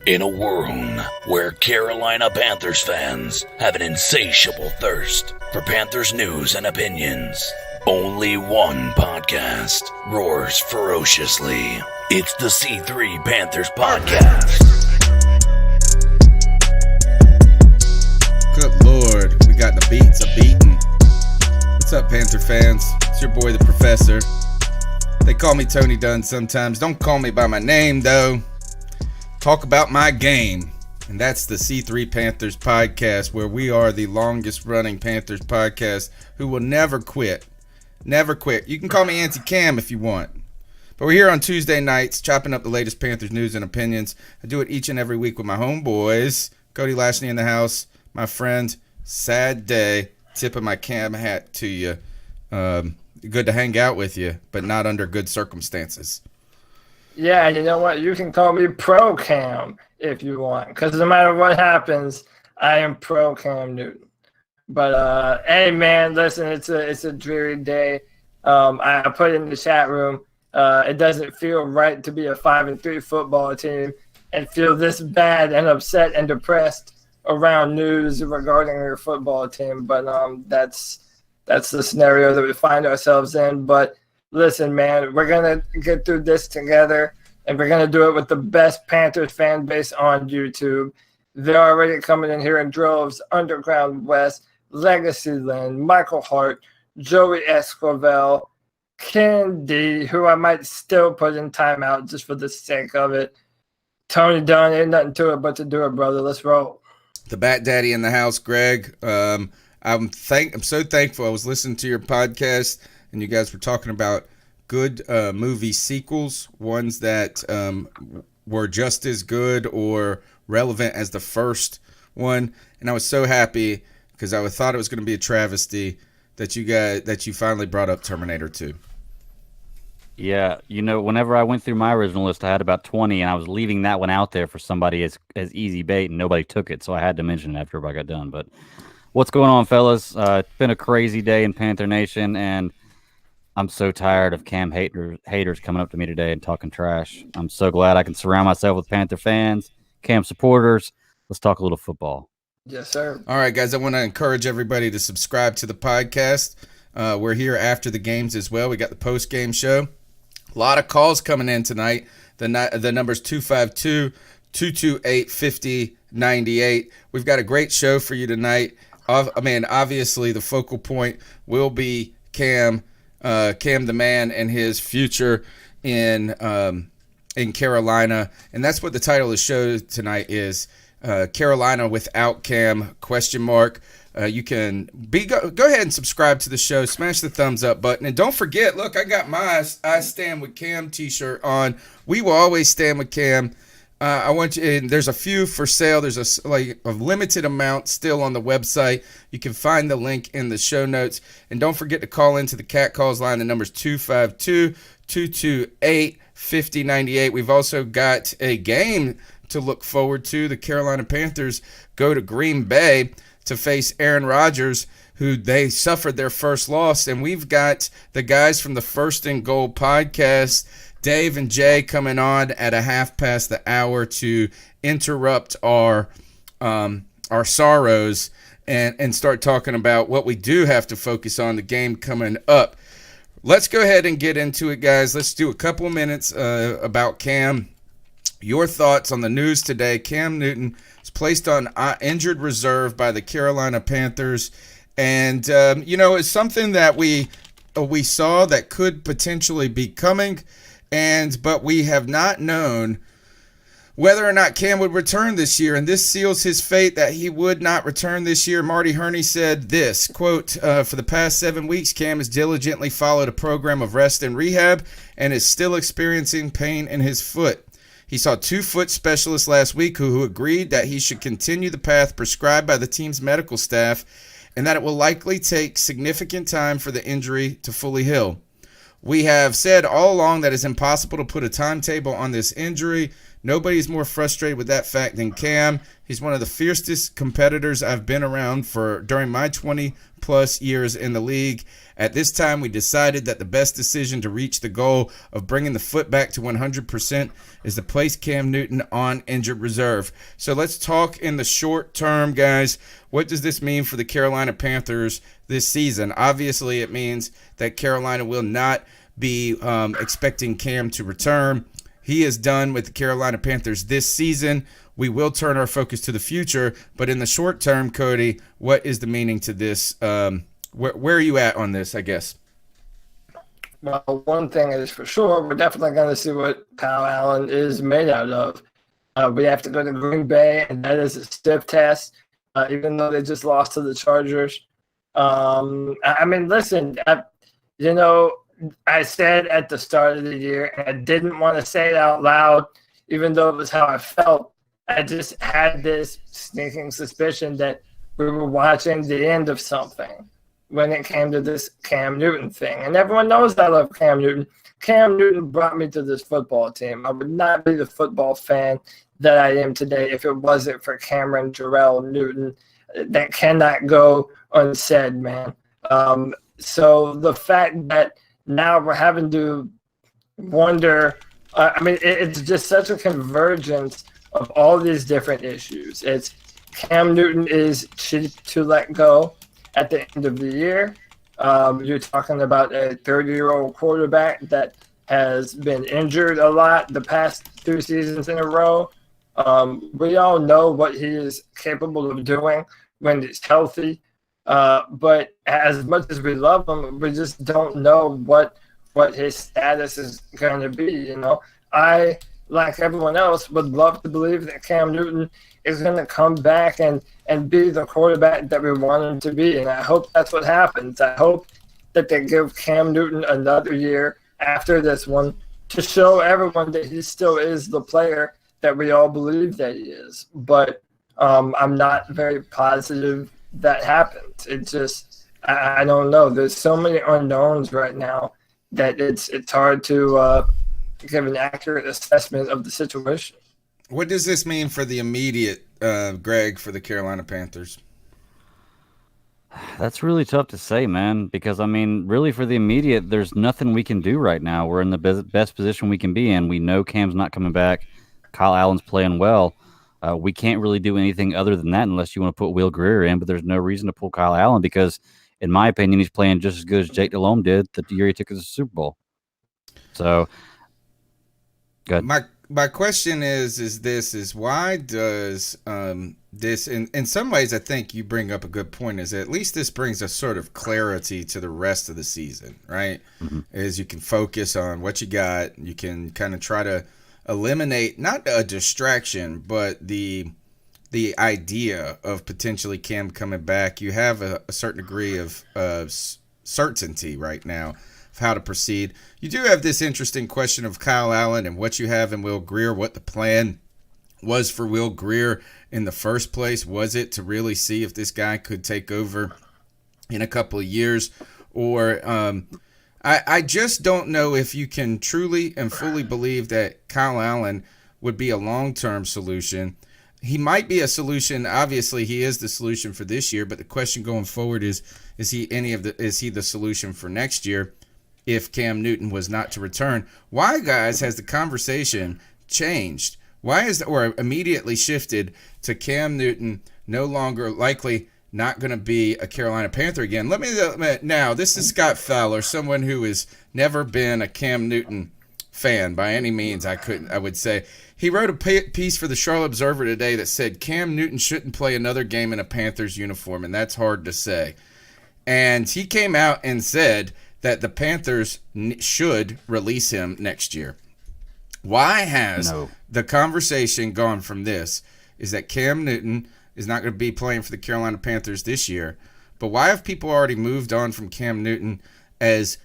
In a world where Carolina Panthers fans have an insatiable thirst for Panthers news and opinions, only one podcast roars ferociously. It's the C3 Panthers Podcast. Good Lord, we got the beats a-beating. What's up, Panther fans? It's your boy, the Professor. They call me Tony Dunn sometimes. Don't call me by my name, though. Talk about my game. And that's the C3 Panthers Podcast, where we are the longest-running Panthers podcast who will never quit. Never quit. You can call me Auntie Cam if you want. But we're here on Tuesday nights, chopping up the latest Panthers news and opinions. I do it each and every week with my homeboys. Cody Lashney in the house. My friend, sad day. Tip of my Cam hat to you. Good to hang out with you, but not under good circumstances. Yeah, you know what? You can call me Pro Cam if you want, because no matter what happens, I am Pro Cam Newton. But hey, man, listen, it's a dreary day. I put in the chat room. It doesn't feel right to be a 5-3 football team and feel this bad and upset and depressed around news regarding your football team. But that's the scenario that we find ourselves in. But listen, man, we're going to get through this together, and we're going to do it with the best Panthers fan base on YouTube. They're already coming in here in droves. Underground West, Legacy Lynn, Michael Hart, Joey Escovel, Ken D, who I might still put in timeout just for the sake of it. Tony Dunn, ain't nothing to it but to do it, brother. Let's roll. The Bat Daddy in the house, Greg. I'm so thankful. I was listening to your podcast, and you guys were talking about good movie sequels, ones that were just as good or relevant as the first one. And I was so happy because I thought it was going to be a travesty that you finally brought up Terminator 2. Yeah, you know, whenever I went through my original list, I had about 20, and I was leaving that one out there for somebody as easy bait, and nobody took it, so I had to mention it after everybody got done. But what's going on, fellas? It's been a crazy day in Panther Nation, and I'm so tired of Cam haters coming up to me today and talking trash. I'm so glad I can surround myself with Panther fans, Cam supporters. Let's talk a little football. Yes, sir. All right, guys, I want to encourage everybody to subscribe to the podcast. We're here after the games as well. We got the post-game show. A lot of calls coming in tonight. The number's 252-228-5098. We've got a great show for you tonight. Obviously, the focal point will be Cam the man, and his future in Carolina. And that's what the title of the show tonight is. Carolina without Cam, ? You can go ahead and subscribe to the show. Smash the thumbs up button. And don't forget, look, I got my I Stand With Cam t-shirt on. We will always stand with Cam. I want you, and there's a few for sale. There's a limited amount still on the website. You can find the link in the show notes. And don't forget to call into the Cat Calls line. The number's 252-228-5098. We've also got a game to look forward to. The Carolina Panthers go to Green Bay to face Aaron Rodgers, who they suffered their first loss. And we've got the guys from the First and Goal podcast, Dave and Jay, coming on at a half past the hour to interrupt our sorrows and start talking about what we do have to focus on, the game coming up. Let's go ahead and get into it, guys. Let's do a couple of minutes about Cam. Your thoughts on the news today. Cam Newton is placed on injured reserve by the Carolina Panthers. And, it's something that we saw that could potentially be coming. But we have not known whether or not Cam would return this year. And this seals his fate that he would not return this year. Marty Hurney said this, quote, for the past 7 weeks, Cam has diligently followed a program of rest and rehab and is still experiencing pain in his foot. He saw 2 foot specialists last week who agreed that he should continue the path prescribed by the team's medical staff and that it will likely take significant time for the injury to fully heal. We have said all along that it's impossible to put a timetable on this injury Nobody's more frustrated with that fact than Cam. He's one of the fiercest competitors I've been around during my 20-plus years in the league. At this time, we decided that the best decision to reach the goal of bringing the foot back to 100% is to place Cam Newton on injured reserve. So let's talk in the short term, guys. What does this mean for the Carolina Panthers this season? Obviously, it means that Carolina will not be expecting Cam to return. He is done with the Carolina Panthers this season. We will turn our focus to the future, but in the short term, Cody, what is the meaning to this? Where are you at on this, I guess? Well, one thing is for sure, we're definitely going to see what Kyle Allen is made out of. We have to go to Green Bay, and that is a stiff test, even though they just lost to the Chargers. I mean, listen, I said at the start of the year, and I didn't want to say it out loud, even though it was how I felt. I just had this sneaking suspicion that we were watching the end of something when it came to this Cam Newton thing. And everyone knows I love Cam Newton. Cam Newton brought me to this football team. I would not be the football fan that I am today if it wasn't for Cameron Jarrell Newton. That cannot go unsaid, man. So the fact that now we're having to wonder, it's just such a convergence of all these different issues. It's Cam Newton is cheap to let go at the end of the year. You're talking about a 30-year-old quarterback that has been injured a lot the past 2 seasons in a row. We all know what he is capable of doing when he's healthy. But as much as we love him, we just don't know what his status is going to be. I, like everyone else, would love to believe that Cam Newton is going to come back and be the quarterback that we want him to be. And I hope that's what happens. I hope that they give Cam Newton another year after this one to show everyone that he still is the player that we all believe that he is. But I'm not very positive that happens. It just, I don't know. There's so many unknowns right now that it's hard to give an accurate assessment of the situation. What does this mean for the immediate, Greg, for the Carolina Panthers? That's really tough to say, man, because, really for the immediate, there's nothing we can do right now. We're in the best position we can be in. We know Cam's not coming back. Kyle Allen's playing well. We can't really do anything other than that unless you want to put Will Grier in, but there's no reason to pull Kyle Allen because, in my opinion, he's playing just as good as Jake Delhomme did the year he took us to the Super Bowl. So, good. My question is why does this, in some ways, I think you bring up a good point, is at least this brings a sort of clarity to the rest of the season, right? Mm-hmm. Is you can focus on what you got. You can kind of try to eliminate, not a distraction, but the idea of potentially Cam coming back. You have a certain degree of certainty right now of how to proceed. You do have this interesting question of Kyle Allen and what you have in Will Grier, what the plan was for Will Grier in the first place. Was it to really see if this guy could take over in a couple of years? Or I just don't know if you can truly and fully believe that Kyle Allen would be a long-term solution. He might be a solution. Obviously, he is the solution for this year, but the question going forward is he the solution for next year if Cam Newton was not to return? Why, guys, has the conversation changed? Or immediately shifted to Cam Newton no longer likely not going to be a Carolina Panther again? Now, this is Scott Fowler, someone who has never been a Cam Newton fan by any means, I would say. He wrote a piece for the Charlotte Observer today that said Cam Newton shouldn't play another game in a Panthers uniform, and that's hard to say. And he came out and said that the Panthers should release him next year. Why has the conversation gone from this, is that Cam Newton is not going to be playing for the Carolina Panthers this year, but why have people already moved on from Cam Newton as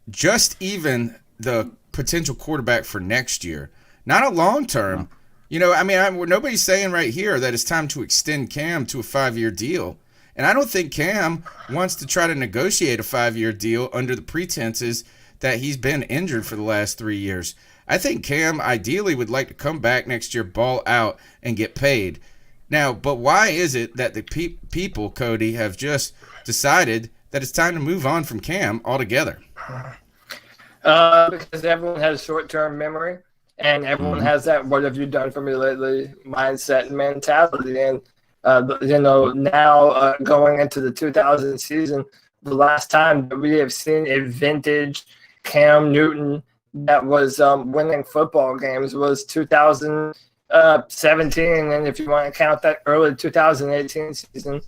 just even the potential quarterback for next year? Not a long term. Nobody's saying right here that it's time to extend Cam to a 5-year deal. And I don't think Cam wants to try to negotiate a 5-year deal under the pretenses that he's been injured for the last 3 years. I think Cam ideally would like to come back next year, ball out, and get paid. Now, but why is it that the people, Cody, have just decided that it's time to move on from Cam altogether? Because everyone has short-term memory, and everyone has that "what have you done for me lately" mindset and mentality. And now going into the 2000 season, the last time that we have seen a vintage Cam Newton that was winning football games was 2017, and if you want to count that early 2018 season,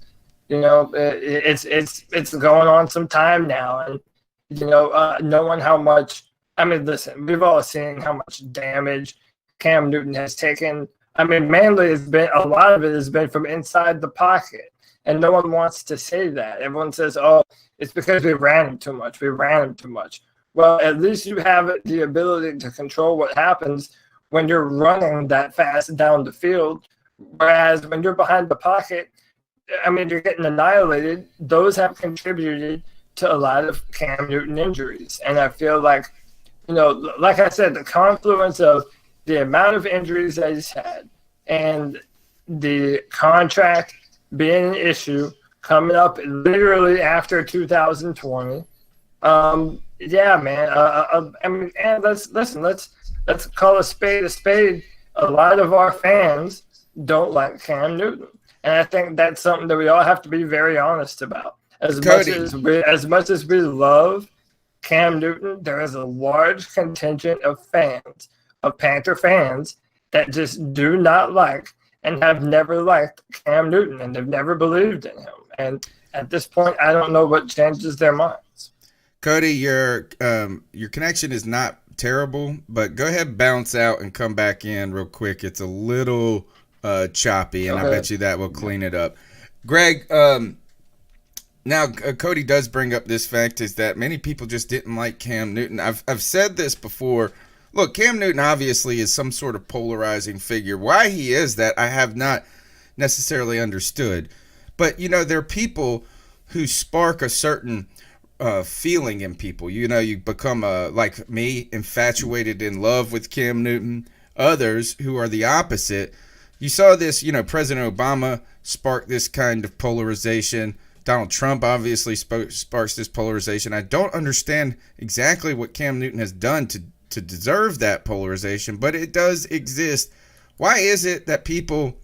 it's going on some time now, and knowing how much. I mean, listen, we've all seen how much damage Cam Newton has taken. I mean, mainly a lot of it has been from inside the pocket, and no one wants to say that. Everyone says, "Oh, it's because we ran him too much. We ran him too much." Well, at least you have the ability to control what happens when you're running that fast down the field. Whereas when you're behind the pocket, I mean, you're getting annihilated. Those have contributed to a lot of Cam Newton injuries. And I feel like, like I said, the confluence of the amount of injuries that he's had and the contract being an issue coming up literally after 2020. Yeah, man. I mean, and let's call a spade a spade. A lot of our fans don't like Cam Newton, and I think that's something that we all have to be very honest about. As much as we love Cam Newton, there is a large contingent of Panther fans, that just do not like and have never liked Cam Newton, and they've never believed in him. And at this point, I don't know what changes their minds. Cody, your connection is not terrible, but go ahead, bounce out, and come back in real quick. It's a little choppy, and I bet you that will clean it up. Greg, now Cody does bring up this fact, is that many people just didn't like Cam Newton. I've said this before. Look, Cam Newton obviously is some sort of polarizing figure. Why he is that, I have not necessarily understood. But, there are people who spark a certain feeling in people. You become, like me, infatuated in love with Cam Newton. Others who are the opposite. You saw this, President Obama sparked this kind of polarization. Donald Trump obviously sparks this polarization. I don't understand exactly what Cam Newton has done to deserve that polarization, but it does exist. Why is it that people,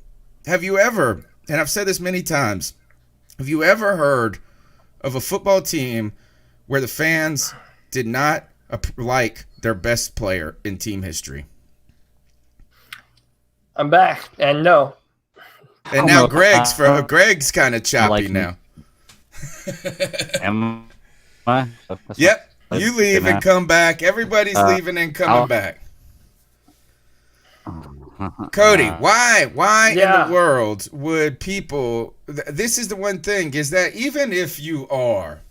have you ever, and I've said this many times, have you ever heard of a football team where the fans did not like their best player in team history? I'm back, and no. And now Greg's kind of choppy now. Am I? Yep. You leave and come back. Everybody's leaving and coming back. Cody, why in the world would people... This is the one thing, is that even if you are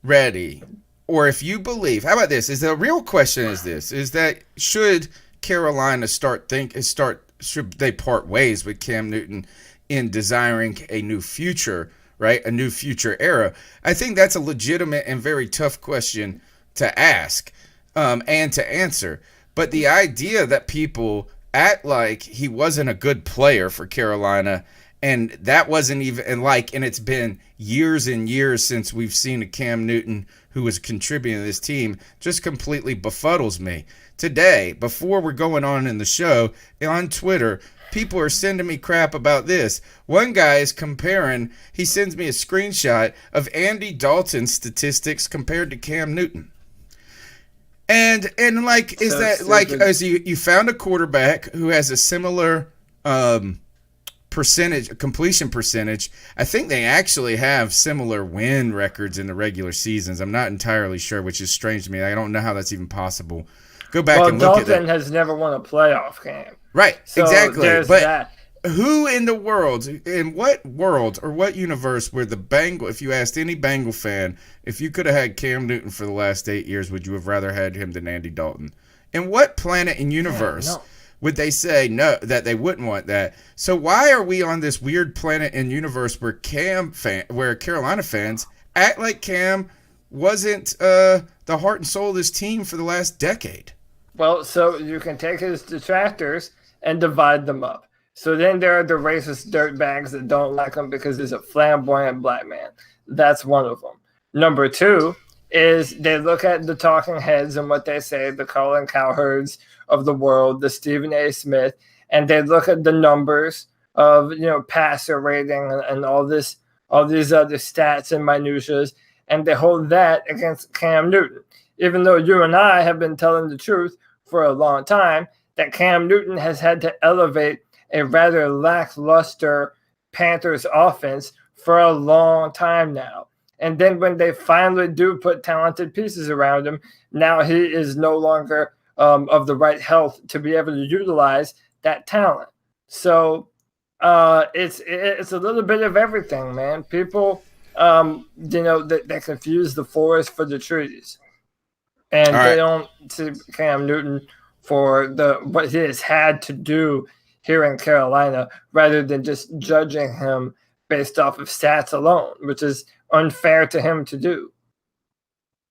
ready, or if you believe... How about this? The real question is this, is that should Carolina should they part ways with Cam Newton in desiring a new future, right? A new future era? I think that's a legitimate and very tough question to ask and to answer. But the idea that people act like he wasn't a good player for Carolina, and that wasn't even, and it's been years and years since we've seen a Cam Newton who was contributing to this team, just completely befuddles me. Today, before we're going on in the show, on Twitter, people are sending me crap about this. One guy is comparing, he sends me a screenshot of Andy Dalton's statistics compared to Cam Newton. And like, is so that stupid. Like, as you found a quarterback who has a similar completion percentage? I think they actually have similar win records in the regular seasons. I'm not entirely sure, which is strange to me. I don't know how that's even possible. Go back and look at that. Dalton has never won a playoff game. Right, so exactly. But that. Who in the world, in what world or what universe where the Bengal, if you asked any Bengal fan, if you could have had Cam Newton for the last 8 years, would you have rather had him than Andy Dalton? In what planet and universe would they say no, that they wouldn't want that? So why are we on this weird planet and universe where Carolina fans act like Cam wasn't the heart and soul of this team for the last decade? Well, so you can take his detractors and divide them up. So then there are the racist dirtbags that don't like him because he's a flamboyant black man. That's one of them. Number two is they look at the talking heads and what they say, the Colin Cowherds of the world, the Stephen A. Smith, and they look at the numbers of passer rating and all these other stats and minutiae, and they hold that against Cam Newton. Even though you and I have been telling the truth for a long time that Cam Newton has had to elevate a rather lackluster Panthers offense for a long time now. And then when they finally do put talented pieces around him, now he is no longer of the right health to be able to utilize that talent. So it's a little bit of everything, man. People, they confuse the forest for the trees, and they don't see Cam Newton for what he has had to do here in Carolina, rather than just judging him based off of stats alone, which is unfair to him to do.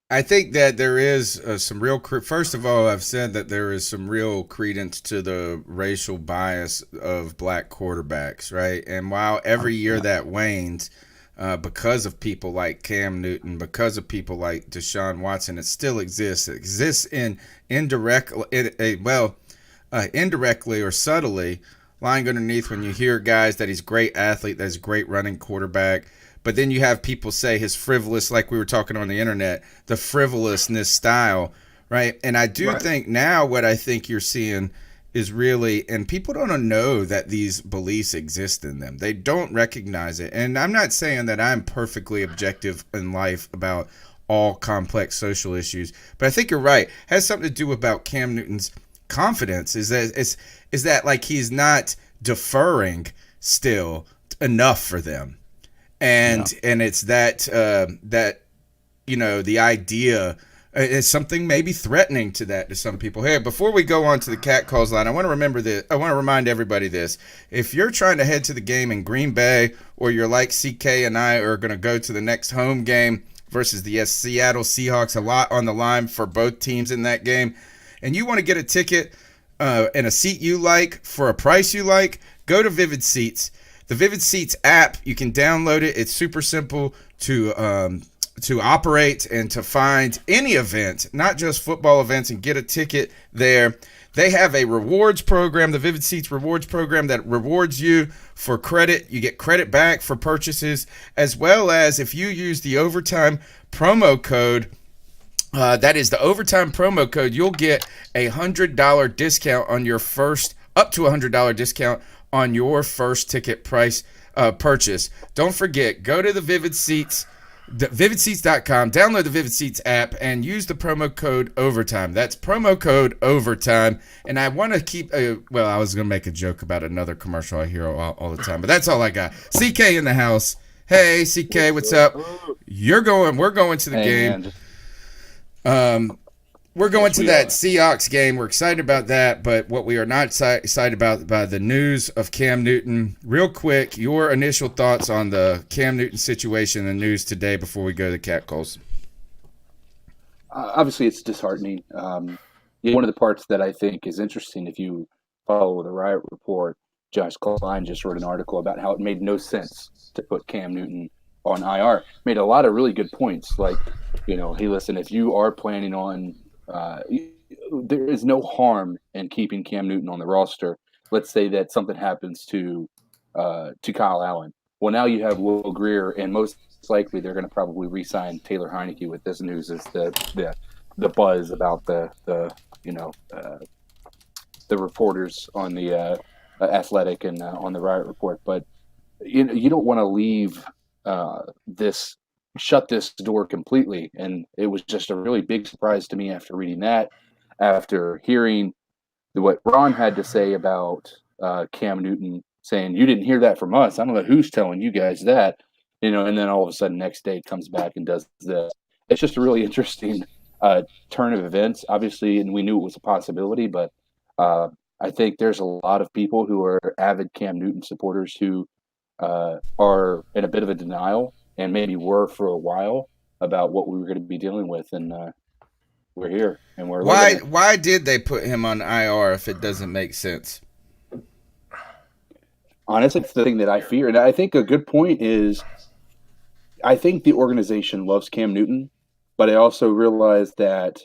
I think that there is some real. First of all, I've said that there is some real credence to the racial bias of black quarterbacks, right? And while every year that wanes, because of people like Cam Newton, because of people like Deshaun Watson, it still exists. It exists indirectly or subtly, lying underneath when you hear guys that he's a great athlete, that he's a great running quarterback. But then you have people say his frivolous, like we were talking on the internet, the frivolousness style, right? And I do think now what I think you're seeing is really, and people don't know that these beliefs exist in them. They don't recognize it. And I'm not saying that I'm perfectly objective in life about all complex social issues, but I think you're right. It has something to do about Cam Newton's confidence, is that like he's not deferring still enough for them. And it's that the idea is something maybe threatening to some people. Hey, before we go on to the cat calls line, I want to remind everybody this. If you're trying to head to the game in Green Bay, or you're like CK and I are going to go to the next home game versus the Seattle Seahawks, a lot on the line for both teams in that game, and you want to get a ticket and a seat you like for a price you like, go to Vivid Seats. The Vivid Seats app, you can download it. It's super simple to operate and to find any event, not just football events, and get a ticket there. They have a rewards program, the Vivid Seats rewards program, that rewards you for credit. You get credit back for purchases, as well as if you use the overtime promo code. That is the overtime promo code. You'll get a $100 discount on your first, up to $100 discount on your first ticket price purchase. Don't forget, go to the Vivid Seats, vividseats.com, download the Vivid Seats app, and use the promo code OVERTIME. That's promo code OVERTIME. And I want to keep, I was going to make a joke about another commercial I hear all the time, but that's all I got. CK in the house. Hey, CK, what's up? We're going to the game. We're going to that Seahawks game. We're excited about that, but what we are not excited about by the news of Cam Newton. Real quick, your initial thoughts on the Cam Newton situation and news today before we go to the cat calls. Obviously, it's disheartening. One of the parts that I think is interesting, if you follow the Riot Report, Josh Klein just wrote an article about how it made no sense to put Cam Newton on IR. Made a lot of really good points, like, hey, listen, if you are planning on there is no harm in keeping Cam Newton on the roster. Let's say that something happens to Kyle Allen. Well, now you have Will Greer, and most likely they're going to probably re-sign Taylor Heineke with this news as the buzz about the reporters on the Athletic and on the Riot Report. But you don't want to leave shut this door completely. And it was just a really big surprise to me after reading that, after hearing what Ron had to say about Cam Newton, saying, you didn't hear that from us. I don't know who's telling you guys that, and then all of a sudden next day comes back and does this. It's just a really interesting turn of events, obviously, and we knew it was a possibility, but I think there's a lot of people who are avid Cam Newton supporters who are in a bit of a denial, and maybe were for a while, about what we were going to be dealing with. And we're here and we're living it. Why did they put him on IR if it doesn't make sense? Honestly, it's the thing that I fear. And I think a good point is I think the organization loves Cam Newton, but I also realize that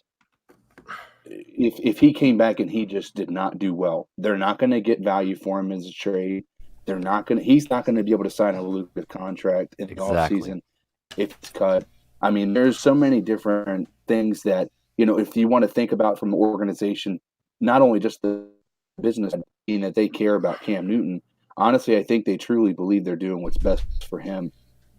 if he came back and he just did not do well, they're not going to get value for him as a trade. He's not going to be able to sign a lucrative contract in the offseason if it's cut. I mean, there's so many different things that, if you want to think about from the organization, not only just the business, being that they care about Cam Newton. Honestly, I think they truly believe they're doing what's best for him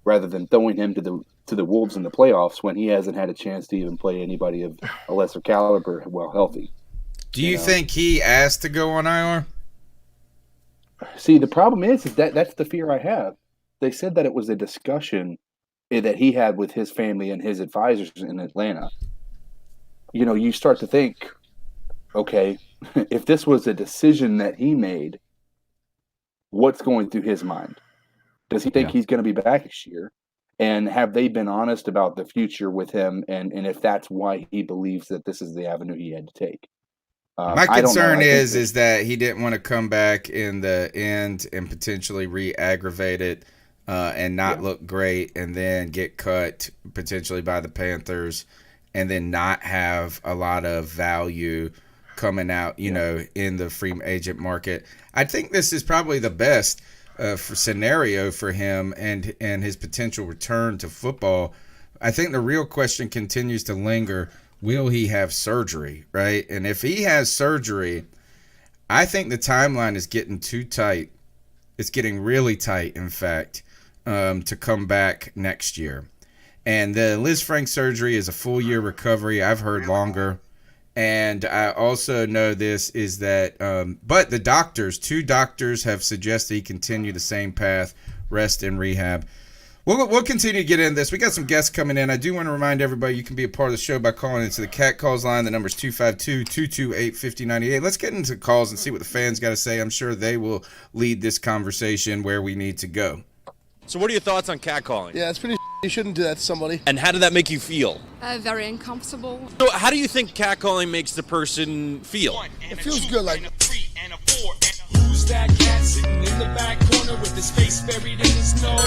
rather than throwing him to the Wolves in the playoffs when he hasn't had a chance to even play anybody of a lesser caliber while healthy. Do you think he asked to go on IR? See, the problem is that that's the fear I have. They said that it was a discussion that he had with his family and his advisors in Atlanta. You start to think, okay, if this was a decision that he made, what's going through his mind? Does he think he's going to be back this year? And have they been honest about the future with him? And if that's why he believes that this is the avenue he had to take? My concern is that he didn't want to come back in the end and potentially re-aggravate it and not look great and then get cut potentially by the Panthers and then not have a lot of value coming out, in the free agent market. I think this is probably the best scenario for him and his potential return to football. I think the real question continues to linger. Will he have surgery, right? And if he has surgery, I think the timeline is getting too tight. It's getting really tight, in fact, to come back next year. And the Liz Frank surgery is a full-year recovery. I've heard longer. And I also know this is that, but the two doctors have suggested he continue the same path, rest and rehab. We'll continue to get into this. We got some guests coming in. I do want to remind everybody you can be a part of the show by calling into the Cat Calls line. The number is 252-228-5098. Let's get into calls and see what the fans got to say. I'm sure they will lead this conversation where we need to go. So what are your thoughts on catcalling? Yeah, it's pretty you shouldn't do that to somebody. And how did that make you feel? Very uncomfortable. So how do you think catcalling makes the person feel? It feels good, like... Who's that cat sitting in the back corner with his face buried in his notebook?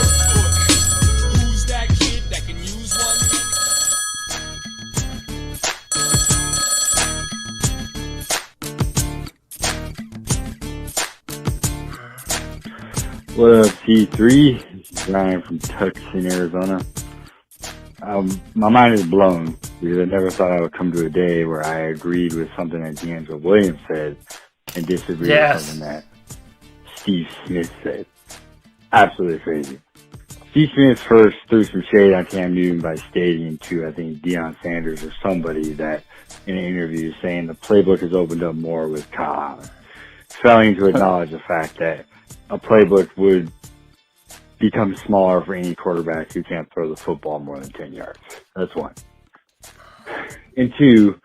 Who's that kid that can use one? What up, T3? This is Ryan from Tucson, Arizona. My mind is blown because I never thought I would come to a day where I agreed with something that D'Angelo Williams said and disagreed with something that Steve Smith said. Absolutely crazy. Steve Smith first threw some shade on Cam Newton by stating to, I think, Deion Sanders or somebody that in an interview saying the playbook has opened up more with Kyle Allen, failing to acknowledge the fact that a playbook would become smaller for any quarterback who can't throw the football more than 10 yards. That's one. And two,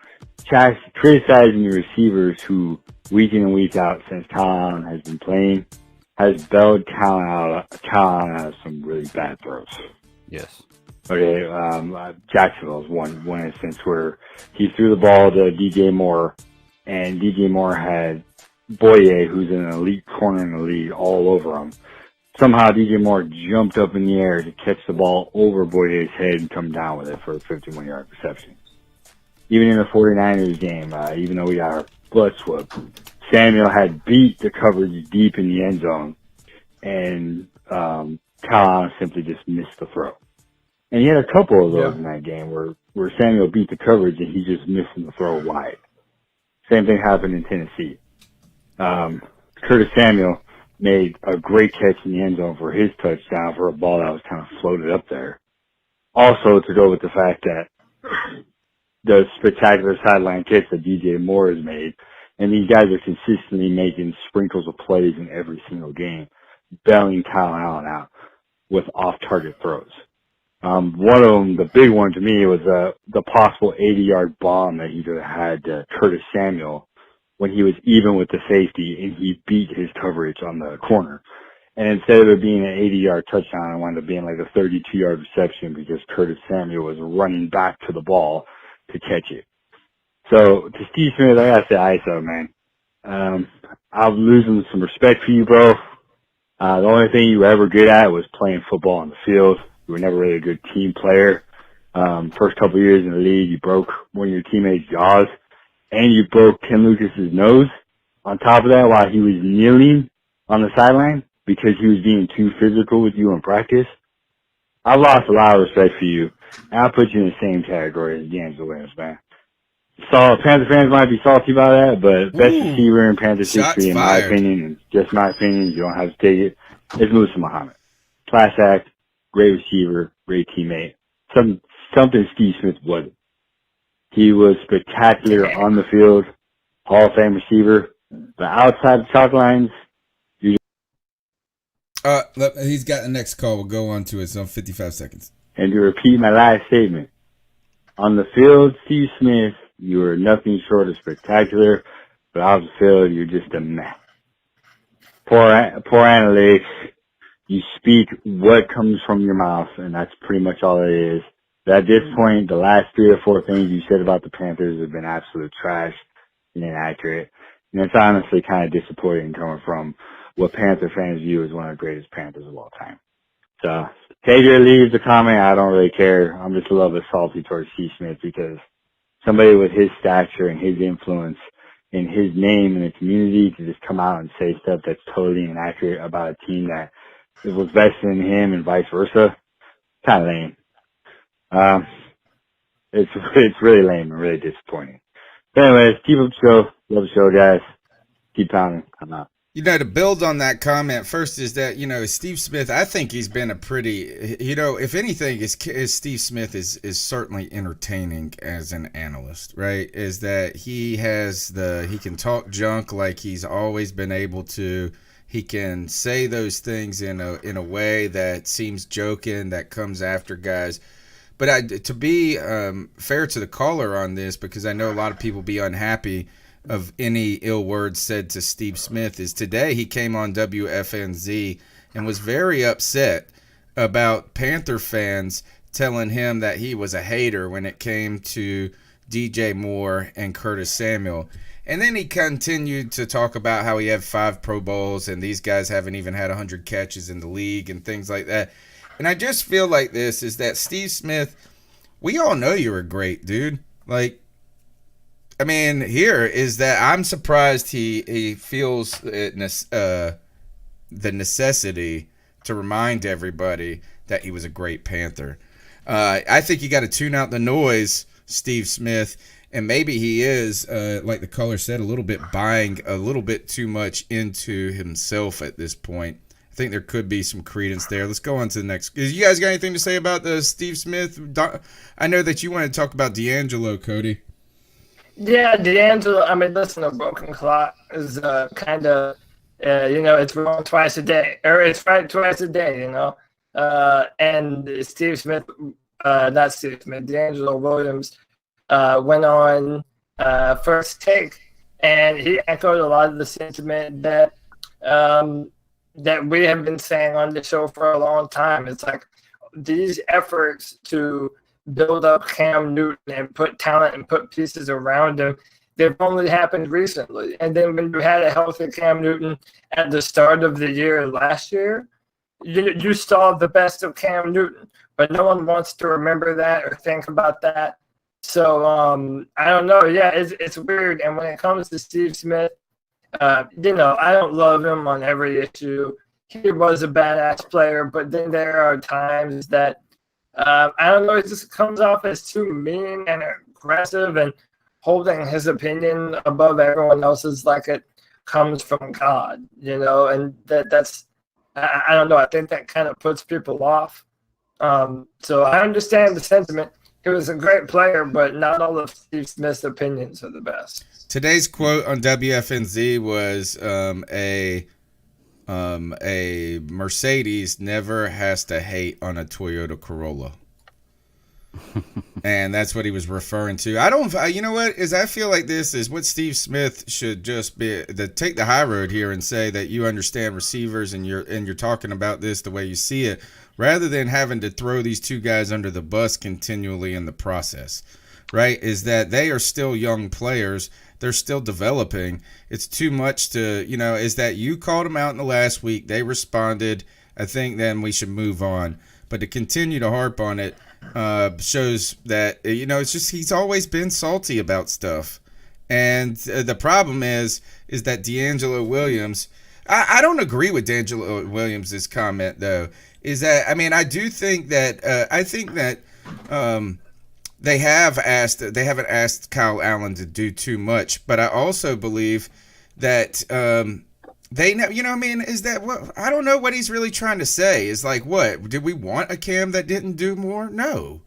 criticizing the receivers who, week in and week out since Kyle Allen has been playing, has bailed Kyle Allen out of some really bad throws. Yes. Okay, Jacksonville's one instance where he threw the ball to DJ Moore, and DJ Moore had Boye, who's an elite corner in the league, all over him. Somehow DJ Moore jumped up in the air to catch the ball over Boye's head and come down with it for a 51-yard reception. Even in the 49ers game, even though we got our butt whooped, Samuel had beat the coverage deep in the end zone, and Kyle Allen simply just missed the throw. And he had a couple of those in that game where Samuel beat the coverage and he just missed the throw wide. Same thing happened in Tennessee. Curtis Samuel made a great catch in the end zone for his touchdown for a ball that was kind of floated up there. Also, to go with the fact that the spectacular sideline catch that DJ Moore has made, and these guys are consistently making sprinkles of plays in every single game, bailing Kyle Allen out with off-target throws. One of them, the big one to me, was the possible 80-yard bomb that he could have had to Curtis Samuel when he was even with the safety and he beat his coverage on the corner. And instead of it being an 80-yard touchdown, it wound up being like a 32-yard reception because Curtis Samuel was running back to the ball to catch it. So to Steve Smith, I gotta say ISO, man. I'm losing some respect for you, bro. The only thing you were ever good at was playing football on the field. You were never really a good team player. First couple of years in the league, you broke one of your teammates' jaws, and you broke Tim Lucas's nose. On top of that, while he was kneeling on the sideline because he was being too physical with you in practice, I lost a lot of respect for you, and I put you in the same category as D'Angelo Williams, man. So Panther fans might be salty about that, but best receiver in Panthers history, in my opinion, and just my opinion, you don't have to take it, is Musa Muhammad. Class act, great receiver, great teammate. Something Steve Smith wasn't. He was spectacular on the field, Hall of Fame receiver, but outside the chalk lines, he's got the next call. We'll go on to it. So 55 seconds. And to repeat my last statement, on the field, Steve Smith, you were nothing short of spectacular, but off the field, you're just a mess. Poor analytics. You speak what comes from your mouth, and that's pretty much all it is. But at this point, the last 3 or 4 things you said about the Panthers have been absolute trash and inaccurate. And it's honestly kind of disappointing coming from what Panther fans view as one of the greatest Panthers of all time. So, take it or leave the comment. I don't really care. I'm just a little bit salty towards Steve Smith because somebody with his stature and his influence and his name in the community to just come out and say stuff that's totally inaccurate about a team that was vested in him and vice versa, kind of lame. It's really lame and really disappointing. But anyways, keep up the show. Love the show, guys. Keep pounding. I'm out. To build on that comment, first is that, Steve Smith, I think he's been a pretty, if anything, is Steve Smith is certainly entertaining as an analyst, right? Is that he can talk junk like he's always been able to. He can say those things in a way that seems joking, that comes after guys. But to be fair to the caller on this, because I know a lot of people be unhappy of any ill words said to Steve Smith, is today he came on WFNZ and was very upset about Panther fans telling him that he was a hater when it came to DJ Moore and Curtis Samuel. And then he continued to talk about how he had 5 Pro Bowls and these guys haven't even had 100 catches in the league and things like that. And I just feel like this is that Steve Smith, we all know you're a great dude. Here is that I'm surprised he feels the necessity to remind everybody that he was a great Panther. I think you got to tune out the noise, Steve Smith, and maybe he is, like the caller said, a little bit buying a little bit too much into himself at this point. I think there could be some credence there. Let's go on to the next. You guys got anything to say about the Steve Smith? I know that you want to talk about D'Angelo, Cody. Yeah, D'Angelo, listen, a broken clock is kind of, it's wrong twice a day. Or it's right twice a day, And Steve Smith, not Steve Smith, D'Angelo Williams went on First Take, and he echoed a lot of the sentiment that we have been saying on the show for a long time. It's like these efforts to build up Cam Newton and put talent and put pieces around him, they've only happened recently. And then when you had a healthy Cam Newton at the start of the year last year, you saw the best of Cam Newton, but no one wants to remember that or think about that. So I don't know. Yeah, it's weird. And when it comes to Steve Smith, I don't love him on every issue. He was a badass player, but then there are times that I don't know, it just comes off as too mean and aggressive and holding his opinion above everyone else's like it comes from God, and that's, I don't know, I think that kind of puts people off. So I understand the sentiment. He was a great player, but not all of Steve Smith's opinions are the best. Today's quote on WFNZ was a Mercedes never has to hate on a Toyota Corolla. And that's what he was referring to. I feel like this is what Steve Smith should just be, take the high road here and say that you understand receivers and you're talking about this the way you see it, rather than having to throw these two guys under the bus continually in the process. right, is that they are still young players. They're still developing. It's too much to, is that you called them out in the last week. They responded. I think then we should move on. But to continue to harp on it shows that, it's just he's always been salty about stuff. And the problem is that D'Angelo Williams, I don't agree with D'Angelo Williams' comment, though, is that, I do think that, they haven't asked Kyle Allen to do too much, but I also believe that they know, is that what, I don't know what he's really trying to say. Is like, what, did we want a Cam that didn't do more? No.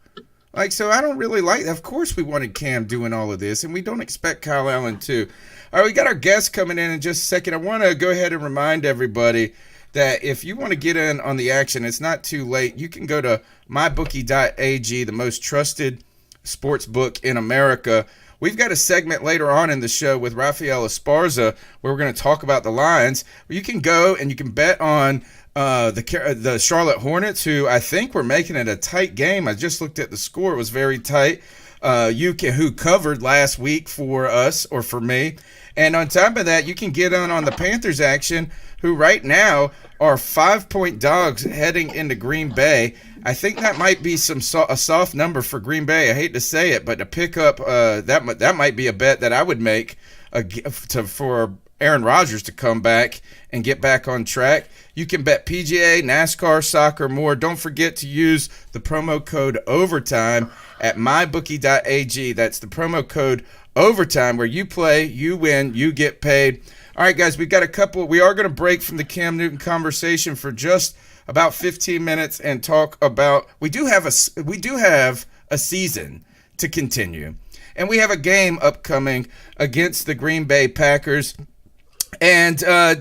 Like, so I don't really like, of course we wanted Cam doing all of this, and we don't expect Kyle Allen to. All right, we got our guests coming in just a second. I want to go ahead and remind everybody that if you want to get in on the action, it's not too late. You can go to mybookie.ag, the most trusted sports book in America. We've got a segment later on in the show with Rafael Esparza where we're going to talk about the Lions. Where you can go and you can bet on the Charlotte Hornets, who I think were making it a tight game. I just looked at the score; it was very tight. Who covered last week for us or for me, and on top of that, you can get on the Panthers action, who right now are 5-point dogs heading into Green Bay. I think that might be a soft number for Green Bay. I hate to say it, but to pick up that might be a bet that I would make for Aaron Rodgers to come back and get back on track. You can bet PGA, NASCAR, soccer, more. Don't forget to use the promo code OVERTIME at mybookie.ag. That's the promo code OVERTIME, where you play, you win, you get paid. All right, guys, we are going to break from the Cam Newton conversation for just about 15 minutes and talk about, we do have a season to continue. And we have a game upcoming against the Green Bay Packers. And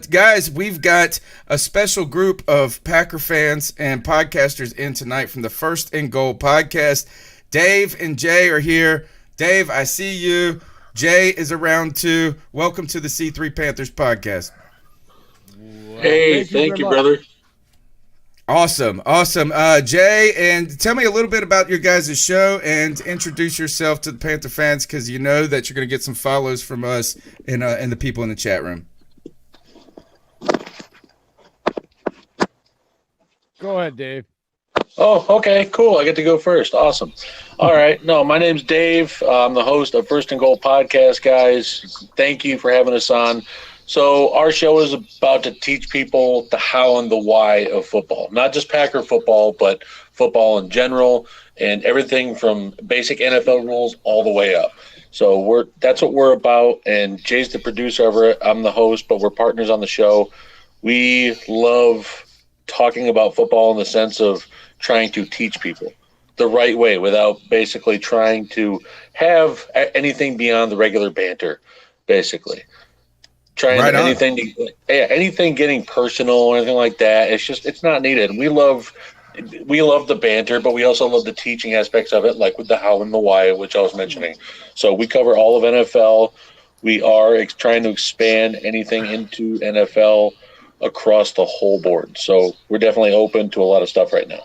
guys, we've got a special group of Packer fans and podcasters in tonight from the First and Goal podcast. Dave and Jay are here. Dave, I see you. Jay is around too. Welcome to the C3 Panthers podcast. Hey, thank you, brother. Awesome. Jay, and tell me a little bit about your guys' show and introduce yourself to the Panther fans, because you know that you're going to get some follows from us and the people in the chat room. Go ahead, Dave. Oh, okay, cool. I get to go first. Awesome. All right. No, my name's Dave. I'm the host of First and Goal podcast, guys. Thank you for having us on. So our show is about to teach people the how and the why of football, not just Packer football, but football in general, and everything from basic NFL rules all the way up. So that's what we're about, and Jay's the producer of it. I'm the host, but we're partners on the show. We love talking about football in the sense of trying to teach people the right way without basically trying to have anything beyond the regular banter, basically. Trying anything getting personal or anything like that. It's not needed. We love the banter, but we also love the teaching aspects of it, like with the how and the why, which I was mentioning. So we cover all of NFL. We are trying to expand anything into NFL across the whole board. So we're definitely open to a lot of stuff right now.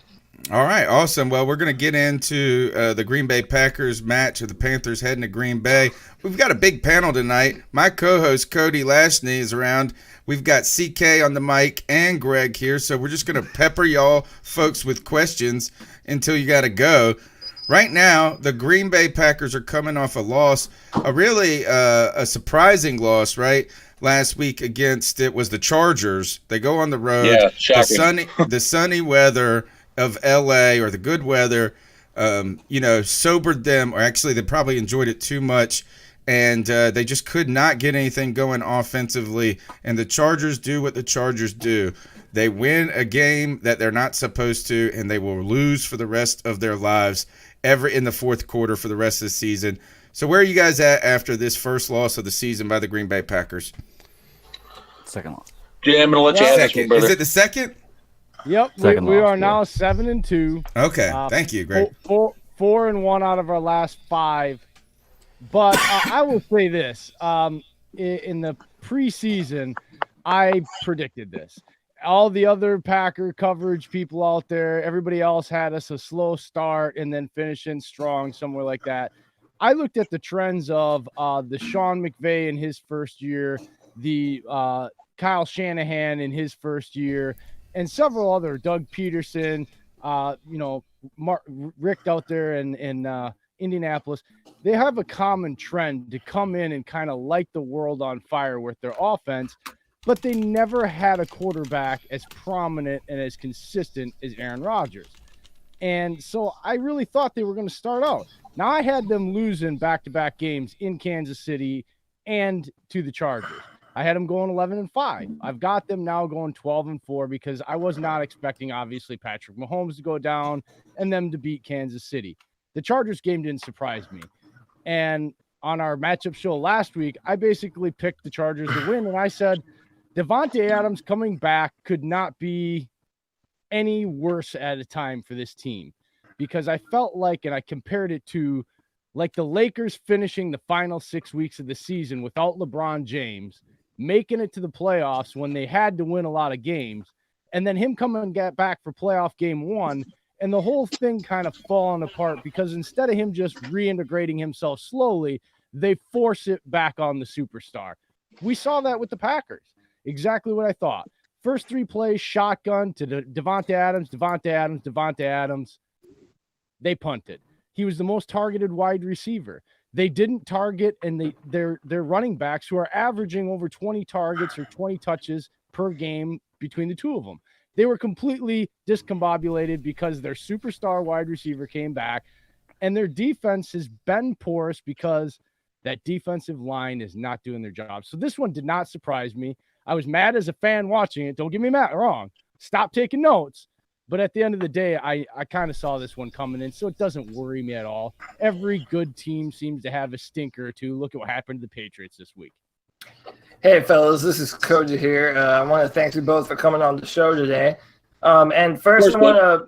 All right, awesome. Well, we're going to get into the Green Bay Packers match of the Panthers heading to Green Bay. We've got a big panel tonight. My co-host, Cody Lashney, is around. We've got CK on the mic and Greg here, so we're just going to pepper y'all folks with questions until you got to go. Right now, the Green Bay Packers are coming off a loss, a really a surprising loss, right? Last week it was the Chargers. They go on the road. Yeah, shocking. The sunny weather of LA, or the good weather, sobered them, or actually they probably enjoyed it too much, and they just could not get anything going offensively. And the Chargers do what the Chargers do. They win a game that they're not supposed to, and they will lose for the rest of their lives in the fourth quarter for the rest of the season. So where are you guys at after this first loss of the season by the Green Bay Packers? Second loss. Yeah, I'm going to let you have this one, brother. Is it the second? Yep, we are now 7-2. Okay, thank you, Greg. 4-1 out of our last 5. But I will say this: in the preseason, I predicted this. All the other Packer coverage people out there, everybody else had us a slow start and then finishing strong, somewhere like that. I looked at the trends of the Sean McVay in his first year, the Kyle Shanahan in his first year, and several other, Doug Peterson, Rick out there in Indianapolis. They have a common trend to come in and kind of light the world on fire with their offense, but they never had a quarterback as prominent and as consistent as Aaron Rodgers. And so I really thought they were going to start out. Now I had them losing back-to-back games in Kansas City and to the Chargers. I had them going 11-5. I've got them now going 12-4 because I was not expecting, obviously, Patrick Mahomes to go down and them to beat Kansas City. The Chargers game didn't surprise me. And on our matchup show last week, I basically picked the Chargers to win, and I said Devontae Adams coming back could not be any worse at a time for this team, because I felt like, and I compared it to like the Lakers finishing the final 6 weeks of the season without LeBron James, making it to the playoffs when they had to win a lot of games, and then him coming and get back for playoff game 1, and the whole thing kind of falling apart because instead of him just reintegrating himself slowly, they force it back on the superstar. We saw that with the Packers. Exactly what I thought. First 3 plays, shotgun to Devontae Adams. They punted. He was the most targeted wide receiver. They didn't target, and their running backs, who are averaging over 20 targets or 20 touches per game between the two of them. They were completely discombobulated because their superstar wide receiver came back, and their defense has been porous because that defensive line is not doing their job. So this one did not surprise me. I was mad as a fan watching it. Don't get me wrong. Stop taking notes. But at the end of the day, I kind of saw this one coming in, so it doesn't worry me at all. Every good team seems to have a stinker or two. Look at what happened to the Patriots this week. Hey, fellas, this is Koji here. I want to thank you both for coming on the show today. And first, I want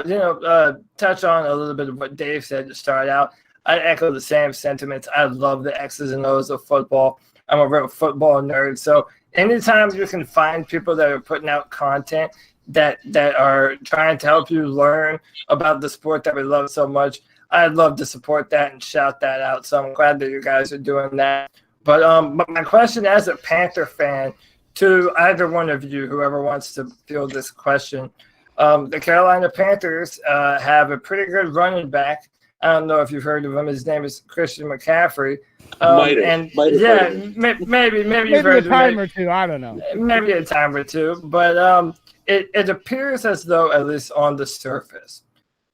to touch on a little bit of what Dave said to start out. I echo the same sentiments. I love the X's and O's of football. I'm a real football nerd. So anytime you can find people that are putting out content that are trying to help you learn about the sport that we love so much, I'd love to support that and shout that out. So I'm glad that you guys are doing that. But my question as a Panther fan to either one of you, whoever wants to field this question, the Carolina Panthers have a pretty good running back. I don't know if you've heard of him. His name is Christian McCaffrey. Maybe you've heard a time or two. I don't know. Maybe a time or two. But it appears as though, at least on the surface,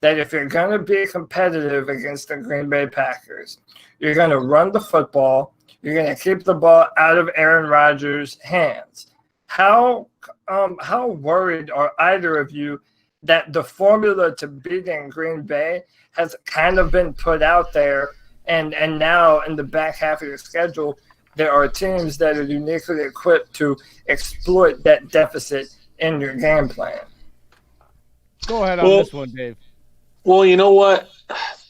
that if you're going to be competitive against the Green Bay Packers, you're going to run the football. You're going to keep the ball out of Aaron Rodgers' hands. How worried are either of you that the formula to beating Green Bay has kind of been put out there, and now in the back half of your schedule, there are teams that are uniquely equipped to exploit that deficit in your game plan? Go ahead on this one, Dave. Well, you know what?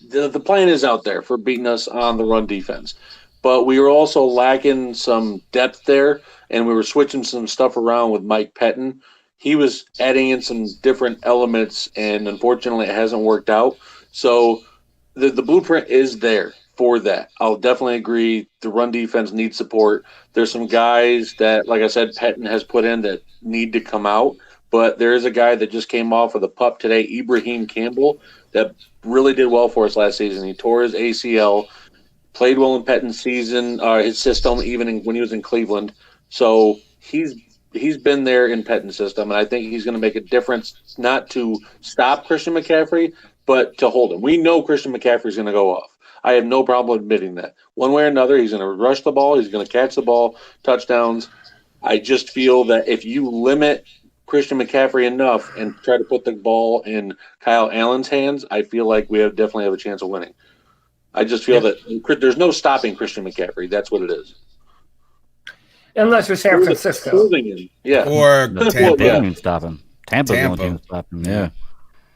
The plan is out there for beating us on the run defense. But we were also lacking some depth there, and we were switching some stuff around with Mike Pettin. He was adding in some different elements, and unfortunately it hasn't worked out. So the blueprint is there for that. I'll definitely agree the run defense needs support. There's some guys that, like I said, Pettin has put in that need to come out. But there is a guy that just came off with a pup today, Ibrahim Campbell, that really did well for us last season. He tore his ACL, played well in Pettin's season, his system, even when he was in Cleveland. So he's been there in Pettin's system, and I think he's going to make a difference, not to stop Christian McCaffrey, but to hold him. We know Christian McCaffrey is going to go off. I have no problem admitting that. One way or another, he's going to rush the ball. He's going to catch the ball, touchdowns. I just feel that if you limit Christian McCaffrey enough and try to put the ball in Kyle Allen's hands, I feel like we definitely have a chance of winning. I just feel that there's no stopping Christian McCaffrey. That's what it is. Unless you're San Francisco. Yeah. Or Tampa. Yeah. Stop him. Tampa's the only team to stop him. Yeah.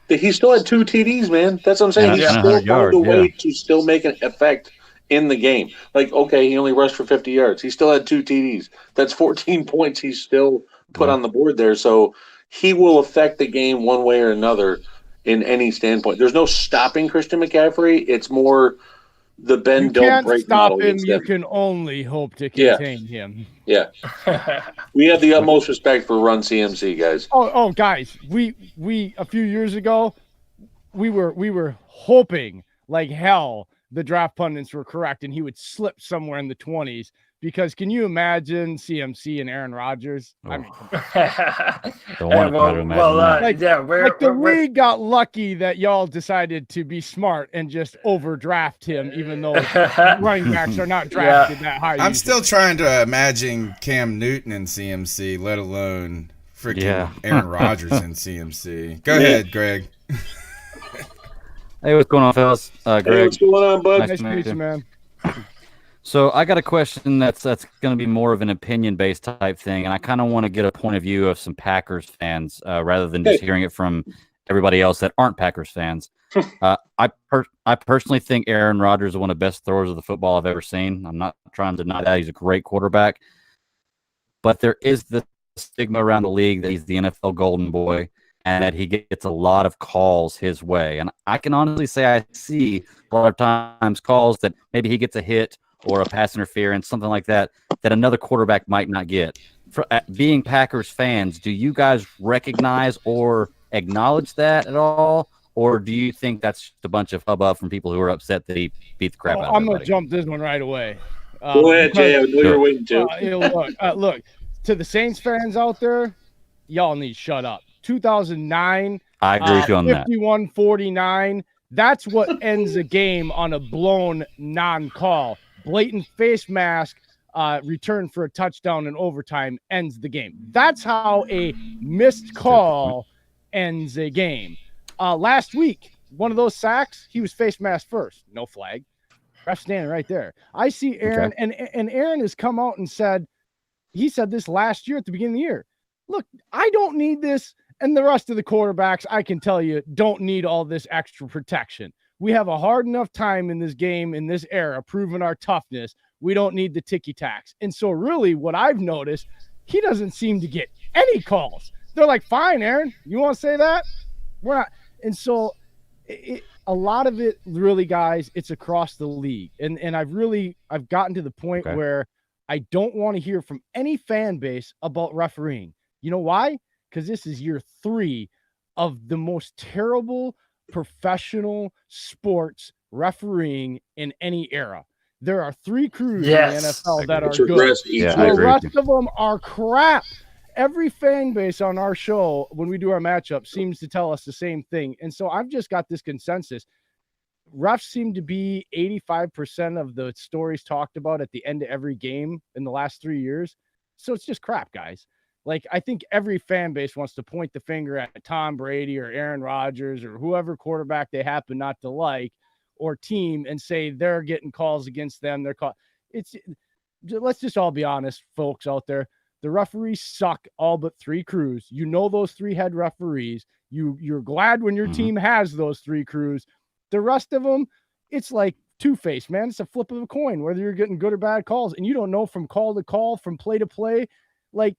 He still had 2 TDs, man. That's what I'm saying. He still found a way to still make an effect in the game. Like, okay, he only rushed for 50 yards. He still had 2 TDs. That's 14 points he still put on the board there. So he will affect the game one way or another in any standpoint. There's no stopping Christian McCaffrey. It's more the bend You don't can't break stop model him. against You them. can only hope to Yeah. contain him. Yeah, we have the utmost respect for Run CMC guys. Oh, guys, we a few years ago, we were hoping like hell the draft pundits were correct and he would slip somewhere in the 20s, because can you imagine CMC and Aaron Rodgers? I mean, Don't want to try to imagine that. Like the league got lucky that y'all decided to be smart and just overdraft him, even though running backs are not drafted that high. I'm still trying to imagine Cam Newton in CMC, let alone freaking Aaron Rodgers in CMC. Go ahead, Greg. Hey, what's going on, fellas? Greg. Hey, what's going on, bud? Nice to meet you, man. So I got a question that's going to be more of an opinion-based type thing, and I kind of want to get a point of view of some Packers fans rather than just hearing it from everybody else that aren't Packers fans. I personally think Aaron Rodgers is one of the best throwers of the football I've ever seen. I'm not trying to deny that. He's a great quarterback. But there is the stigma around the league that he's the NFL golden boy and that he gets a lot of calls his way. And I can honestly say I see a lot of times calls that maybe he gets a hit or a pass interference, something like that, that another quarterback might not get. For being Packers fans, do you guys recognize or acknowledge that at all? Or do you think that's just a bunch of hubbub from people who are upset that he beat the crap out of I'm everybody? going to jump this one right away. Go ahead, Jay. I know you're waiting to. Look, to the Saints fans out there, y'all need to shut up. 2009, I agree with you on that. 51-49. That's what ends a game on a blown non-call. Blatant face mask return for a touchdown in overtime ends the game. That's how a missed call ends a game. Last week, one of those sacks, he was face mask first. No flag. Ref standing right there. I see Aaron, and Aaron has come out and said, he said this last year at the beginning of the year. Look, I don't need this. And the rest of the quarterbacks, I can tell you, don't need all this extra protection. We have a hard enough time in this game, in this era, proving our toughness. We don't need the ticky-tacks. And so really what I've noticed, he doesn't seem to get any calls. They're like, fine, Aaron, you want to say that? We're not. And so a lot of it really, guys, it's across the league. And I've gotten to the point where I don't want to hear from any fan base about refereeing. You know why? Because this is year 3 of the most terrible professional sports refereeing in any era. There are 3 crews in the NFL that are good. The rest of them are crap. Every fan base on our show, when we do our matchup, seems to tell us the same thing. And so I've just got this consensus. Refs seem to be 85% of the stories talked about at the end of every game in the last 3 years. So it's just crap, guys. Like, I think every fan base wants to point the finger at Tom Brady or Aaron Rodgers or whoever quarterback they happen not to like or team and say they're getting calls against them. Let's just all be honest, folks out there. The referees suck all but 3 crews. You know those 3 head referees. You're glad when your team has those 3 crews. The rest of them, it's like two-faced, man. It's a flip of a coin, whether you're getting good or bad calls. And you don't know from call to call, from play to play. Like,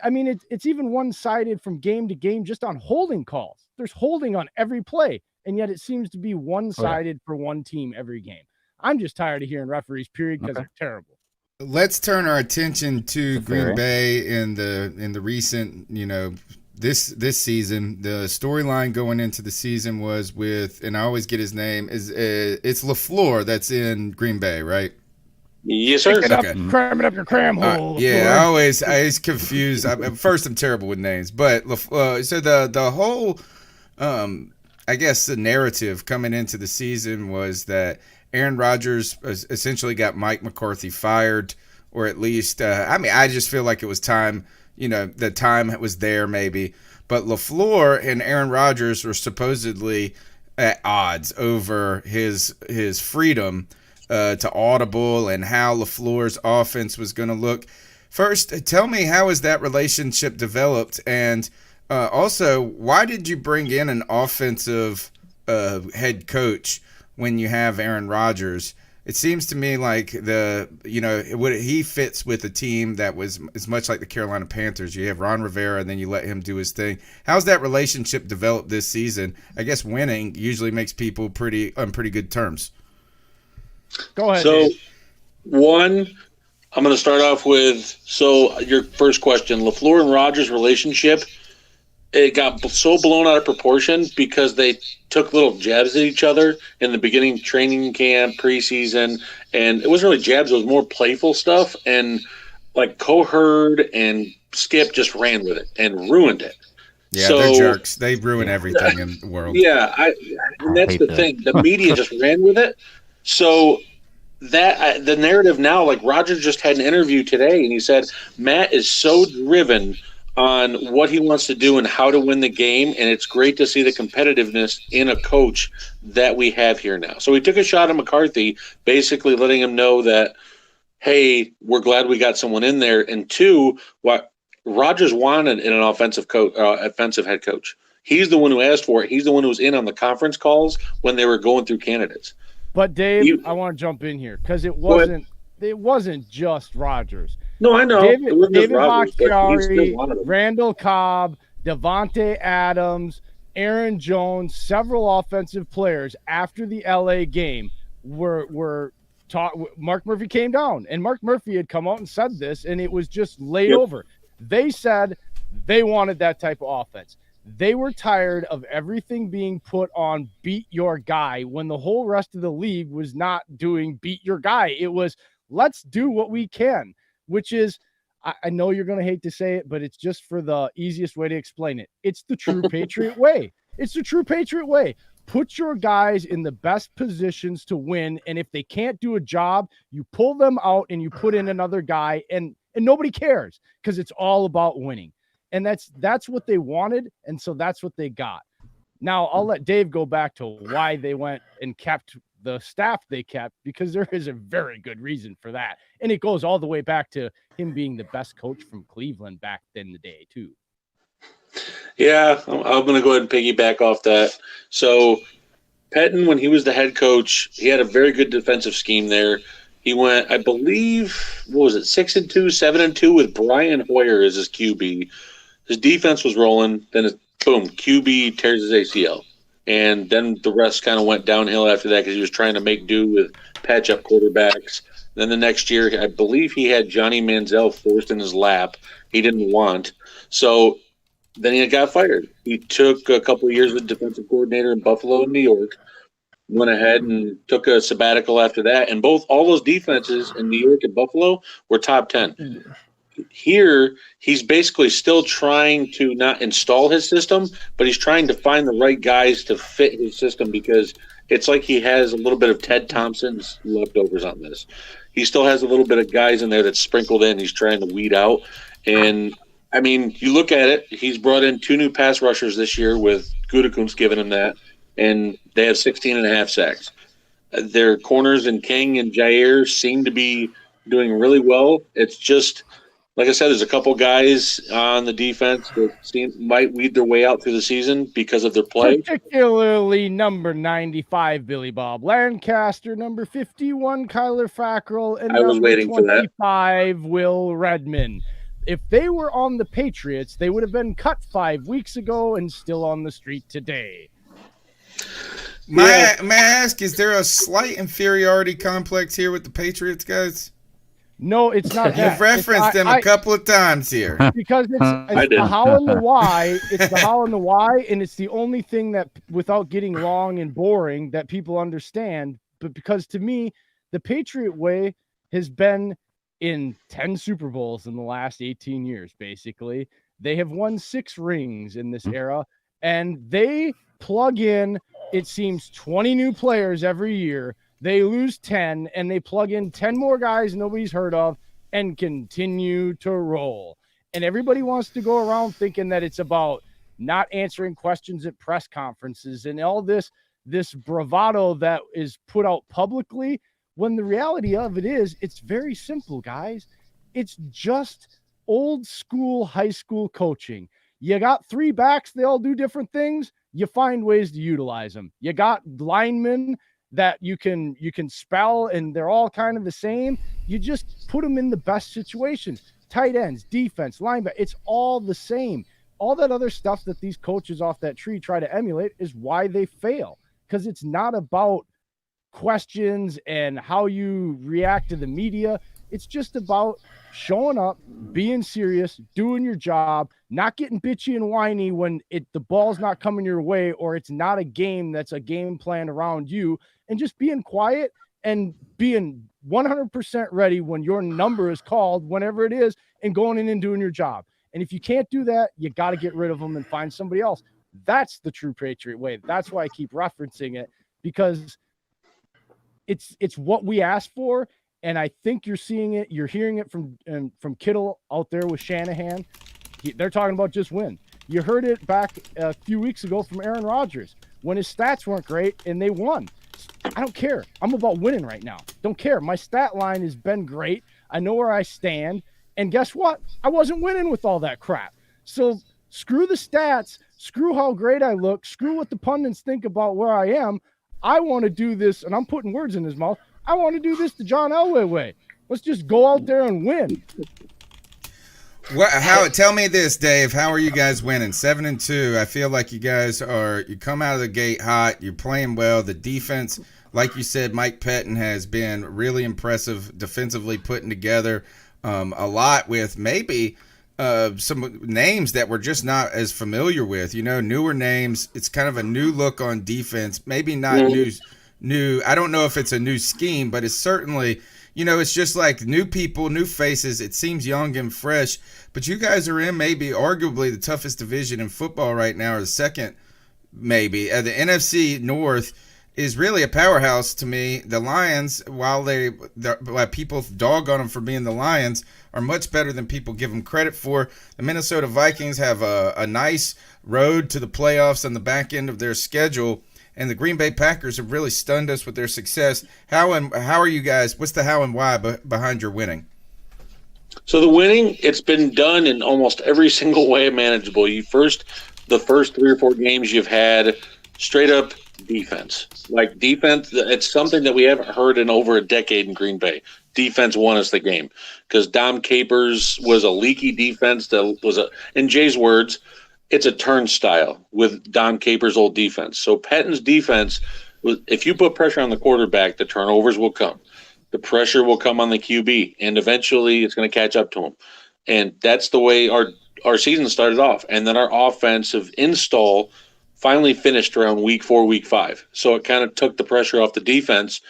I mean, it's even one-sided from game to game just on holding calls. There's holding on every play, and yet it seems to be one-sided for one team every game. I'm just tired of hearing referees, period, because they're terrible. Let's turn our attention to Green Bay in the recent, this season. The storyline going into the season was with, and I always get his name, it's LaFleur that's in Green Bay, right? Yes, sir. Cram it up your cram hole. I always confuse. First, I'm terrible with names, but so the whole, I guess the narrative coming into the season was that Aaron Rodgers essentially got Mike McCarthy fired, or at least, I just feel like it was time. The time was there maybe, but LaFleur and Aaron Rodgers were supposedly at odds over his freedom to audible and how LaFleur's offense was going to look. First, tell me, how has that relationship developed? And also, why did you bring in an offensive head coach when you have Aaron Rodgers? It seems to me like he fits with a team that was as much like the Carolina Panthers. You have Ron Rivera, and then you let him do his thing. How's that relationship developed this season? I guess winning usually makes people on pretty good terms. Go ahead. So, Dave. one, I'm going to start off with your first question: LaFleur and Rodgers' relationship. It got so blown out of proportion because they took little jabs at each other in the beginning, training camp, preseason, and it wasn't really jabs; it was more playful stuff. And like Coherd and Skip just ran with it and ruined it. Yeah, they're jerks. They ruin everything in the world. Yeah, and that's the thing. The media just ran with it. So the narrative now, like Roger just had an interview today, and he said Matt is so driven on what he wants to do and how to win the game, and it's great to see the competitiveness in a coach that we have here now. So he took a shot at McCarthy, basically letting him know that, hey, we're glad we got someone in there, and two, what Rodgers wanted in an offensive head coach. He's the one who asked for it. He's the one who was in on the conference calls when they were going through candidates. But Dave, I want to jump in here because it wasn't just Rodgers. No, I know. David Bakhtiari, Randall Cobb, Devontae Adams, Aaron Jones, several offensive players after the LA game were taught. Mark Murphy came down, and Mark Murphy had come out and said this, and it was just laid over. They said they wanted that type of offense. They were tired of everything being put on beat your guy when the whole rest of the league was not doing beat your guy. It was let's do what we can, which is, I know you're going to hate to say it, but it's just for the easiest way to explain it. It's the true Patriot way. It's the true Patriot way. Put your guys in the best positions to win. And if they can't do a job, you pull them out and you put in another guy, and nobody cares because it's all about winning. And that's what they wanted. And so that's what they got. Now I'll let Dave go back to why they went and kept the staff they kept, because there is a very good reason for that. And it goes all the way back to him being the best coach from Cleveland back in the day too. Yeah, I'm going to go ahead and piggyback off that. So Pettin, when he was the head coach, he had a very good defensive scheme there. He went, I believe, 6-2, 7-2 with Brian Hoyer as his QB. His defense was rolling. Then, boom, QB tears his ACL. And then the rest kind of went downhill after that because he was trying to make do with patch-up quarterbacks. Then the next year, I believe he had Johnny Manziel forced in his lap. He didn't want. So then he got fired. He took a couple of years as defensive coordinator in Buffalo and New York. Went ahead and took a sabbatical after that. And all those defenses in New York and Buffalo were top 10. Here, he's basically still trying to not install his system, but he's trying to find the right guys to fit his system because it's like he has a little bit of Ted Thompson's leftovers on this. He still has a little bit of guys in there that's sprinkled in. He's trying to weed out. And, I mean, you look at it, he's brought in 2 new pass rushers this year with Gutekunst giving him that, and they have 16.5 sacks. Their corners in King and Jair seem to be doing really well. It's just – like I said, there's a couple guys on the defense that might weed their way out through the season because of their play. Particularly number 95, Billy Bob Lancaster, number 51, Kyler Fackrell, and number 25, Will Redmond. If they were on the Patriots, they would have been cut 5 weeks ago and still on the street today. May I ask, is there a slight inferiority complex here with the Patriots, guys? No, it's not that. You've referenced them a couple of times here. Because it's the how and the why. It's the how and the why, and it's the only thing that, without getting long and boring, that people understand. But because to me, the Patriot way has been in 10 Super Bowls in the last 18 years, basically. They have won 6 rings in this era, and they plug in, it seems, 20 new players every year. They lose 10, and they plug in 10 more guys nobody's heard of and continue to roll. And everybody wants to go around thinking that it's about not answering questions at press conferences and all this bravado that is put out publicly, when the reality of it is, it's very simple, guys. It's just old school high school coaching. You got 3 backs, they all do different things. You find ways to utilize them. You got linemen that you can spell, and they're all kind of the same. You just put them in the best situations. Tight ends, defense, linebacker, it's all the same. All that other stuff that these coaches off that tree try to emulate is why they fail, because it's not about questions and how you react to the media. It's just about showing up, being serious, doing your job, not getting bitchy and whiny when the ball's not coming your way, or it's not a game that's a game plan around you, and just being quiet and being 100% ready when your number is called, whenever it is, and going in and doing your job. And if you can't do that, you got to get rid of them and find somebody else. That's the true Patriot way. That's why I keep referencing it, because it's what we asked for. And I think you're seeing it. You're hearing it from Kittle out there with Shanahan. They're talking about just win. You heard it back a few weeks ago from Aaron Rodgers when his stats weren't great and they won. I don't care. I'm about winning right now. Don't care. My stat line has been great. I know where I stand. And guess what? I wasn't winning with all that crap. So screw the stats. Screw how great I look. Screw what the pundits think about where I am. I want to do this, and I'm putting words in his mouth. I want to do this the John Elway way. Let's just go out there and win. Tell me this, Dave. How are you guys winning? 7-2. I feel like you guys you come out of the gate hot. You're playing well. The defense, like you said, Mike Pettin has been really impressive defensively, putting together a lot with maybe some names that we're just not as familiar with. Newer names. It's kind of a new look on defense. Maybe not new. I don't know if it's a new scheme, but it's certainly, it's just like new people, new faces. It seems young and fresh, but you guys are in maybe arguably the toughest division in football right now, or the second maybe. The NFC North is really a powerhouse to me. The Lions, while people dog on them for being the Lions, are much better than people give them credit for. The Minnesota Vikings have a nice road to the playoffs on the back end of their schedule. And the Green Bay Packers have really stunned us with their success. How are you guys? What's the how and why behind your winning? So the winning, it's been done in almost every single way manageable. The first 3 or 4 games you've had straight up defense. Like defense, it's something that we haven't heard in over a decade in Green Bay. Defense won us the game because Dom Capers was a leaky defense that was in Jay's words, it's a turnstile with Don Capers' old defense. So Pettin's defense, if you put pressure on the quarterback, the turnovers will come. The pressure will come on the QB, and eventually it's going to catch up to him. And that's the way our season started off. And then our offensive install finally finished around week 4, week 5. So it kind of took the pressure off the defense.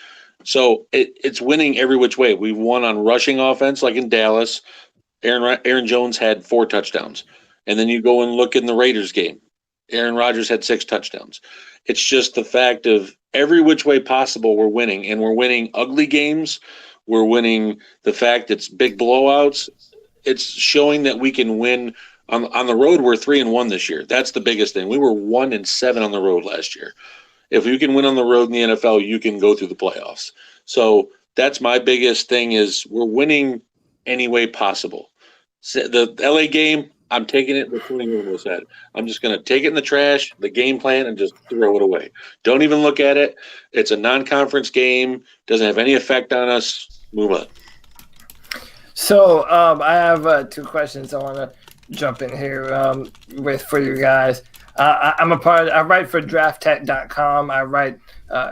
So it's winning every which way. We've won on rushing offense, like in Dallas. Aaron Jones had 4 touchdowns. And then you go and look in the Raiders game. Aaron Rodgers had 6 touchdowns. It's just the fact of every which way possible we're winning. And we're winning ugly games. We're winning the fact it's big blowouts. It's showing that we can win. On the road, we're 3-1 this year. That's the biggest thing. We were 1-7 on the road last year. If you can win on the road in the NFL, you can go through the playoffs. So that's my biggest thing is we're winning any way possible. The LA game, I'm taking it the Tony said. I'm just going to take it in the trash, the game plan, and just throw it away. Don't even look at it. It's a non-conference game. Doesn't have any effect on us. Move on. So I have 2 questions I want to jump in here for you guys. I write for drafttech.com. I write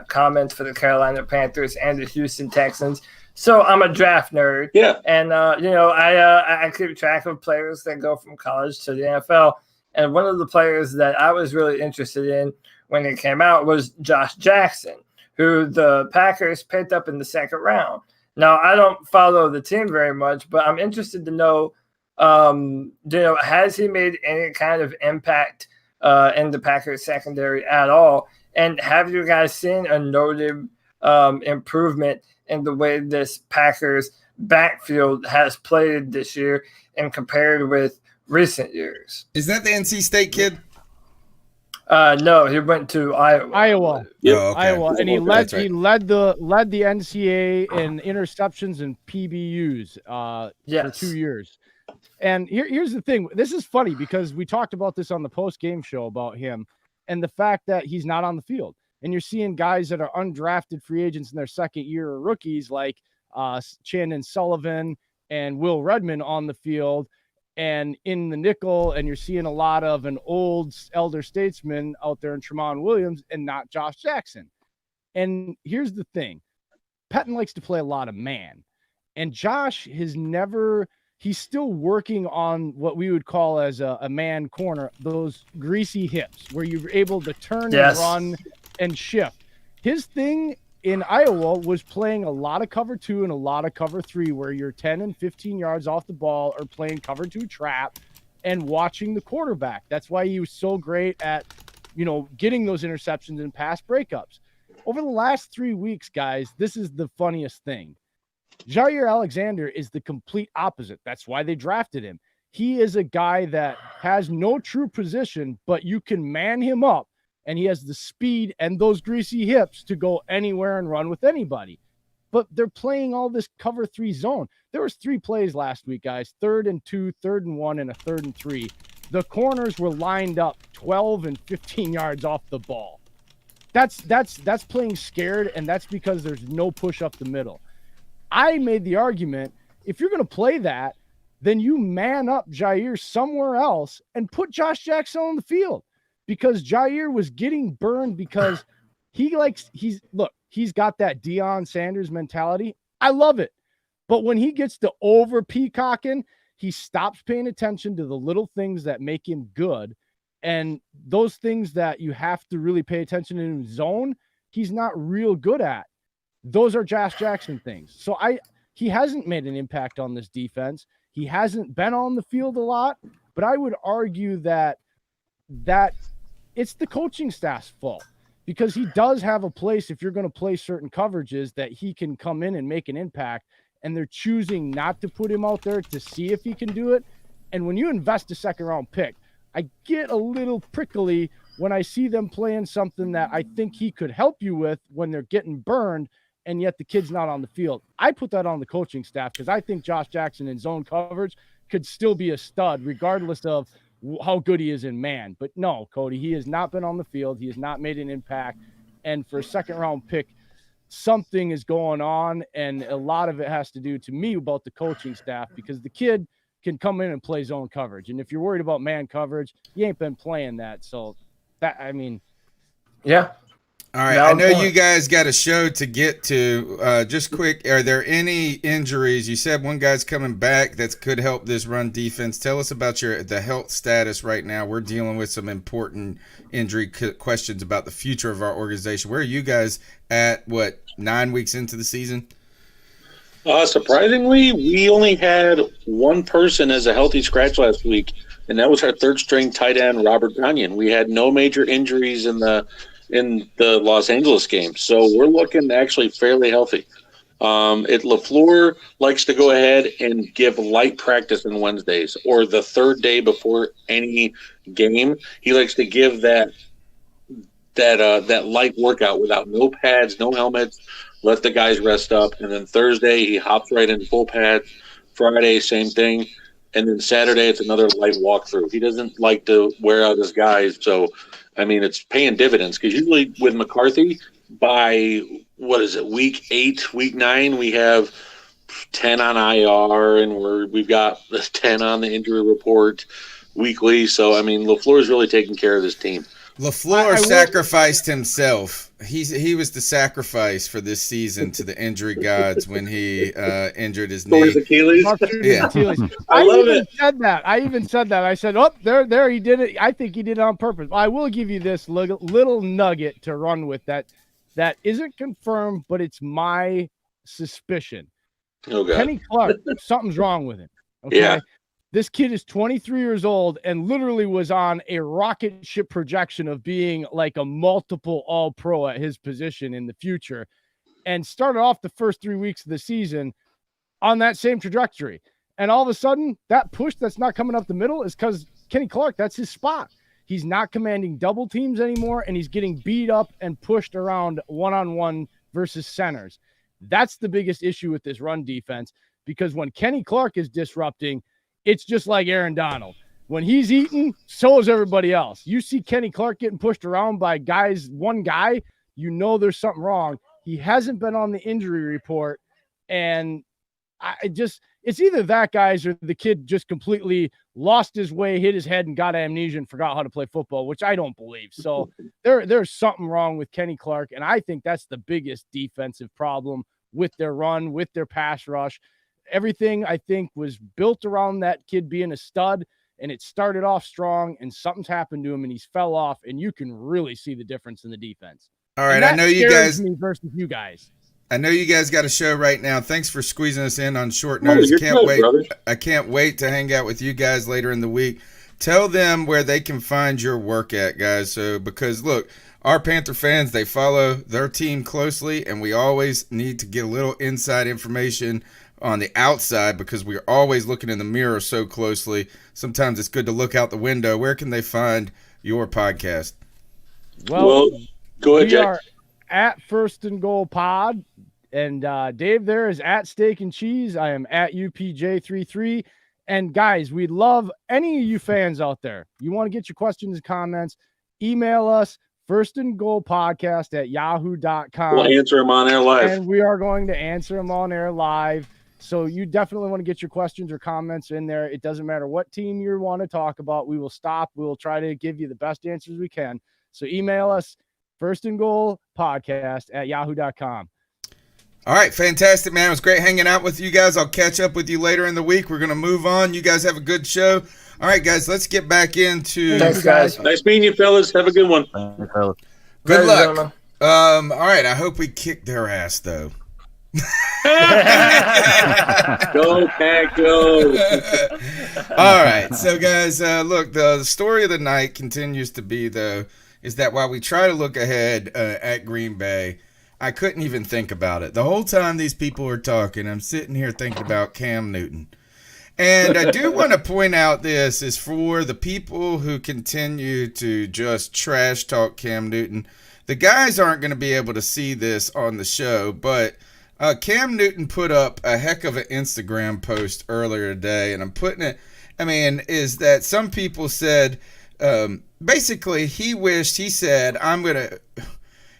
comments for the Carolina Panthers and the Houston Texans. So I'm a draft nerd. Yeah. And, I keep track of players that go from college to the NFL. And one of the players that I was really interested in when it came out was Josh Jackson, who the Packers picked up in the 2nd round. Now, I don't follow the team very much, but I'm interested to know, has he made any kind of impact in the Packers secondary at all? And have you guys seen a noted improvement in the way this Packers backfield has played this year and compared with recent years? Is that the NC State kid? No, he went to Iowa. Yep. Oh, okay. Iowa, and he led Right. the NCAA in interceptions and PBUs for 2 years. And here's the thing. This is funny because we talked about this on the post-game show about him and the fact that he's not on the field. And you're seeing guys that are undrafted free agents in their 2nd year or rookies like Chandon Sullivan and Will Redmond on the field and in the nickel. And you're seeing a lot of an old elder statesman out there in Tramon Williams and not Josh Jackson. And here's the thing. Pettine likes to play a lot of man. And Josh has never – he's still working on what we would call as a man corner, those greasy hips where you're able to turn and run and shift. His thing in Iowa was playing a lot of cover 2 and a lot of cover 3 where you're 10 and 15 yards off the ball or playing cover 2 trap and watching the quarterback. That's why he was so great at, getting those interceptions and pass breakups. Over the last 3 weeks, guys, this is the funniest thing. Jair Alexander is the complete opposite. That's why they drafted him. He is a guy that has no true position, but you can man him up, and he has the speed and those greasy hips to go anywhere and run with anybody. But they're playing all this cover 3 zone. There was 3 plays last week, guys, 3rd and 2, 3rd and 1, and a 3rd and 3. The corners were lined up 12 and 15 yards off the ball. That's playing scared, and that's because there's no push up the middle. I made the argument, if you're going to play that, then you man up Jair somewhere else and put Josh Jackson on the field, because Jair was getting burned because he's got that Deion Sanders mentality. I love it. But when he gets to over peacocking, he stops paying attention to the little things that make him good. And those things that you have to really pay attention in zone, he's not real good at. Those are Josh Jackson things. So he hasn't made an impact on this defense. He hasn't been on the field a lot, but I would argue that it's the coaching staff's fault, because he does have a place, if you're going to play certain coverages, that he can come in and make an impact, and they're choosing not to put him out there to see if he can do it. And when you invest a 2nd round pick, I get a little prickly when I see them playing something that I think he could help you with when they're getting burned, and yet the kid's not on the field. I put that on the coaching staff, because I think Josh Jackson in zone coverage could still be a stud regardless of how good he is in man. But no, Cody, he has not been on the field. He has not made an impact. And for a 2nd round pick, something is going on, and a lot of it has to do, to me, about the coaching staff, because the kid can come in and play zone coverage. And if you're worried about man coverage, you ain't been playing that. So yeah. All right, I know you guys got a show to get to. Just quick, are there any injuries? You said one guy's coming back that could help this run defense. Tell us about the health status right now. We're dealing with some important injury questions about the future of our organization. Where are you guys at, 9 weeks into the season? Surprisingly, we only had one person as a healthy scratch last week, and that was our 3rd-string tight end, Robert Gagnon. We had no major injuries in the Los Angeles game. So we're looking actually fairly healthy. LaFleur likes to go ahead and give light practice on Wednesdays, or the 3rd day before any game. He likes to give that light workout without no pads, no helmets, let the guys rest up. And then Thursday, he hops right into full pads. Friday, same thing. And then Saturday, it's another light walkthrough. He doesn't like to wear out his guys. So, it's paying dividends, because usually with McCarthy, by, week 8, week 9, we have 10 on IR, and we've got 10 on the injury report weekly. So, LaFleur is really taking care of his team. LaFleur sacrificed himself. He was the sacrifice for this season to the injury gods when he injured his knee. Achilles. Yeah. I love it. I even said that. I said, there, he did it. I think he did it on purpose. I will give you this little nugget to run with that isn't confirmed, but it's my suspicion. Oh, God. Kenny Clark, something's wrong with him. Okay. Yeah. This kid is 23 years old and literally was on a rocket ship projection of being like a multiple all-pro at his position in the future, and started off the first 3 weeks of the season on that same trajectory. And all of a sudden, that push that's not coming up the middle is because Kenny Clark, that's his spot. He's not commanding double teams anymore, and he's getting beat up and pushed around one-on-one versus centers. That's the biggest issue with this run defense, because when Kenny Clark is disrupting, it's just like Aaron Donald. When he's eating, so is everybody else. You see Kenny Clark getting pushed around by one guy, you know there's something wrong. He hasn't been on the injury report, and It's either that, guys, or the kid just completely lost his way, hit his head, and got amnesia and forgot how to play football, which I don't believe. So there's something wrong with Kenny Clark, and I think that's the biggest defensive problem with their run, with their pass rush. Everything, I think, was built around that kid being a stud, and it started off strong, and something's happened to him, and he's fell off, and you can really see the difference in the defense. All right, I know you guys versus you guys. I know you guys got a show right now. Thanks for squeezing us in on short notice. I can't wait to hang out with you guys later in the week. Tell them where they can find your work at, guys. So, because look, our Panther fans, they follow their team closely, and we always need to get a little inside information on the outside because we're always looking in the mirror so closely. Sometimes it's good to look out the window. Where can they find your podcast? Well, go ahead, we Jay. Are at First and Goal Pod, and Dave there is at Steak and Cheese. I am at UPJ33. And guys, we'd love any of you fans out there. You want to get your questions and comments, email us firstandgoalpodcast@yahoo.com. We'll answer them on air live. And we are going to answer them on air live. So you definitely want to get your questions or comments in there. It doesn't matter what team you want to talk about. We will stop. We will try to give you the best answers we can. So email us firstandgoalpodcast@yahoo.com. All right, fantastic, man. It was great hanging out with you guys. I'll catch up with you later in the week. We're going to move on. You guys have a good show. All right, guys, let's get back into... Thanks, guys. Nice meeting you, fellas. Have a good one. Good luck. All right, I hope we kick their ass, though. Go, Pack, go. All right, so, guys, look, the story of the night continues to be, though, is that while we try to look ahead at Green Bay, I couldn't even think about it. The whole time these people were talking, I'm sitting here thinking about Cam Newton. And I do want to point out this is for the people who continue to just trash talk Cam Newton. The guys aren't going to be able to see this on the show, but Cam Newton put up a heck of an Instagram post earlier today, and I'm putting it, is that some people said, basically he said,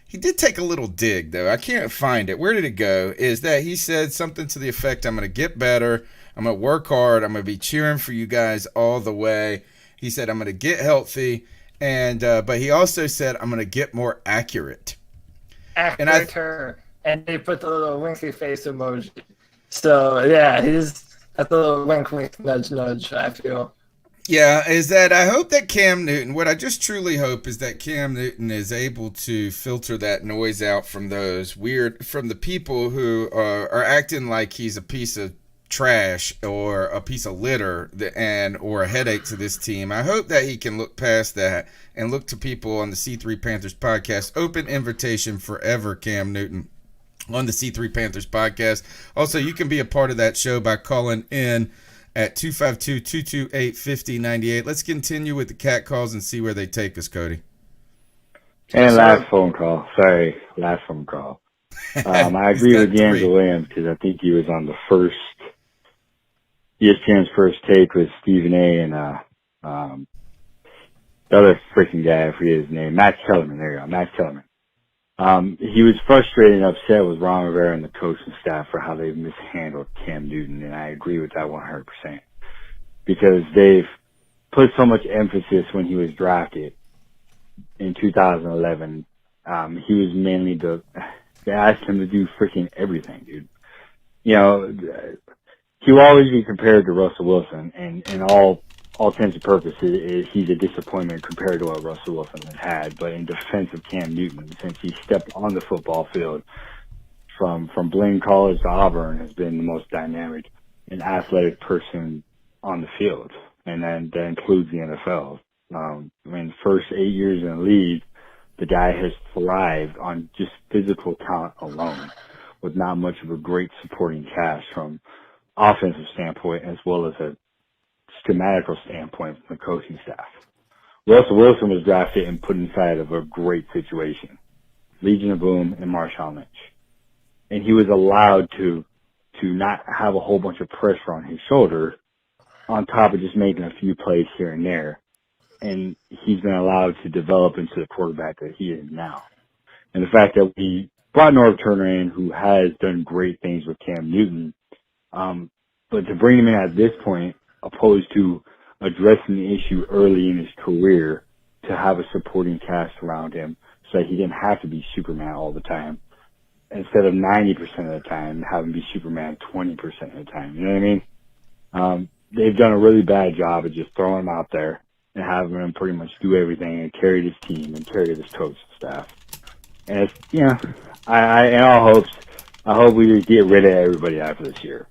he did take a little dig, though. I can't find it. Where did it go? Is that he said something to the effect, I'm going to get better. I'm going to work hard. I'm going to be cheering for you guys all the way. He said, I'm going to get healthy. And but he also said, I'm going to get more accurate. And they put the little winky face emoji. So, yeah, that's a little wink, wink, nudge, nudge, I feel. Yeah, is that I hope that Cam Newton, what I just truly hope is that Cam Newton is able to filter that noise out from from the people who are acting like he's a piece of trash or a piece of litter or a headache to this team. I hope that he can look past that and look to people on the C3 Panthers podcast. Open invitation forever, Cam Newton, on the C3 Panthers podcast. Also, you can be a part of that show by calling in at 252-228-5098. Let's continue with the cat calls and see where they take us, Cody. And last phone call. Sorry, last phone call. I agree with D'Angelo Williams because I think he was on the first ESPN's first take with Stephen A. and the other freaking guy, I forget his name, Max Kellerman. There you go, Max Kellerman. He was frustrated and upset with Ron Rivera and the coaching staff for how they've mishandled Cam Newton, and I agree with that 100%. Because they've put so much emphasis when he was drafted in 2011. He was mainly they asked him to do freaking everything, dude. You know, he will always be compared to Russell Wilson, and in all intents and purposes, he's a disappointment compared to what Russell Wilson has had. But in defense of Cam Newton, since he stepped on the football field from Blaine College to Auburn, has been the most dynamic and athletic person on the field, and then that includes the NFL. First 8 years in the league, the guy has thrived on just physical talent alone, with not much of a great supporting cast from offensive standpoint as well as a schematical standpoint from the coaching staff. Russell Wilson was drafted and put inside of a great situation. Legion of Boom and Marshawn Lynch. And he was allowed to not have a whole bunch of pressure on his shoulder on top of just making a few plays here and there. And he's been allowed to develop into the quarterback that he is now. And the fact that we brought Norv Turner in, who has done great things with Cam Newton, But to bring him in at this point, opposed to addressing the issue early in his career, to have a supporting cast around him so that he didn't have to be Superman all the time, instead of 90% of the time, have him be Superman 20% of the time. You know what I mean? They've done a really bad job of just throwing him out there and having him pretty much do everything and carry this team and carry this coaching staff. And it's, in all hopes, I hope we just get rid of everybody after this year.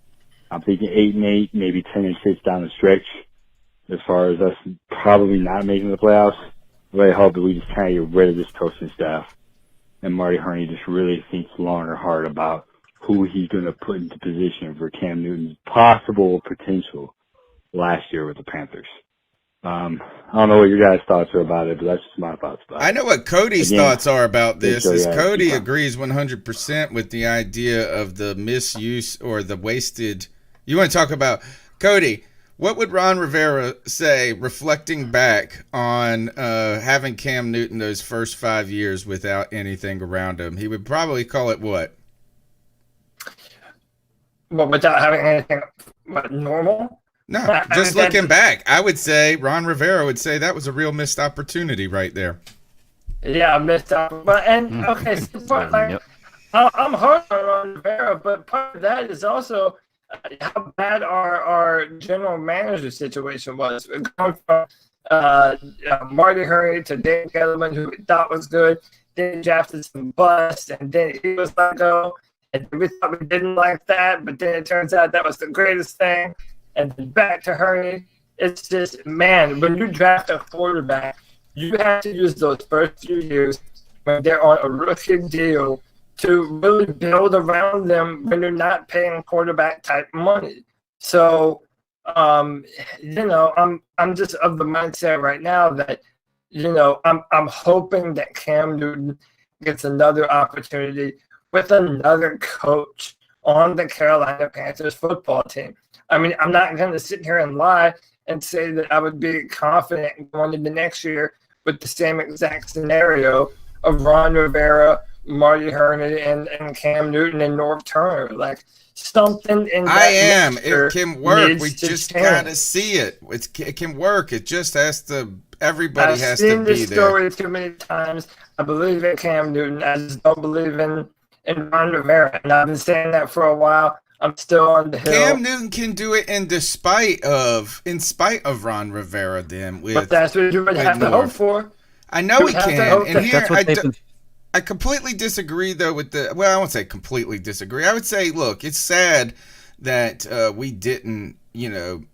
I'm thinking 8-8, maybe 10-6 down the stretch, as far as us probably not making the playoffs. But I hope that we just kind of get rid of this coaching staff, and Marty Herney just really thinks long or hard about who he's going to put into position for Cam Newton's possible potential last year with the Panthers. I don't know what your guys' thoughts are about it, but that's just my thoughts about it. I know what Cody's thoughts are about this. Cody agrees 100% with the idea of the misuse or the wasted. You want to talk about, Cody, what would Ron Rivera say reflecting back on having Cam Newton those first 5 years without anything around him? He would probably call it what? Well, without having anything normal? No, just looking back, I would say Ron Rivera would say that was a real missed opportunity right there. Yeah, missed out. But okay, so I'm hard on Ron Rivera, but part of that is also how bad our general manager situation was. It going from Marty Hurney to Dave Gettleman, who we thought was good, then drafted some bust, and then he was let go. And we thought we didn't like that, but then it turns out that was the greatest thing. And then back to Hurney. It's just, man, when you draft a quarterback, you have to use those first few years when they're on a rookie deal to really build around them when you're not paying quarterback type money. So, I'm just of the mindset right now that, I'm hoping that Cam Newton gets another opportunity with another coach on the Carolina Panthers football team. I mean, I'm not going to sit here and lie and say that I would be confident going into next year with the same exact scenario of Ron Rivera, Marty Herney, and Cam Newton and Norv Turner. Like, something in that it can work. We just got to see it. It can work. It just has to. Everybody has to be there. I've seen this story too many times. I believe in Cam Newton. I just don't believe in Ron Rivera. And I've been saying that for a while. I'm still on the hill. Cam Newton can do it in spite of Ron Rivera. Then, but that's what you would have to hope for. I know he can. And here, I completely disagree though with the. Well, I won't say completely disagree. I would say, look, it's sad that we didn't,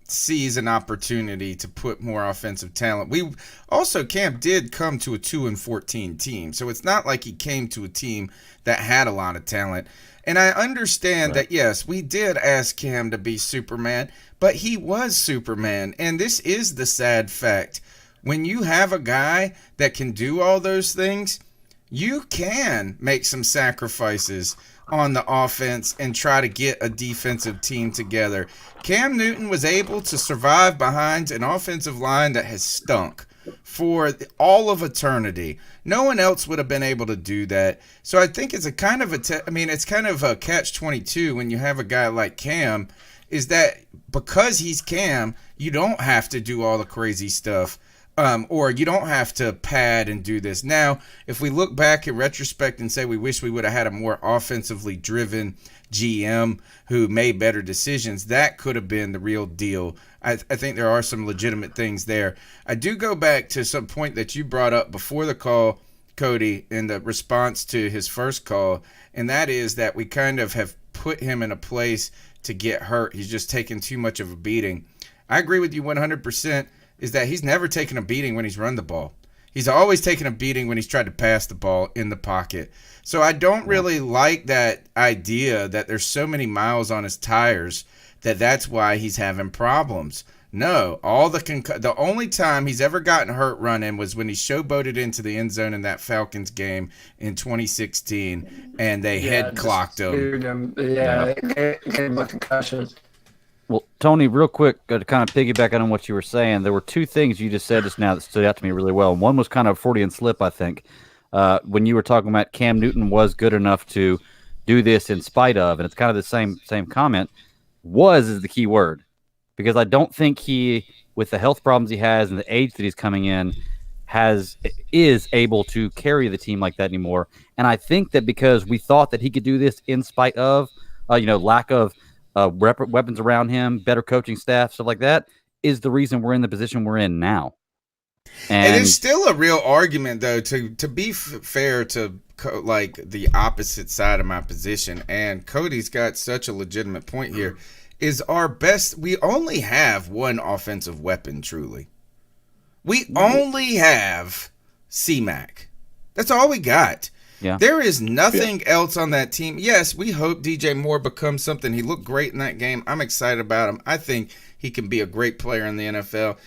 seize an opportunity to put more offensive talent. We also, Cam did come to a 2-14 team, so it's not like he came to a team that had a lot of talent. And I understand that, yes, we did ask Cam to be Superman, but he was Superman. And this is the sad fact. When you have a guy that can do all those things, you can make some sacrifices on the offense and try to get a defensive team together. Cam Newton was able to survive behind an offensive line that has stunk for all of eternity. No one else would have been able to do that. So I think it's a kind of it's kind of a catch-22 when you have a guy like Cam, is that because he's Cam, you don't have to do all the crazy stuff. Or you don't have to pad and do this. Now, if we look back in retrospect and say we wish we would have had a more offensively driven GM who made better decisions, that could have been the real deal. I think there are some legitimate things there. I do go back to some point that you brought up before the call, Cody, in the response to his first call, and that is that we kind of have put him in a place to get hurt. He's just taken too much of a beating. I agree with you 100%. Is that he's never taken a beating when he's run the ball. He's always taken a beating when he's tried to pass the ball in the pocket. So I don't really like that idea that there's so many miles on his tires that's why he's having problems. No, the only time he's ever gotten hurt running was when he showboated into the end zone in that Falcons game in 2016, and they head clocked him. It gave him a concussion. Well, Tony, real quick, to kind of piggyback on what you were saying, there were two things you just said just now that stood out to me really well. One was kind of Freudian slip, I think, when you were talking about Cam Newton was good enough to do this in spite of, and it's kind of the same comment. Was is the key word, because I don't think he, with the health problems he has and the age that he's coming in, is able to carry the team like that anymore. And I think that because we thought that he could do this in spite of, lack of weapons around him, better coaching staff, stuff like that, is the reason we're in the position we're in now. And there's still a real argument, though, to be fair to like the opposite side of my position. And Cody's got such a legitimate point here. Is our best? We only have one offensive weapon, truly. We only have C-Mac. That's all we got. Yeah. There is nothing else on that team. Yes, we hope DJ Moore becomes something. He looked great in that game. I'm excited about him. I think he can be a great player in the NFL.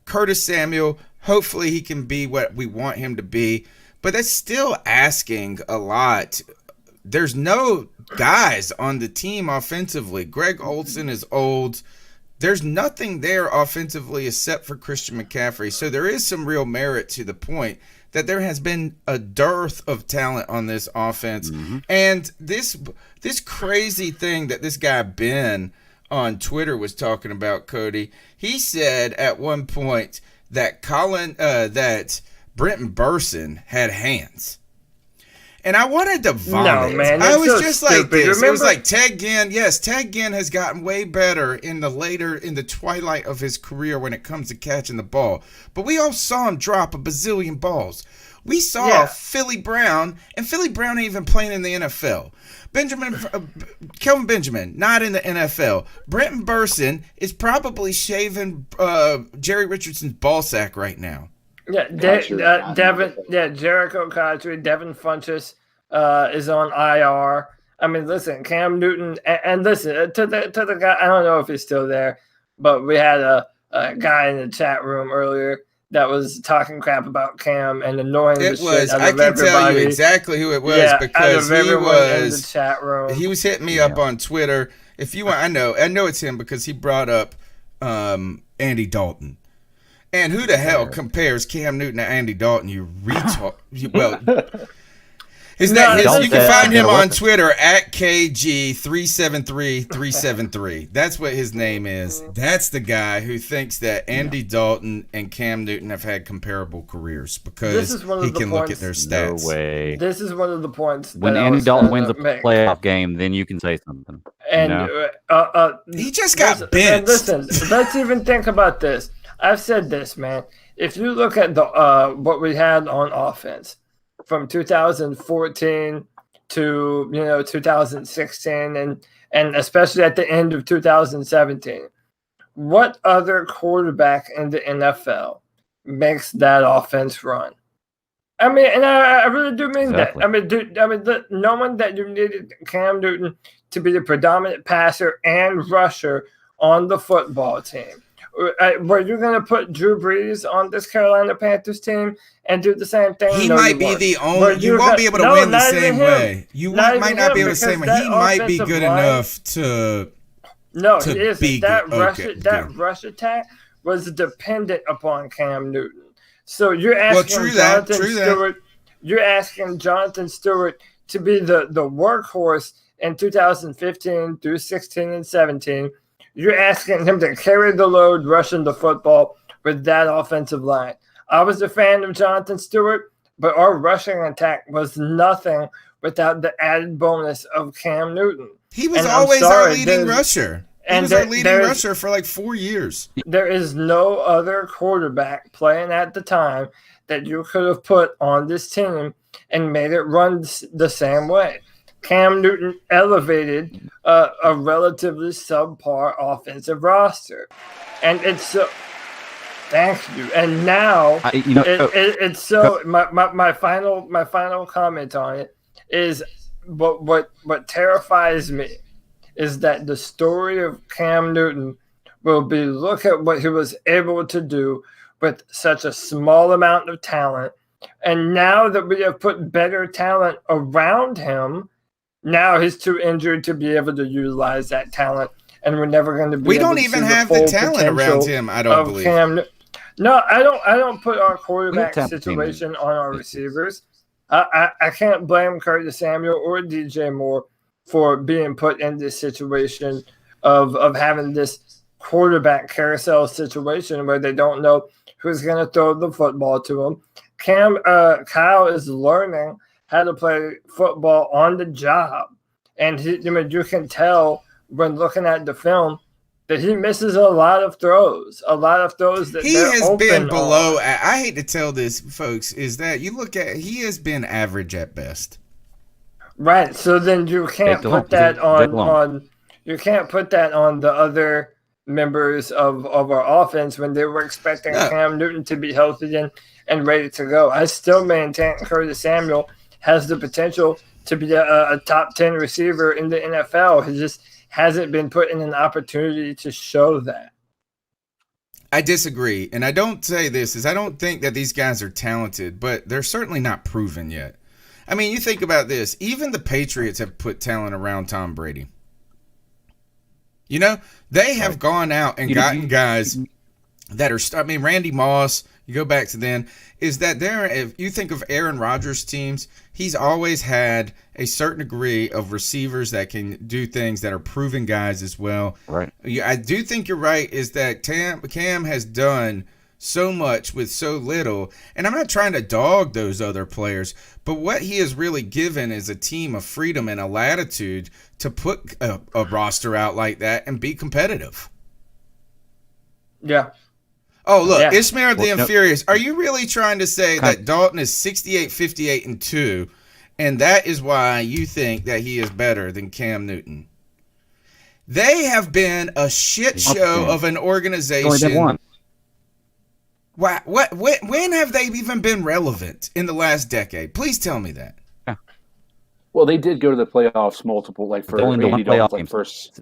Curtis Samuel, hopefully he can be what we want him to be. But that's still asking a lot. There's no guys on the team offensively. Greg Olsen is old. There's nothing there offensively except for Christian McCaffrey. So there is some real merit to the point that there has been a dearth of talent on this offense. Mm-hmm. And this crazy thing that this guy Ben on Twitter was talking about, Cody, he said at one point that that Brenton Burson had hands. And I wanted to vomit. No, man, I was so just stupid. like this. Remember? It was like Ted Ginn. Yes, Ted Ginn has gotten way better in the twilight of his career when it comes to catching the ball. But we all saw him drop a bazillion balls. We saw Philly Brown, and Philly Brown ain't even playing in the NFL. Kelvin Benjamin, not in the NFL. Brenton Burson is probably shaving Jerry Richardson's ball sack right now. Yeah, Jericho Cotchery, Devin Funchess is on IR. I mean, listen, Cam Newton, and listen to the guy. I don't know if he's still there, but we had a guy in the chat room earlier that was talking crap about Cam and annoying the shit out of everybody. I can tell you exactly who it was because he was in the chat room. He was hitting me up on Twitter. If you want, I know it's him because he brought up Andy Dalton. And who the hell compares Cam Newton to Andy Dalton? You retard. Well, you can find him on Twitter at KG373373. That's what his name is. That's the guy who thinks that Andy Dalton and Cam Newton have had comparable careers because he can look at their stats. No way. This is one of the points. When Andy Dalton wins a playoff game, then you can say something. And he just got benched. Listen, let's even think about this. I've said this, man. If you look at the what we had on offense from 2014 to 2016 and especially at the end of 2017, what other quarterback in the NFL makes that offense run? I mean, and I really do mean that. I mean, knowing that you needed Cam Newton to be the predominant passer and rusher on the football team. Were you going to put Drew Brees on this Carolina Panthers team and do the same thing? He might be the only. You won't be able to win the same way. You might not be able to say he might be good enough to. No, he isn't. That rush attack was dependent upon Cam Newton. So you're asking Stewart. You're asking Jonathan Stewart to be the workhorse in 2015 through 16 and 17. You're asking him to carry the load rushing the football with that offensive line. I was a fan of Jonathan Stewart, but our rushing attack was nothing without the added bonus of Cam Newton. He was always our leading rusher. He was our leading rusher for like 4 years. There is no other quarterback playing at the time that you could have put on this team and made it run the same way. Cam Newton elevated a relatively subpar offensive roster, and it's so. Thank you. And now it's so. My final comment on it is what terrifies me is that the story of Cam Newton will be look at what he was able to do with such a small amount of talent, and now that we have put better talent around him. Now he's too injured to be able to utilize that talent, and we're never going to be. We don't even have the talent around him. I don't believe. No, I don't put our quarterback situation on our receivers. I can't blame Curtis Samuel or DJ Moore for being put in this situation of having this quarterback carousel situation where they don't know who's going to throw the football to him. Kyle is learning how to play football on the job. And you can tell when looking at the film that he misses a lot of throws that he they're has been open below. on. I hate to tell this, folks, is that you look at he has been average at best. Right. So then you can't put that on you can't put that on the other members of our offense when they were expecting Cam Newton to be healthy and ready to go. I still maintain Curtis Samuel has the potential to be a top 10 receiver in the NFL. He just hasn't been put in an opportunity to show that. I disagree. And I don't say this as I don't think that these guys are talented, but they're certainly not proven yet. I mean, you think about this. Even the Patriots have put talent around Tom Brady. You know, they have gone out and gotten guys that are, I mean, Randy Moss, you go back to then, is that there, if you think of Aaron Rodgers' teams, he's always had a certain degree of receivers that can do things that are proven guys as well. Right. I do think you're right, is that Cam has done so much with so little, and I'm not trying to dog those other players, but what he has really given is a team of freedom and a latitude to put a roster out like that and be competitive. Yeah. Oh, look, Yeah. Ishmael the Infurious. Are you really trying to say that Dalton is 68, 58, and 2, and that is why you think that he is better than Cam Newton? They have been a shit show of an organization. Only been one. When have they even been relevant in the last decade? Please tell me that. Well, they did go to the playoffs multiple, like for only Andy playoff Dalton's like games. first.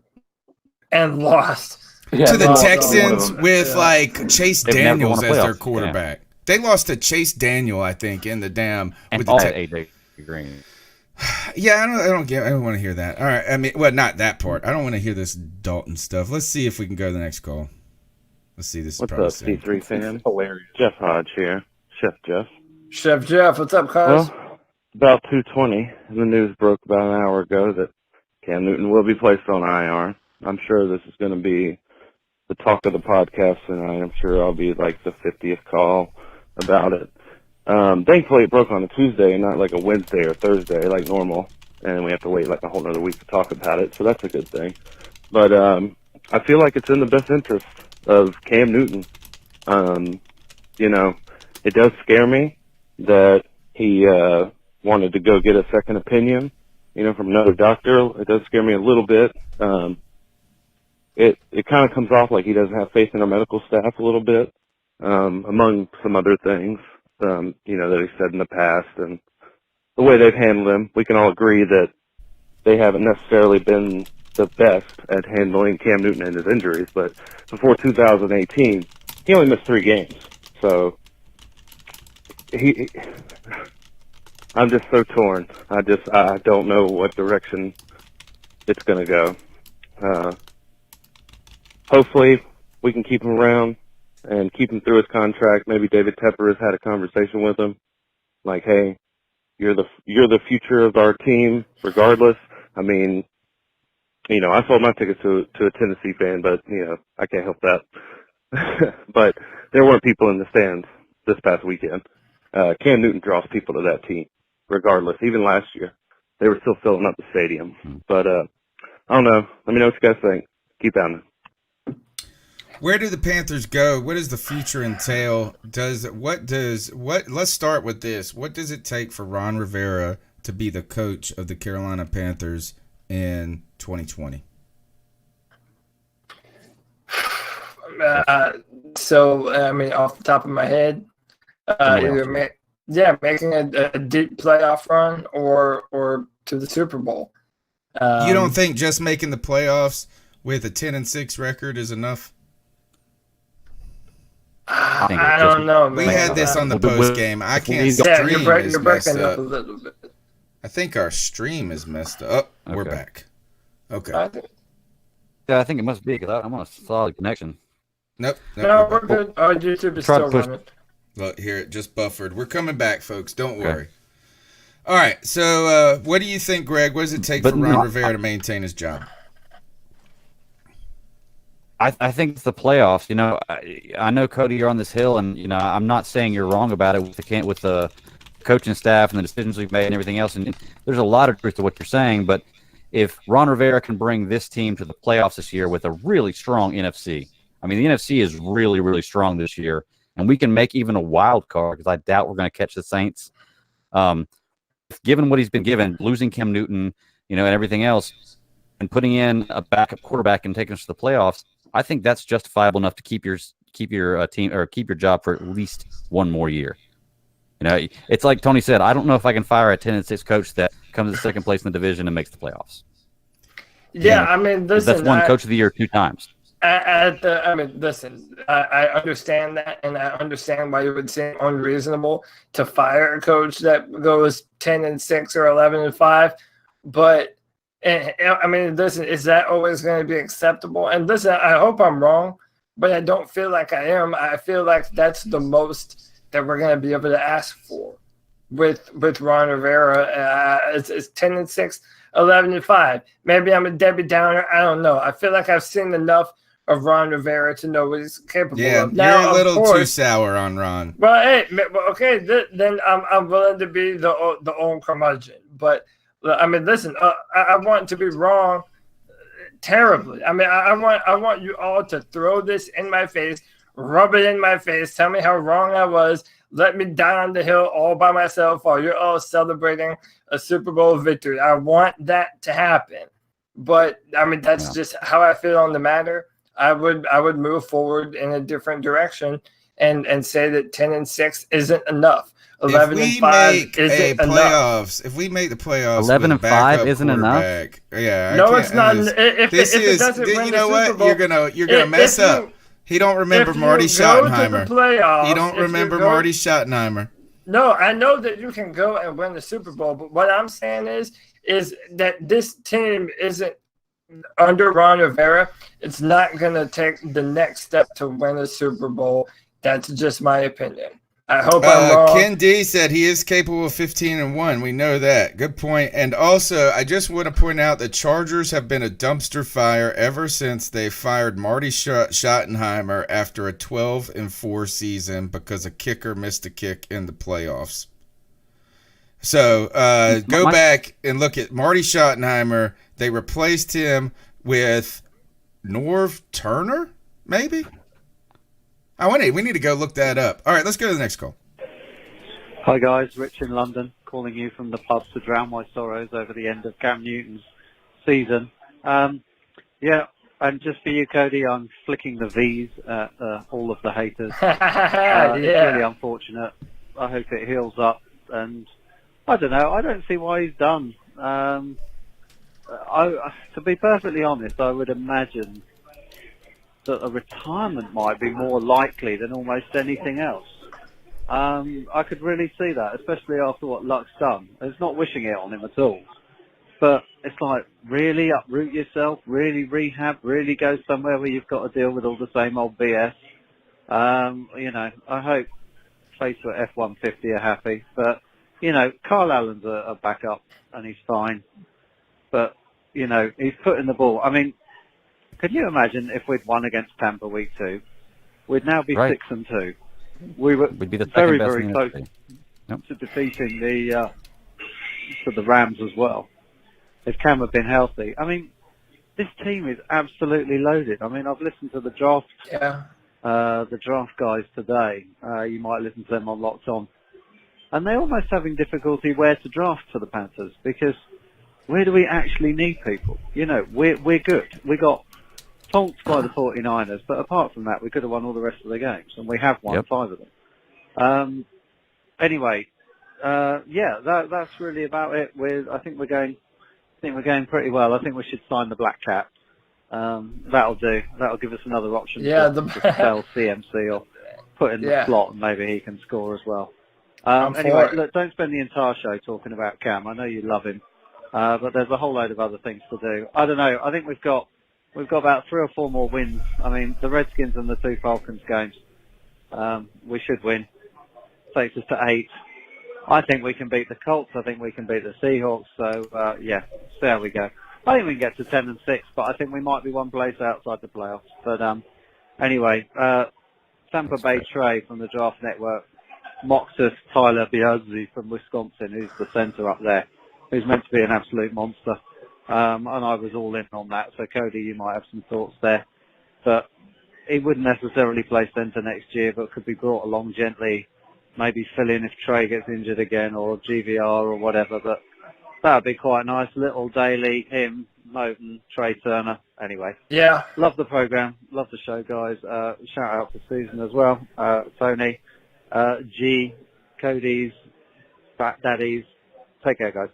And lost. Yeah, to the lost Texans one of them. with like Chase They've never Daniels won a as their playoff. quarterback. They lost to Chase Daniel, I think, in the And with the all Texans. AJ Green. Yeah, I don't want to hear that. All right, I mean, well, not that part. I don't want to hear this Dalton stuff. Let's see if we can go to the next call. Let's see. This What's is probably up, sad. C3 fan? Hilarious. Jeff Hodge here. Chef Jeff. Chef Jeff, what's up, cuz? Well, about 2:20, the news broke about an hour ago that Cam Newton will be placed on IR. I'm sure this is going to be the talk of the podcast tonight. I'm sure I'll be like the 50th call about it. Thankfully, it broke on a Tuesday and not like a Wednesday or Thursday like normal, and we have to wait like a whole nother week to talk about it, so that's a good thing. But I feel like it's in the best interest of Cam Newton. You know, it does scare me that he wanted to go get a second opinion, you know, from another doctor. It does scare me a little bit. It kind of comes off like he doesn't have faith in our medical staff a little bit, among some other things, you know, that he said in the past and the way they've handled him. We can all agree that they haven't necessarily been the best at handling Cam Newton and his injuries, but before 2018, he only missed 3 games. So I'm just so torn. I don't know what direction it's going to go. Hopefully we can keep him around and keep him through his contract. Maybe David Tepper has had a conversation with him, like, "Hey, you're the future of our team, regardless." I mean, you know, I sold my tickets to a Tennessee fan, but you know, I can't help that. But there weren't people in the stands this past weekend. Cam Newton draws people to that team, regardless. Even last year, they were still filling up the stadium. But I don't know. Let me know what you guys think. Keep pounding. Where do the Panthers go? What does the future entail? Let's start with this. What does it take for Ron Rivera to be the coach of the Carolina Panthers in 2020? So, I mean, off the top of my head, making a deep playoff run or to the Super Bowl. You don't think just making the playoffs with a 10-6 record is enough? I don't know, man. We had this on the post game. I can't stream. Yeah, you're is breaking messed up up a little bit. I think our stream is messed up. We're Okay. back. Okay. Yeah, I think it must be because I'm on a solid connection. Nope. No, we're good. Our YouTube is still running. Look, here it just buffered. We're coming back, folks. Don't worry. All right. So, what do you think, Greg? What does it take for Ron Rivera to maintain his job? I think it's the playoffs. I know, Cody, you're on this hill, and I'm not saying you're wrong about it with the coaching staff and the decisions we've made and everything else. And there's a lot of truth to what you're saying. But if Ron Rivera can bring this team to the playoffs this year with a really strong NFC, I mean, the NFC is really, really strong this year, and we can make even a wild card because I doubt we're going to catch the Saints. Given what he's been given, losing Cam Newton, and everything else, and putting in a backup quarterback and taking us to the playoffs, I think that's justifiable enough to keep your team or keep your job for at least one more year. It's like Tony said. I don't know if I can fire a 10-6 coach that comes in second place in the division and makes the playoffs. Yeah, I mean, listen, that's won Coach of the Year 2 times. Listen, I understand that, and I understand why it would seem unreasonable to fire a coach that goes 10-6 or 11-5. But I mean, listen, is that always going to be acceptable? And listen, I hope I'm wrong, but I don't feel like I am. I feel like that's the most that we're going to be able to ask for with Ron Rivera. It's 10-6, 11-5. Maybe I'm a Debbie Downer. I don't know. I feel like I've seen enough of Ron Rivera to know what he's capable of. Now, you're a little too sour on Ron. Well, hey, okay, then I'm willing to be the old curmudgeon. But I mean, listen, I want to be wrong terribly. I mean, I want you all to throw this in my face, rub it in my face, tell me how wrong I was, let me die on the hill all by myself while you're all celebrating a Super Bowl victory. I want that to happen. But I mean, that's just how I feel on the matter. I would move forward in a different direction and say that 10-6 isn't enough. 11-5 isn't enough. If we make the playoffs, 11-5 isn't enough. Yeah, no, it's not. If it doesn't win the Super Bowl, you're gonna mess up. He don't remember Marty Schottenheimer. He don't remember Marty Schottenheimer. No, I know that you can go and win the Super Bowl, but what I'm saying is that this team isn't under Ron Rivera. It's not going to take the next step to win a Super Bowl. That's just my opinion. I hope I'm wrong. Ken D said he is capable of 15-1. We know that. Good point. And also, I just want to point out the Chargers have been a dumpster fire ever since they fired Marty Schottenheimer after a 12-4 season because a kicker missed a kick in the playoffs. So go back and look at Marty Schottenheimer. They replaced him with Norv Turner, maybe? We need to go look that up. All right, let's go to the next call. Hi, guys. Rich in London, calling you from the pub to drown my sorrows over the end of Cam Newton's season. Yeah, and just for you, Cody, I'm flicking the V's at all of the haters. It's really unfortunate. I hope it heals up. And I don't know. I don't see why he's done. To be perfectly honest, I would imagine that a retirement might be more likely than almost anything else. I could really see that, especially after what Luck's done. It's not wishing it on him at all. But it's like, really uproot yourself, really rehab, really go somewhere where you've got to deal with all the same old BS. I hope Faithful at F-150 are happy. But, Carl Allen's a backup and he's fine. But, he's putting the ball. I mean, can you imagine if we'd won against Tampa week 2? We'd now be 6-2. We'd be the very, very close to defeating the Rams as well. If Cam had been healthy. I mean, this team is absolutely loaded. I mean, I've listened to the draft guys today. You might listen to them on Locked On. And they're almost having difficulty where to draft for the Panthers because where do we actually need people? We're good. We got faults by the 49ers, but apart from that, we could have won all the rest of the games, and we have won 5 of them. Anyway, that's really about it. I think we're going pretty well. I think we should sign the Black Cat. That'll do. That'll give us another option to sell CMC or put in the slot, and maybe he can score as well. Anyway, look, don't spend the entire show talking about Cam. I know you love him, but there's a whole load of other things to do. I don't know. I think we've got about 3 or 4 more wins. I mean, the Redskins and the 2 Falcons games, we should win. Takes us to 8. I think we can beat the Colts. I think we can beat the Seahawks. So, see how we go. I think we can get to 10-6, but I think we might be one place outside the playoffs. But anyway, Tampa Bay Trey from the Draft Network mocked us Tyler Biazzi from Wisconsin, who's the center up there, who's meant to be an absolute monster. And I was all in on that. So, Cody, you might have some thoughts there. But he wouldn't necessarily play centre next year, but could be brought along gently, maybe fill in if Trey gets injured again or GVR or whatever. But that would be quite nice. Little Daly, him, Moten, Trey Turner. Anyway. Yeah. Love the program. Love the show, guys. Shout out to Susan as well. Tony, G, Cody's, Fat Daddies. Take care, guys.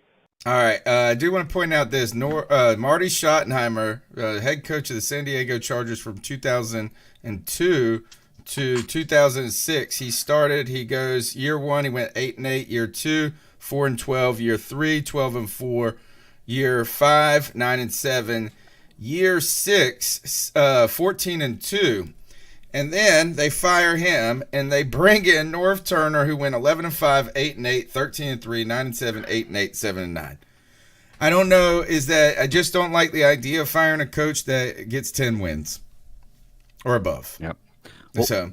All right. I do want to point out this. Marty Schottenheimer, head coach of the San Diego Chargers from 2002 to 2006. He goes year 1, he went 8-8, year 2, 4-12, year 3, 12-4, year 5, 9-7, year 6, 14-2. And then they fire him and they bring in Norv Turner, who went 11-5, 8-8, 13-3, 9-7, 8-8, 7-9. I don't know. I just don't like the idea of firing a coach that gets 10 wins or above. Yep. So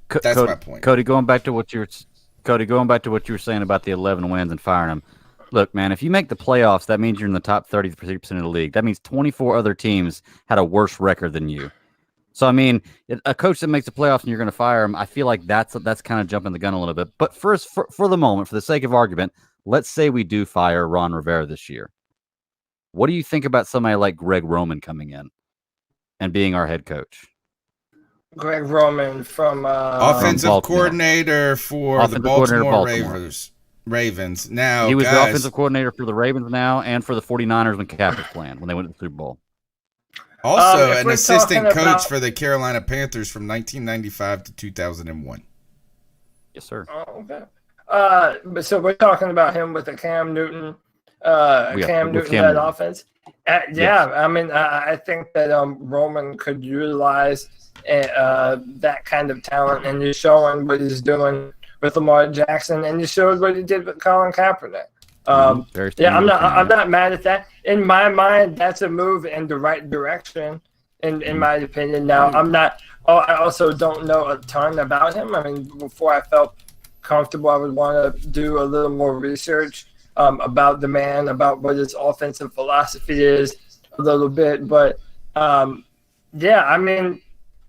that's my point. Cody, going back to what you were saying about the 11 wins and firing them. Look, man, if you make the playoffs, that means you're in the top 30% of the league. That means 24 other teams had a worse record than you. So, I mean, a coach that makes the playoffs and you're going to fire him, I feel like that's kind of jumping the gun a little bit. But first, for the moment, for the sake of argument, let's say we do fire Ron Rivera this year. What do you think about somebody like Greg Roman coming in and being our head coach? Greg Roman from offensive coordinator for the Baltimore Ravens. Now, he was the offensive coordinator for the Ravens now and for the 49ers when Cap was playing, when they went to the Super Bowl. Also, an assistant coach for the Carolina Panthers from 1995 to 2001. Yes, sir. Oh, okay. So we're talking about him with the Cam Newton, Newton-led offense. Yes. I mean, I think that Roman could utilize that kind of talent, and he's showing what he's doing with Lamar Jackson, and he showed what he did with Colin Kaepernick. I'm not mad at that. In my mind, that's a move in the right direction, in my opinion. Now, I also don't know a ton about him. I mean, before I felt comfortable, I would want to do a little more research about the man, about what his offensive philosophy is a little bit. But I mean,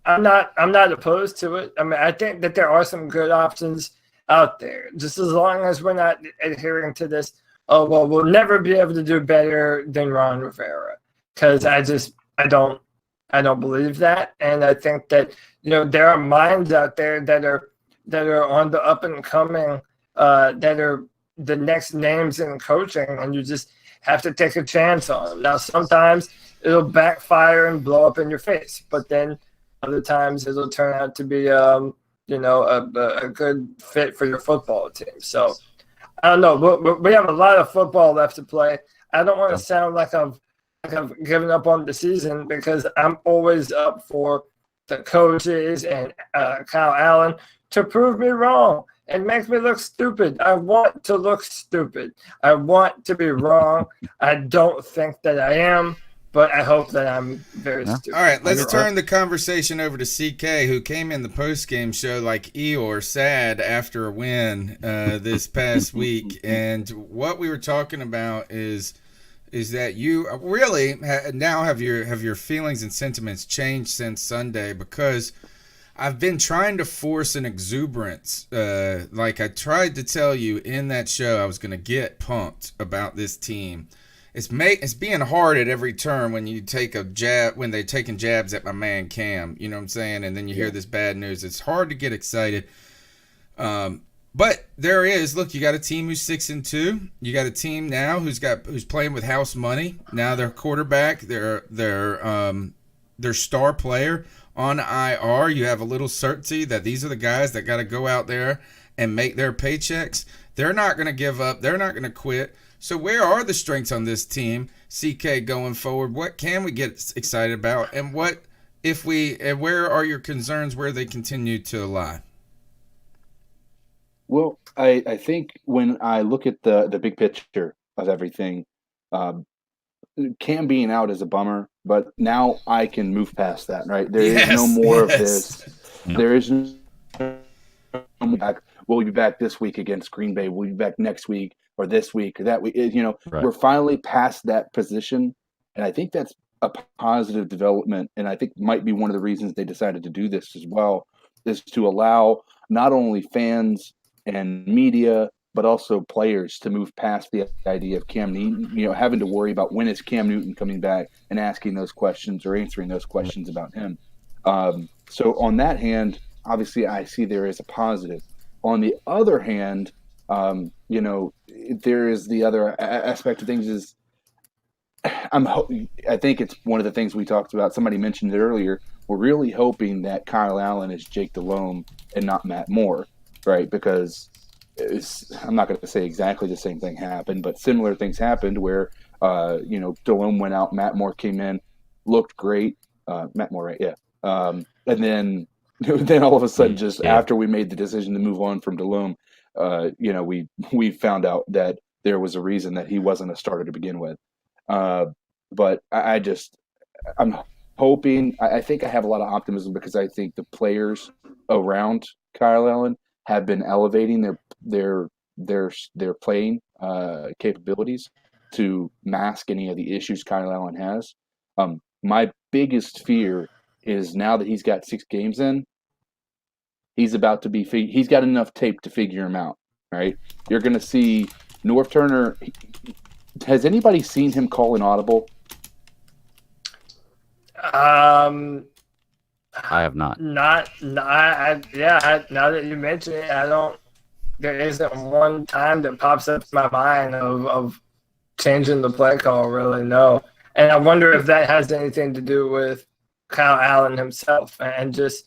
I'm not opposed to it. I mean, I think that there are some good options out there, just as long as we're not adhering to this. Oh, well, we'll never be able to do better than Ron Rivera, because I don't believe that, and I think that there are minds out there that are on the up and coming, that are the next names in coaching, and you just have to take a chance on them. Now, sometimes it'll backfire and blow up in your face, but then other times it'll turn out to be a good fit for your football team. So. I don't know. We have a lot of football left to play. I don't want to sound like I've given up on the season, because I'm always up for the coaches and Kyle Allen to prove me wrong and make me look stupid. I want to look stupid. I want to be wrong. I don't think that I am, but I hope that I'm very stupid. All right, let's turn the conversation over to CK, who came in the post-game show like Eeyore, sad after a win this past week. And what we were talking about is that you really now have your feelings and sentiments changed since Sunday, because I've been trying to force an exuberance. Like I tried to tell you in that show, I was going to get pumped about this team. It's being hard at every turn when you take a jab, when they're taking jabs at my man Cam, you know what I'm saying? And then you hear this bad news. It's hard to get excited. But there is, look, you got a team who's 6-2. You got a team now who's playing with house money. Now their quarterback, their star player on IR. You have a little certainty that these are the guys that got to go out there and make their paychecks. They're not going to give up. They're not going to quit. So where are the strengths on this team, CK, going forward? What can we get excited about? And where are your concerns where they continue to lie? Well, I think when I look at the big picture of everything, Cam being out is a bummer, but now I can move past that, right? There is no more of this. There is no back. We'll be back this week against Green Bay. We'll be back next week or this week or that week. We're finally past that position, and I think that's a positive development, and I think might be one of the reasons they decided to do this as well, is to allow not only fans and media but also players to move past the idea of Cam Newton, having to worry about when is Cam Newton coming back and asking those questions or answering those questions about him. So on that hand, obviously I see there is a positive. On the other hand, there is the other aspect of things is I think it's one of the things we talked about. Somebody mentioned it earlier. We're really hoping that Kyle Allen is Jake Delhomme and not Matt Moore, right? Because I'm not going to say exactly the same thing happened, but similar things happened where, Delhomme went out, Matt Moore came in, looked great. Matt Moore, right? Yeah. And then all of a sudden, after we made the decision to move on from Delhomme, we found out that there was a reason that he wasn't a starter to begin with. But I'm hoping, I think I have a lot of optimism because I think the players around Kyle Allen have been elevating their playing capabilities to mask any of the issues Kyle Allen has. My biggest fear is now that he's got 6 games in, he's about to he's got enough tape to figure him out, right? You're going to see North Turner. Has anybody seen him call an audible? I have not. Now that you mention it, there isn't one time that pops up in my mind of changing the play call, really, no. And I wonder if that has anything to do with Kyle Allen himself and just,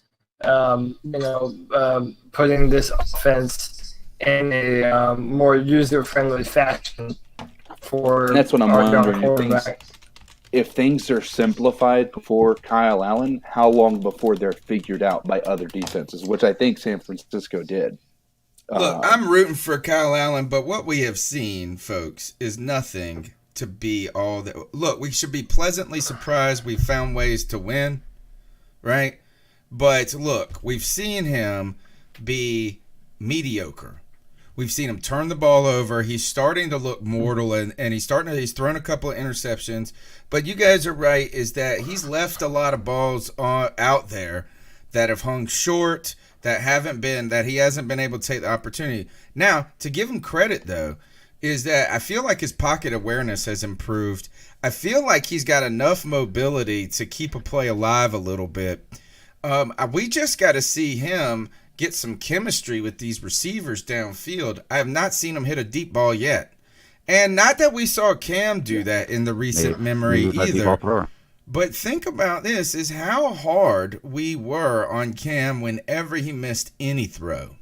putting this offense in a more user-friendly fashion for and that's what I'm wondering. If things are simplified before Kyle Allen, how long before they're figured out by other defenses, which I think San Francisco did. Look, I'm rooting for Kyle Allen, but what we have seen, folks, is nothing to be all that. Look, we should be pleasantly surprised we found ways to win, right? But look, we've seen him be mediocre. We've seen him turn the ball over. He's starting to look mortal, and he's thrown a couple of interceptions. But you guys are right, is that he's left a lot of balls out there that have hung short, that he hasn't been able to take the opportunity. Now, to give him credit, though, is that I feel like his pocket awareness has improved. I feel like he's got enough mobility to keep a play alive a little bit. We just got to see him get some chemistry with these receivers downfield. I have not seen him hit a deep ball yet. And not that we saw Cam do that in the recent memory either. But think about this, is how hard we were on Cam whenever he missed any throw.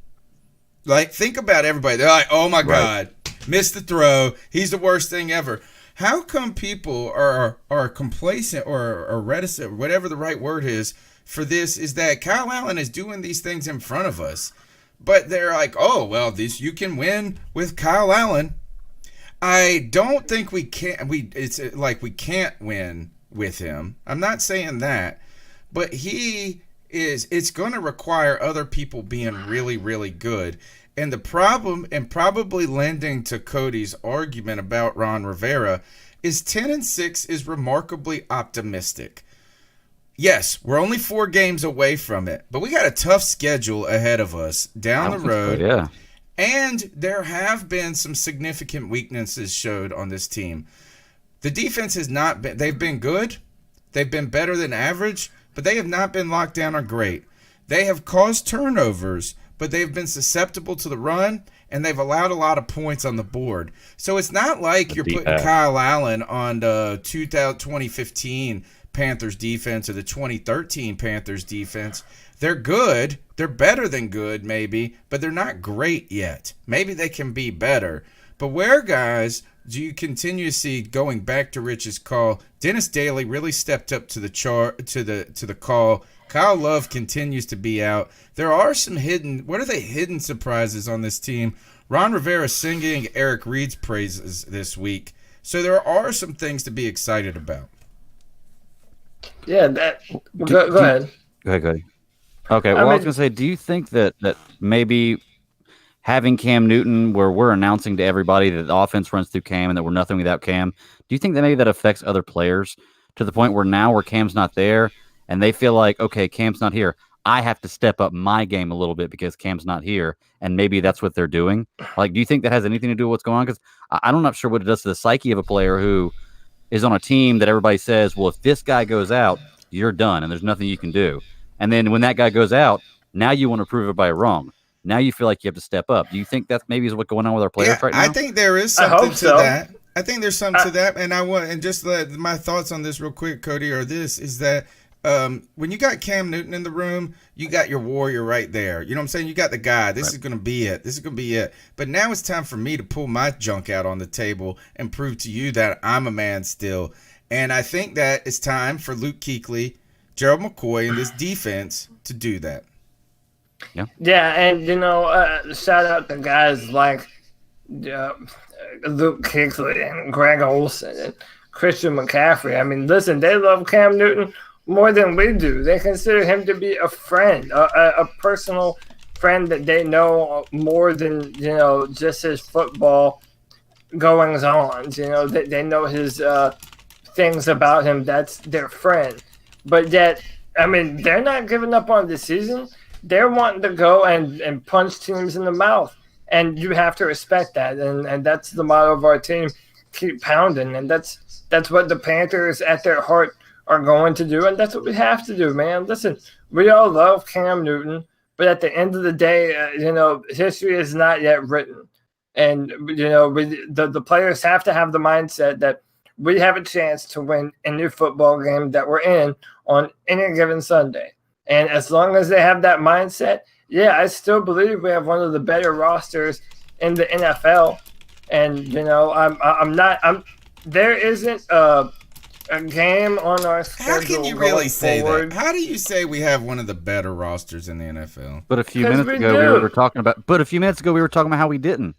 Like, think about everybody. They're like, oh my God, missed the throw. He's the worst thing ever. How come people are complacent or reticent, whatever the right word is, for this, is that Kyle Allen is doing these things in front of us, but they're like, oh, well, you can win with Kyle Allen. I don't think we can. It's like we can't win with him. I'm not saying that, but it's going to require other people being really, really good. And the problem, and probably lending to Cody's argument about Ron Rivera, is 10-6 is remarkably optimistic. Yes, we're only 4 games away from it, but we got a tough schedule ahead of us down the road. Yeah. And there have been some significant weaknesses showed on this team. The defense has not been, they've been good. They've been better than average, but they have not been locked down or great. They have caused turnovers, but they've been susceptible to the run, and they've allowed a lot of points on the board. So it's not like you're putting Kyle Allen on the 2015 Panthers defense or the 2013 Panthers defense. They're good. They're better than good, maybe, but they're not great yet. Maybe they can be better. But where, guys, do you continue to see, going back to Rich's call, Dennis Daly really stepped up to the call. Kyle Love continues to be out. There are some hidden surprises on this team. Ron Rivera singing Eric Reed's praises this week. So there are some things to be excited about. Yeah, that. Go ahead. Go ahead. Okay, well, I was going to say, do you think that maybe having Cam Newton, where we're announcing to everybody that the offense runs through Cam and that we're nothing without Cam, do you think that maybe that affects other players to the point where now where Cam's not there and they feel like, okay, Cam's not here, I have to step up my game a little bit because Cam's not here, and maybe that's what they're doing? Like, do you think that has anything to do with what's going on? Because I'm not sure what it does to the psyche of a player who is on a team that everybody says, well, if this guy goes out, you're done and there's nothing you can do. And then when that guy goes out, now you want to prove everybody wrong. Now you feel like you have to step up. Do you think that maybe is what's going on with our players right now? I think there is something to that. I think there's something to that. And just my thoughts on this real quick, Cody, is that when you got Cam Newton in the room, you got your warrior right there. You know what I'm saying? You got the guy. This is going to be it. This is going to be it. But now it's time for me to pull my junk out on the table and prove to you that I'm a man still. And I think that it's time for Luke Kuechly, Gerald McCoy, and this defense to do that. Yeah, and shout out to guys like Luke Kuechly and Greg Olsen and Christian McCaffrey. I mean, listen, they love Cam Newton more than we do. They consider him to be a friend, a personal friend that they know more than just his football goings on. They know his things about him. That's their friend. But yet, I mean, they're not giving up on the season. They're wanting to go and punch teams in the mouth. And you have to respect that. And that's the motto of our team, keep pounding. And that's what the Panthers at their heart are going to do. And that's what we have to do, man. Listen, we all love Cam Newton. But at the end of the day, history is not yet written. And, the players have to have the mindset that we have a chance to win any football game that we're in on any given Sunday. And as long as they have that mindset, yeah, I still believe we have one of the better rosters in the NFL. And there isn't a game on our schedule. How can you really say forward. that? How do you say we have one of the better rosters in the NFL? But a few minutes ago we were talking about how we didn't.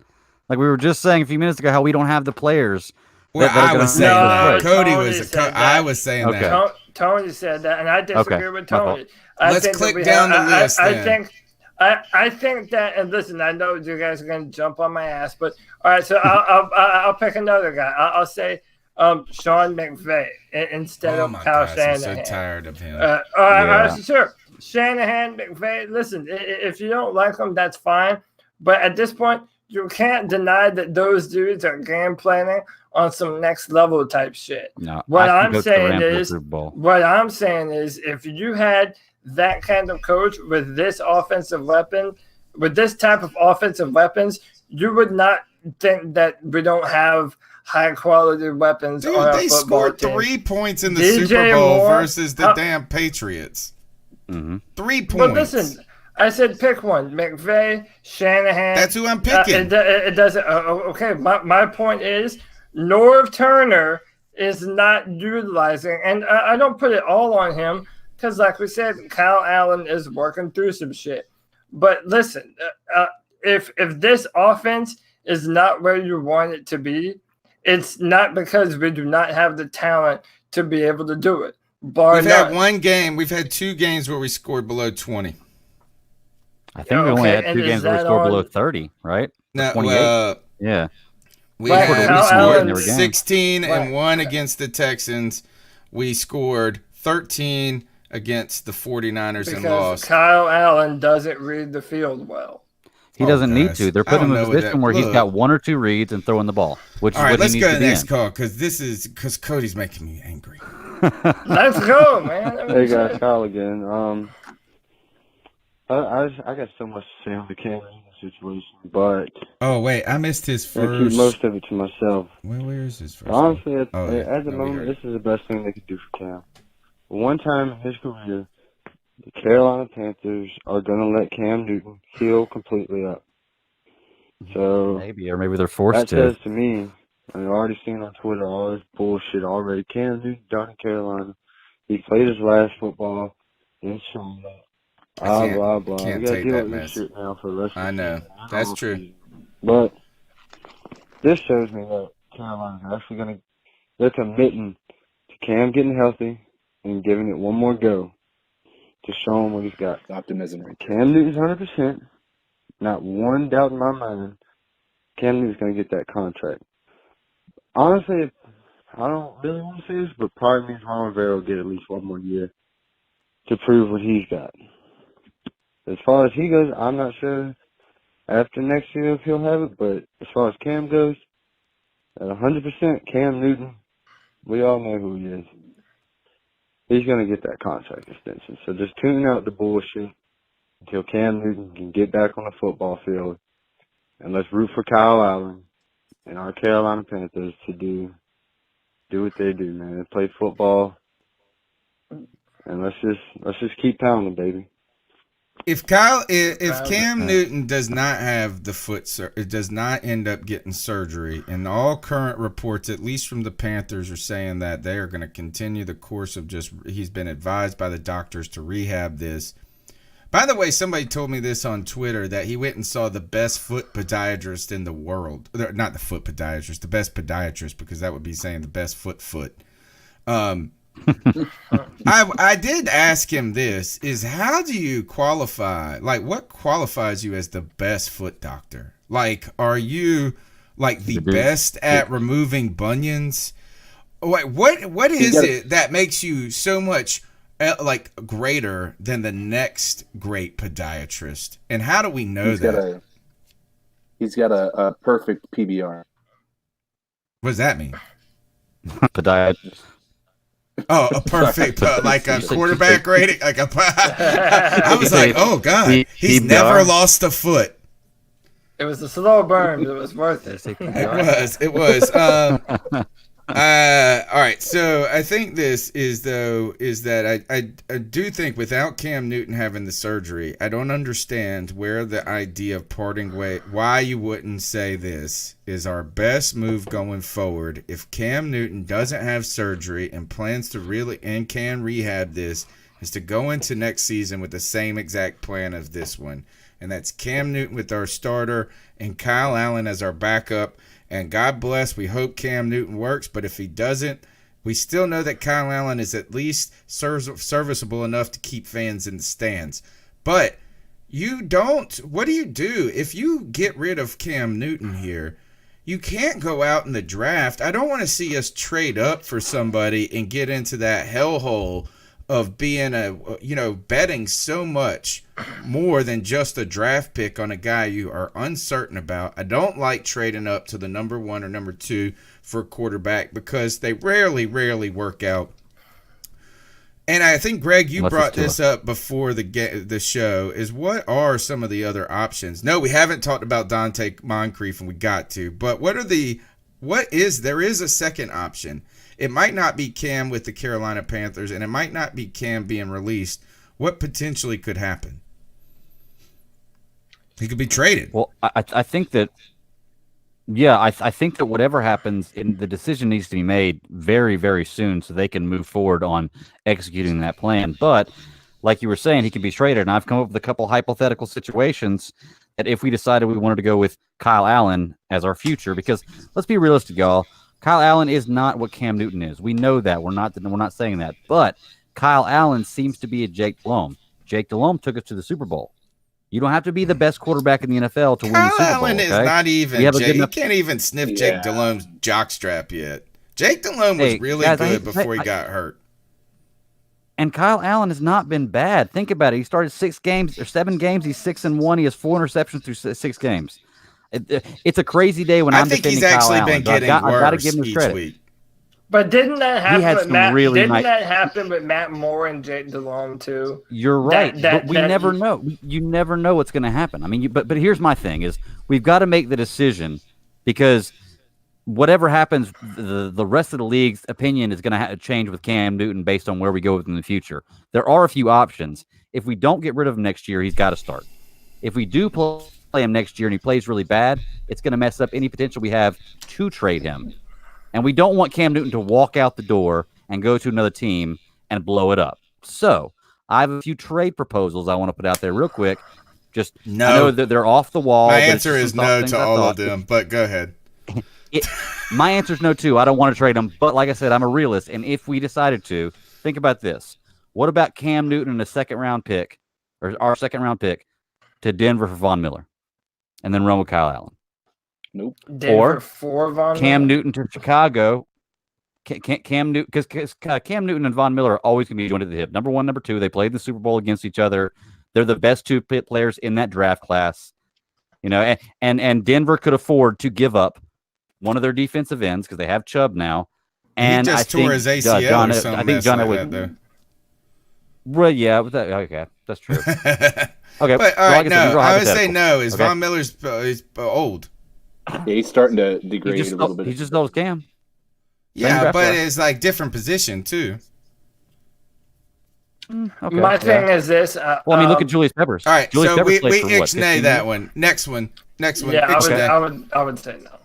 Like we were just saying a few minutes ago how we don't have the players. Well, I was saying that. Cody was. I was saying that. Tony said that, and I disagree with Tony. Let's click down the list. I think that, and listen, I know you guys are going to jump on my ass, but all right. So I'll pick another guy. I'll say Sean McVay instead of Kyle Shanahan. I'm so tired of him. All right, sure. Shanahan, McVay. Listen, if you don't like them, that's fine. But at this point, you can't deny that those dudes are game planning on some next level type shit. No, what I'm saying is, if you had that kind of coach with this offensive weapon, with this type of offensive weapons, you would not think that we don't have high quality weapons. Dude, on our they football scored team. 3 points in the Super Bowl versus the damn Patriots. 3 points. But listen, I said pick one: McVay, Shanahan. That's who I'm picking. It doesn't. Okay, my point is, Norv Turner is not utilizing, and I don't put it all on him because, like we said, Kyle Allen is working through some shit. But listen, if this offense is not where you want it to be, it's not because we do not have the talent to be able to do it. We've had one game. We've had 2 games where we scored below 20. I think we only had 2 games where we scored below 30, right? No, 28. Yeah. We scored 16 and 1 against the Texans. We scored 13 against the 49ers and lost. Kyle Allen doesn't read the field well. He doesn't need to. They're putting him in a position where he's got 1 or 2 reads and throwing the ball. Which all right, is what let's he go needs to the be next in. call because Cody's making me angry. Let's go, man. Hey guys, Kyle again. I got so much to say on the Cam situation, but wait, I missed his first. I keep most of it to myself. Where is his first? Honestly, at the moment, this is the best thing they could do for Cam. One time in his career, the Carolina Panthers are going to let Cam Newton heal completely up. So maybe they're forced to. That says to me, I've already seen on Twitter all this bullshit already. Cam Newton down in Carolina, he played his last football in Charlotte. Blah blah. Can't we got to take deal that with mess. this shit now for the rest of the I know. season. That's true. But this shows me that Carolina's actually going to, they're committing to Cam getting healthy and giving it one more go to show him what he's got. Optimism. Cam Newton's 100%. Not one doubt in my mind. Cam Newton's going to get that contract. Honestly, I don't really want to say this, but part of me is Ron Rivera will get at least one more year to prove what he's got. As far as he goes, I'm not sure after next year if he'll have it, but as far as Cam goes, at 100%, Cam Newton, we all know who he is. He's going to get that contract extension. So just tune out the bullshit until Cam Newton can get back on the football field, and let's root for Kyle Allen and our Carolina Panthers to do what they do, man. Play football, and let's just keep pounding, baby. If Cam Newton does not have the does not end up getting surgery, and all current reports, at least from the Panthers, are saying that they are going to continue the course of he's been advised by the doctors to rehab this. By the way, somebody told me this on Twitter, that he went and saw the best foot podiatrist in the world. Not the foot podiatrist, the best podiatrist, because that would be saying the best foot. I did ask him this, is how do you qualify, like what qualifies you as the best foot doctor? Like, are you like the best at removing bunions? What is it that makes you so much like greater than the next great podiatrist? And how do we know that? He's got a perfect PBR. What does that mean? Podiatrist. Oh, a perfect, like a quarterback rating. Like I was like, oh God, he's never lost a foot. It was a slow burn. It was worth it. It was. All right. So I think this is that I do think without Cam Newton having the surgery, I don't understand where the idea of parting way, why you wouldn't say this is our best move going forward. If Cam Newton doesn't have surgery and plans to and can rehab this, is to go into next season with the same exact plan as this one. And that's Cam Newton with our starter and Kyle Allen as our backup. And God bless, we hope Cam Newton works, but if he doesn't, we still know that Kyle Allen is at least serviceable enough to keep fans in the stands. But what do you do if you get rid of Cam Newton here? You can't go out in the draft. I don't want to see us trade up for somebody and get into that hellhole of being betting so much more than just a draft pick on a guy you are uncertain about. I don't like trading up to the number 1 or number 2 for a quarterback because they rarely work out. And I think, Greg, you brought this up before the show, is what are some of the other options? No, we haven't talked about Dante Moncrief, and we got to, but there is a second option. It might not be Cam with the Carolina Panthers, and it might not be Cam being released. What potentially could happen? He could be traded. Well, I think that, I think that whatever happens, the decision needs to be made very, very soon so they can move forward on executing that plan. But like you were saying, he could be traded, and I've come up with a couple hypothetical situations that if we decided we wanted to go with Kyle Allen as our future, because let's be realistic, y'all. Kyle Allen is not what Cam Newton is. We know that. We're not saying that. But Kyle Allen seems to be a Jake Delhomme. Jake Delhomme took us to the Super Bowl. You don't have to be the best quarterback in the NFL to win the Super Bowl. Kyle Allen is not even. You can't even sniff Jake Delhomme's jockstrap yet. Jake Delhomme was really good before he got hurt. And Kyle Allen has not been bad. Think about it. He started 7 games. He's 6-1. He has 4 interceptions through 6 games. It's a crazy day when I'm defending Kyle Allen. I think he's actually been getting worse. I got to give him his credit. Week. But didn't that happen with Matt Moore and Jake Delhomme too? You're right, but we never know. You never know what's going to happen. I mean, but here's my thing: is we've got to make the decision because whatever happens, the rest of the league's opinion is going to change with Cam Newton based on where we go in the future. There are a few options. If we don't get rid of him next year, he's got to start. If we do play him next year and he plays really bad, it's going to mess up any potential we have to trade him. And we don't want Cam Newton to walk out the door and go to another team and blow it up. So I have a few trade proposals I want to put out there real quick. I know that they're off the wall. My answer is no to all of them, but go ahead. My answer is no, too. I don't want to trade him. But like I said, I'm a realist. And if we decided to, think about this. What about Cam Newton and a second-round pick, or our second-round pick, to Denver for Von Miller, and then run with Kyle Allen? Nope. Denver for Von Cam Miller? Newton to Chicago. Cam Newton, because Cam Newton and Von Miller are always going to be joined at the hip. Number one, number two. They played in the Super Bowl against each other. They're the best two players in that draft class. You know, and Denver could afford to give up one of their defensive ends because they have Chubb now. And he just tore his ACL or something. I think John like that, well, yeah, okay, that's true. Okay, but all right, no, I would say no. Is okay. Von Miller's is old? Yeah, he's starting to degrade a little bit. He's just old as Cam. Yeah, but it's like different position too. Okay, My thing is this. Well, I mean, look at Julius Peppers. All right, Julius so Peppers we played for what, ixnay 15 that years? one. Next one. Yeah, I would say no.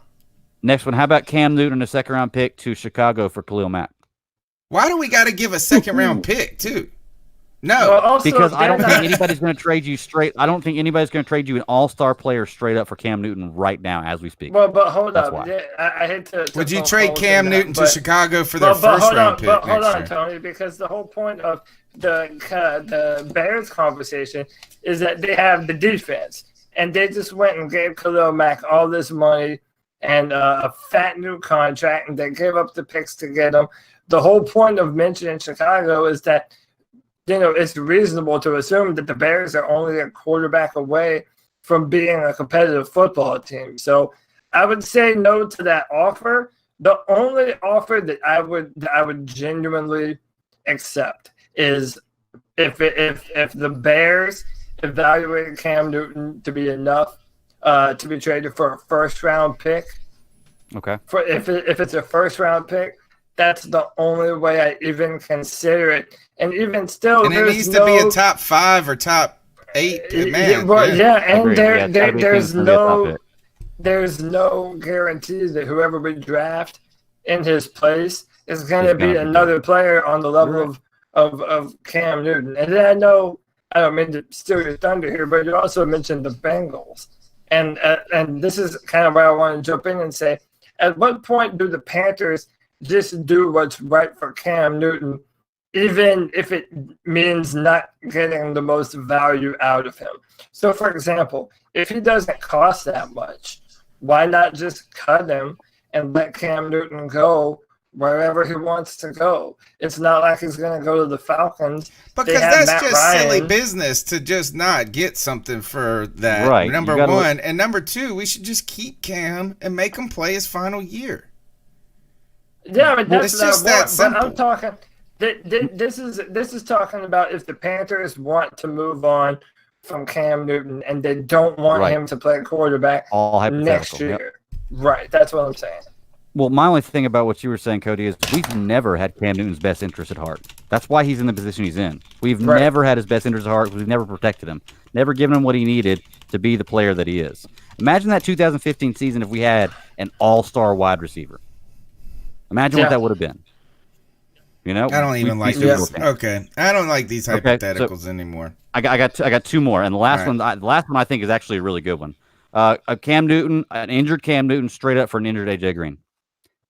Next one. How about Cam Newton, a second-round pick to Chicago for Khalil Mack? Why do we got to give a second-round pick too? No, Well, also, Because I don't they're think not- anybody's going to trade you straight. I don't think anybody's going to trade you an all-star player straight up for Cam Newton right now as we speak. Well, but hold That's up. why. Yeah, I hate to would you poke trade holes Cam in that, Newton to but- Chicago for their but first hold round on, pick but hold next on, year? Tony, because the whole point of the Bears conversation is that they have the defense, and they just went and gave Khalil Mack all this money and a fat new contract, and they gave up the picks to get him. The whole point of mentioning Chicago is that, you know, it's reasonable to assume that the Bears are only a quarterback away from being a competitive football team. So I would say no to that offer. The only offer that I would genuinely accept is if the Bears evaluated Cam Newton to be enough to be traded for a first round pick. Okay. If it's a first round pick, that's the only way I even consider it. And even still, And it needs to be a top 5 or top 8 man. And there's no guarantee that whoever we draft in his place is going to be another player on the level of Cam Newton. And then I don't mean to steal your thunder here, but you also mentioned the Bengals. And this is kind of where I want to jump in and say, at what point do the Panthers just do what's right for Cam Newton, even if it means not getting the most value out of him? So, for example, if he doesn't cost that much, why not just cut him and let Cam Newton go wherever he wants to go? It's not like he's going to go to the Falcons. Because that's just silly business to just not get something for that. Right. Number one. And number two, we should just keep Cam and make him play his final year. Yeah, but that's it's just that simple. But I'm talking. This is talking about if the Panthers want to move on from Cam Newton and they don't want him to play quarterback next year. Yep. Right. That's what I'm saying. Well, my only thing about what you were saying, Cody, is we've never had Cam Newton's best interest at heart. That's why he's in the position he's in. We've never had his best interest at heart. We've never protected him, never given him what he needed to be the player that he is. Imagine that 2015 season if we had an all-star wide receiver. Imagine what that would have been. You know, I don't even like these. Okay, I don't like these hypotheticals anymore. I got two more, and the last one I think is actually a really good one. A Cam Newton, an injured Cam Newton, straight up for an injured AJ Green.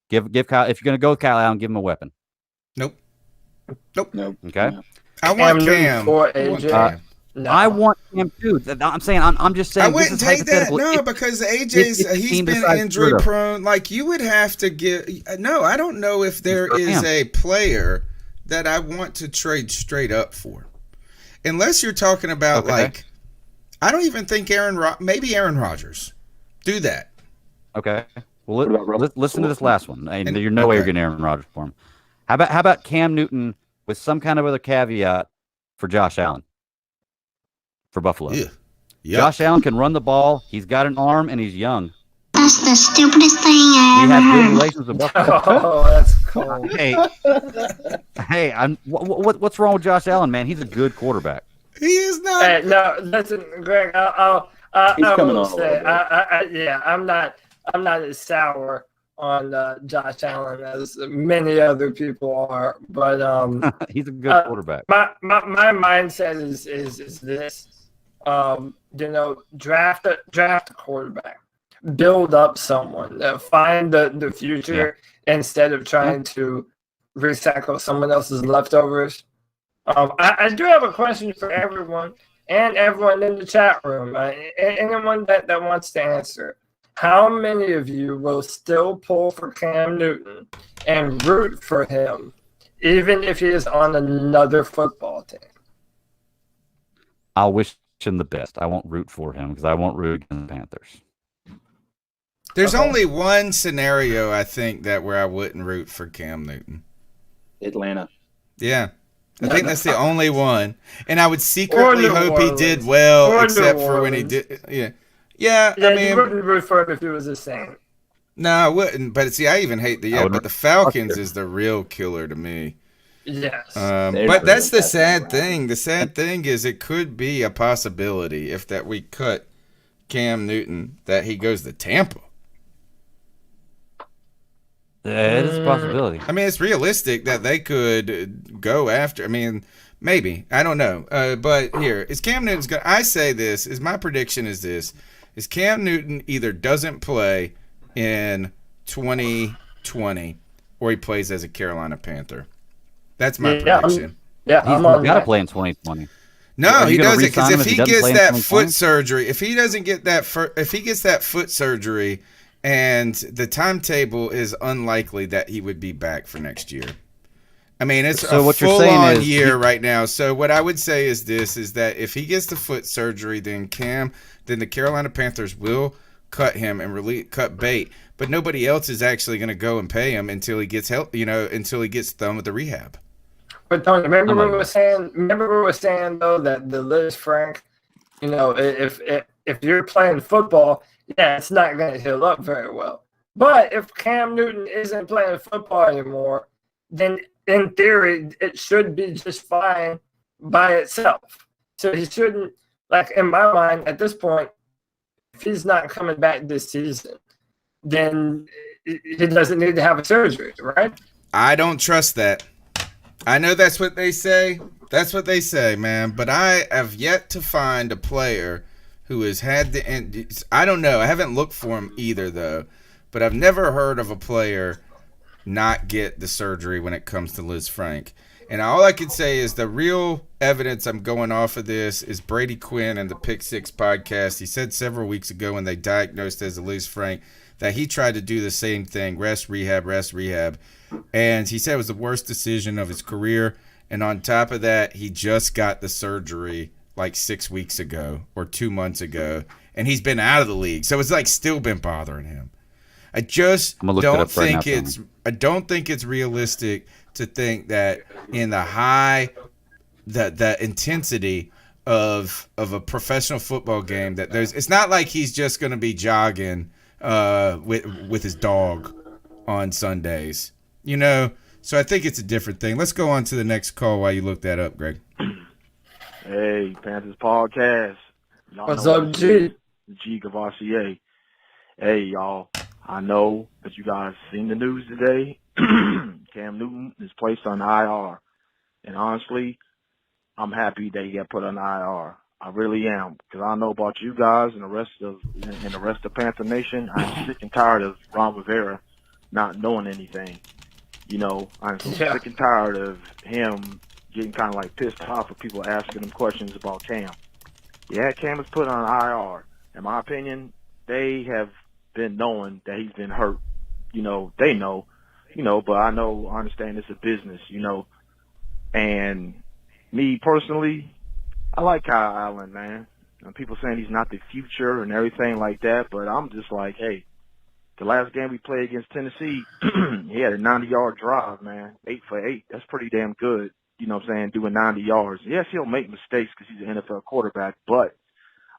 Give Kyle, if you're gonna go with Kyle Allen, give him a weapon. Nope. Okay. I want Cam. For AJ. I want Cam too. I'm saying. I'm just saying. I wouldn't take that. No, because AJ's he's been injury prone. Like you would have to get. No, I don't know if there is a player that I want to trade straight up for, unless you're talking about like. I don't even think maybe Aaron Rodgers. Do that. Okay. Well, listen to this last one. And you're no way you're getting Aaron Rodgers for him. How about Cam Newton with some kind of other caveat for Josh Allen for Buffalo? Yeah. Josh Allen can run the ball. He's got an arm and he's young. That's the stupidest thing I We ever have good heard. relations with Buffalo. Oh, that's cool. Hey, what's wrong with Josh Allen, man? He's a good quarterback. He is not. Hey, no, listen, Greg. I will say, I'm not as sour on Josh Allen as many other people are, but he's a good quarterback. My mindset is this: draft a quarterback, build up someone, find the future instead of trying to recycle someone else's leftovers. I do have a question for everyone and everyone in the chat room. Anyone that wants to answer. How many of you will still pull for Cam Newton and root for him, even if he is on another football team? I'll wish him the best. I won't root for him because I won't root against the Panthers. There's only one scenario, I think, that where I wouldn't root for Cam Newton. Atlanta. Yeah. I think that's the only one. And I would secretly hope he did well, except for when he did. Yeah. Yeah, I mean, you wouldn't root for him if he was the same. No, I wouldn't. But see, I even hate but the Falcons is the real killer to me. Yes. But that's the sad thing. The sad thing is it could be a possibility if that we cut Cam Newton that he goes to Tampa. It is a possibility. I mean, it's realistic that they could go after. I mean, maybe. I don't know. But here, is Cam Newton's going to... I say this, is my prediction is this. Is Cam Newton either doesn't play in 2020 or he plays as a Carolina Panther. That's my prediction. He's got to play in 2020. No, he doesn't, because if he gets that foot surgery, if he gets that foot surgery, and the timetable is unlikely that he would be back for next year. I mean, it's a full-on year right now. So what I would say is this, is that if he gets the foot surgery, then the Carolina Panthers will cut him and cut bait. But nobody else is actually going to go and pay him until he gets until he gets done with the rehab. But Tony, remember we were saying though that the Liz Frank, if you're playing football, it's not going to heal up very well. But if Cam Newton isn't playing football anymore, then in theory it should be just fine by itself. So he shouldn't, in my mind at this point, if he's not coming back this season, then he doesn't need to have a surgery, right? I don't trust that. I know that's what they say. That's what they say, man. But I have yet to find a player who has had the... I don't know. I haven't looked for him either, though. But I've never heard of a player not get the surgery when it comes to Liz Frank. And all I can say is the real evidence I'm going off of this is Brady Quinn and the Pick Six podcast. He said several weeks ago when they diagnosed as a Liz Frank that he tried to do the same thing, rest, rehab. And he said it was the worst decision of his career. And on top of that, he just got the surgery 6 weeks ago or 2 months ago. And he's been out of the league. So it's still been bothering him. I just don't think I don't think it's realistic to think that in the the intensity of a professional football game that it's not like he's just going to be jogging with his dog on Sundays, So I think it's a different thing. Let's go on to the next call while you look that up, Greg. Hey, Panthers podcast. What's up, G? G Gavassier. Hey, y'all. I know that you guys seen the news today. Cam Newton is placed on IR. And honestly, I'm happy that he got put on IR. I really am, because I know about you guys and the rest of Panther Nation. I'm sick and tired of Ron Rivera not knowing anything. I'm sick and tired of him getting kind of pissed off of people asking him questions about Cam. Yeah, Cam is put on IR. In my opinion, they have been knowing that he's been hurt. They know, but I understand it's a business, and me personally, I like Kyle Allen, man. And people saying he's not the future and everything like that, but I'm just like, hey, the last game we played against Tennessee, he had a 90-yard drive, man, 8 for 8. That's pretty damn good, doing 90 yards. Yes, he'll make mistakes because he's an NFL quarterback, but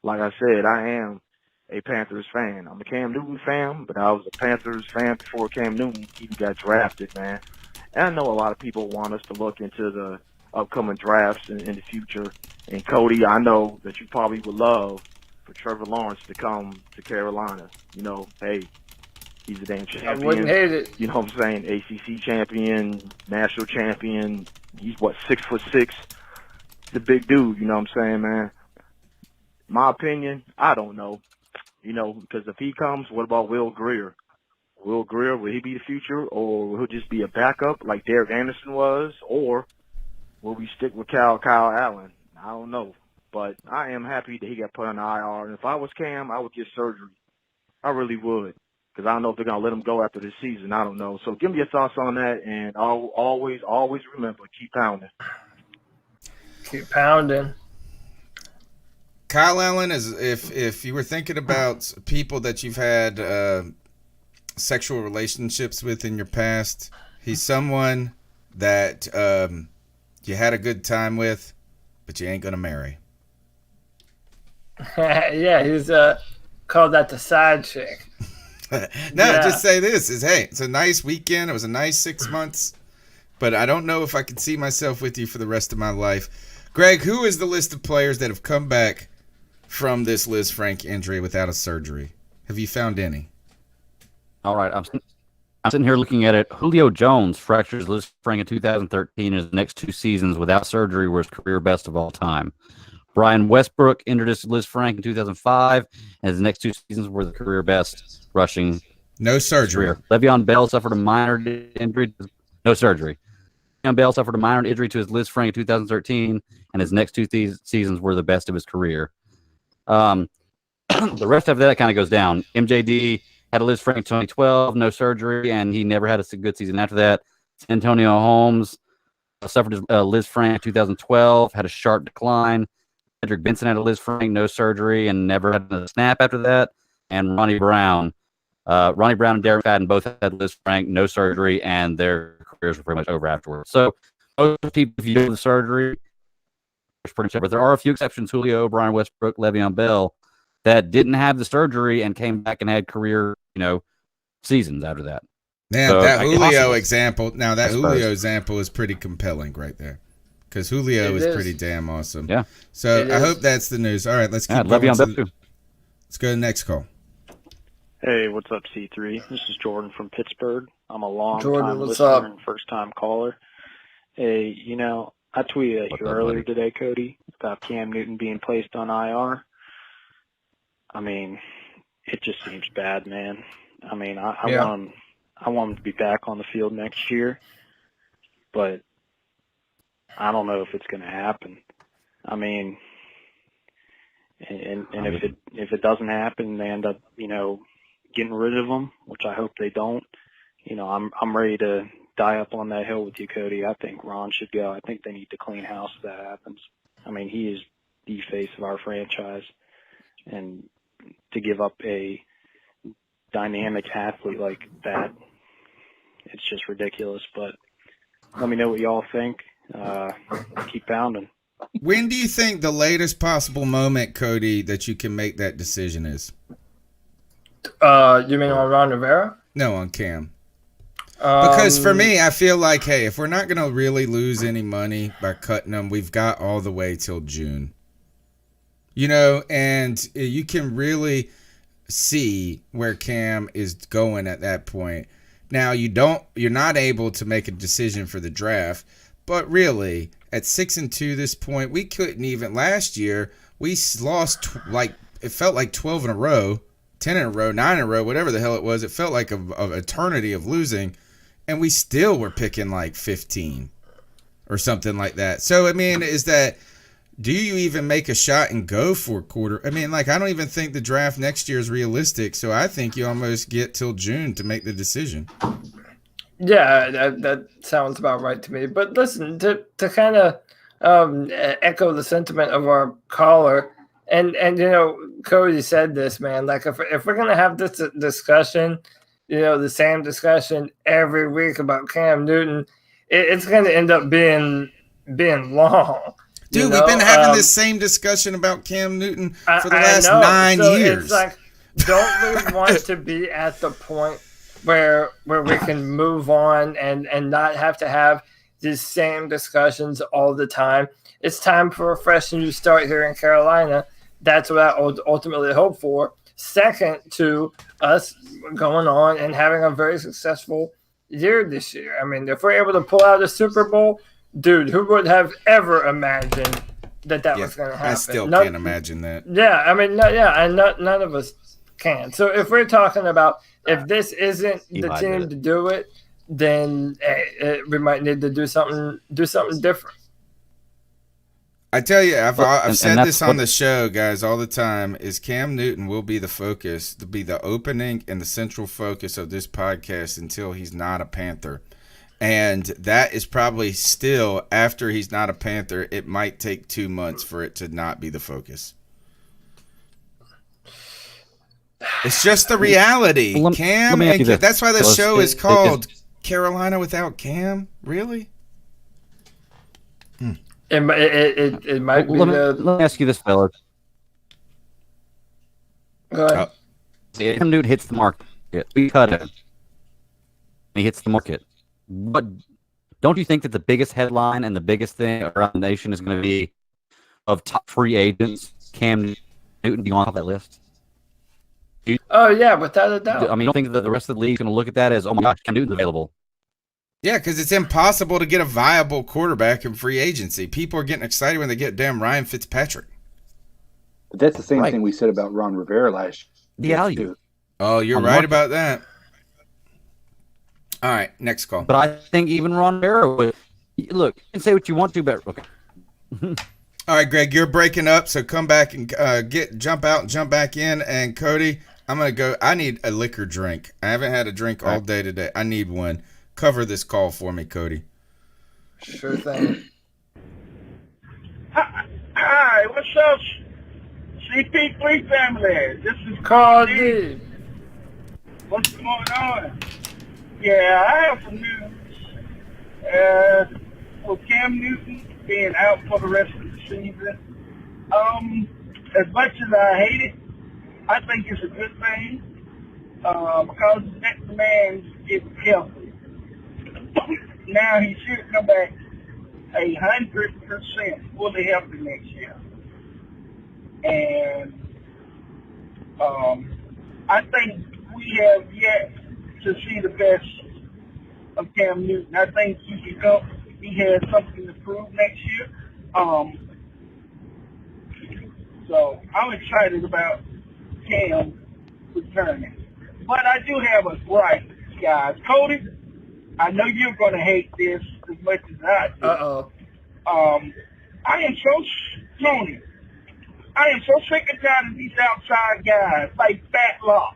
like I said, I am a Panthers fan. I'm a Cam Newton fan, but I was a Panthers fan before Cam Newton even got drafted, man. And I know a lot of people want us to look into the upcoming drafts in the future. And Cody, I know that you probably would love for Trevor Lawrence to come to Carolina. Hey, he's a damn champion. I wouldn't hate it. You know what I'm saying? ACC champion, national champion. He's 6'6". He's a big dude. You know what I'm saying, man? My opinion, I don't know. because if he comes, what about Will Greer? Will Greer, will he be the future, or will he just be a backup like Derek Anderson was, or will we stick with Kyle Allen? I don't know. But I am happy that he got put on the IR. And if I was Cam, I would get surgery. I really would. Because I don't know if they're going to let him go after this season. I don't know. So give me your thoughts on that. And I'll always remember, keep pounding. Keep pounding. Kyle Allen is, if you were thinking about people that you've had sexual relationships with in your past, he's someone that you had a good time with, but you ain't going to marry. Yeah, he's called that the side chick. Just say this is, hey, it's a nice weekend. It was a nice 6 months, but I don't know if I could see myself with you for the rest of my life. Greg, who is the list of players that have come back from this Liz Frank injury without a surgery? Have you found any? All right, I'm sitting here looking at it. Julio Jones fractures Liz Frank in 2013, and his next 2 seasons without surgery were his career best of all time. Brian Westbrook injured his Liz Frank in 2005, and his next 2 seasons were the career best rushing. No surgery. Le'Veon Bell suffered a minor injury. No surgery. Le'Veon Bell suffered a minor injury to his Liz Frank in 2013, and his next 2 seasons were the best of his career. The rest of that kind of goes down. MJD had a Liz Frank in 2012, no surgery, and he never had a good season after that. Antonio Holmes suffered a Liz Frank in 2012, had a sharp decline. Cedric Benson had a Liz Frank, no surgery, and never had a snap after that. And Ronnie Brown and Darren Fadden both had Liz Frank, no surgery, and their careers were pretty much over afterwards. So most people, if you do the surgery, it's pretty much. But there are a few exceptions: Julio, Brian Westbrook, Le'Veon Bell, that didn't have the surgery and came back and had career, seasons after that. Yeah, so, that Julio example. Now that Julio example is pretty compelling right there. Because Julio is pretty damn awesome. Yeah. So I hope that's the news. All right, let's keep going. Let's go to the next call. Hey, what's up, C3? This is Jordan from Pittsburgh. I'm a long-time what's listener up? and first-time caller. Hey, I tweeted at you earlier today, Cody, about Cam Newton being placed on IR. I mean, it just seems bad, man. I mean, I want him to be back on the field next year, but I don't know if it's going to happen. I mean, and if it doesn't happen, they end up, getting rid of him, which I hope they don't. I'm ready to die up on that hill with you, Cody. I think Ron should go. I think they need to clean house if that happens. I mean, he is the face of our franchise, and to give up a dynamic athlete like that, it's just ridiculous. But let me know what y'all think. Keep pounding. When do you think the latest possible moment, Cody, that you can make that decision is? You mean on Ron Rivera? No, on Cam. Because for me, I feel like, hey, if we're not going to really lose any money by cutting them, we've got all the way till June. And you can really see where Cam is going at that point. Now, you're not able to make a decision for the draft, but really, at 6-2 this point, we couldn't even. Last year, we lost it felt like 12 in a row, 10 in a row, 9 in a row, whatever the hell it was. It felt like an eternity of losing, and we still were picking like 15 or something like that. So, I mean, do you even make a shot and go for a quarter? I mean, I don't even think the draft next year is realistic, so I think you almost get till June to make the decision. Yeah, that sounds about right to me. But listen, to kind of echo the sentiment of our caller, and Cody said this, man. If we're gonna have this discussion, the same discussion every week about Cam Newton, it's gonna end up being long. Dude, we've been having this same discussion about Cam Newton for the last 9 years. It's like, don't we want to be at the point where we can move on and not have to have these same discussions all the time? It's time for a fresh new start here in Carolina. That's what I ultimately hope for. Second to us going on and having a very successful year this year. I mean, if we're able to pull out a Super Bowl, dude, who would have ever imagined that was going to happen? I still can't imagine that. Yeah, I mean, and none of us Cam. So if we're talking about if this isn't the Eli team did to do it, then we might need to do something different. I tell you, I've and said that's this on what- the show, guys, all the time, is Cam Newton will be the focus, to be the opening and the central focus of this podcast until he's not a Panther. And that is probably still, after he's not a Panther, it might take 2 months for it to not be the focus. It's just the reality. Well, Cam, let me ask you this. that's why the So show is is- called Carolina Without Cam. Really? It might be let me ask you this, fellas. Go ahead. If Cam Newton hits the market, we cut him. He hits the market. But don't you think that the biggest headline and the biggest thing around the nation is going to be of top free agents, Cam Newton being on that list? Oh yeah, without a doubt. I mean, you don't think that the rest of the league is going to look at that as, oh my gosh, Cam Newton's available? Yeah, because it's impossible to get a viable quarterback in free agency. People are getting excited when they get damn Ryan Fitzpatrick. But that's the same thing we said about Ron Rivera last year. Yeah, too. Oh, you're On the right market. about that. All right, next call. But I think even Ron Rivera would look. You can say what you want to, but okay. All right, Greg, you're breaking up, so come back and jump out and jump back in. And Cody, I'm gonna go. I need a liquor drink. I haven't had a drink all day today. I need one. Cover this call for me, Cody. Sure thing. Hi, what's up, CP3 family? This is Carl D. D. What's going on? Yeah, I have some news. With Cam Newton being out for the rest of the season, as much as I hate it, I think it's a good thing because that man is healthy. Now he should come back 100% fully healthy next year. And I think we have yet to see the best of Cam Newton. I think he has something to prove next year. So I'm excited about Cam returning. But I do have a gripe, guys. Cody, I know you're going to hate this as much as I do. Uh-oh. I am so sick and tired of these outside guys like Fat Lock.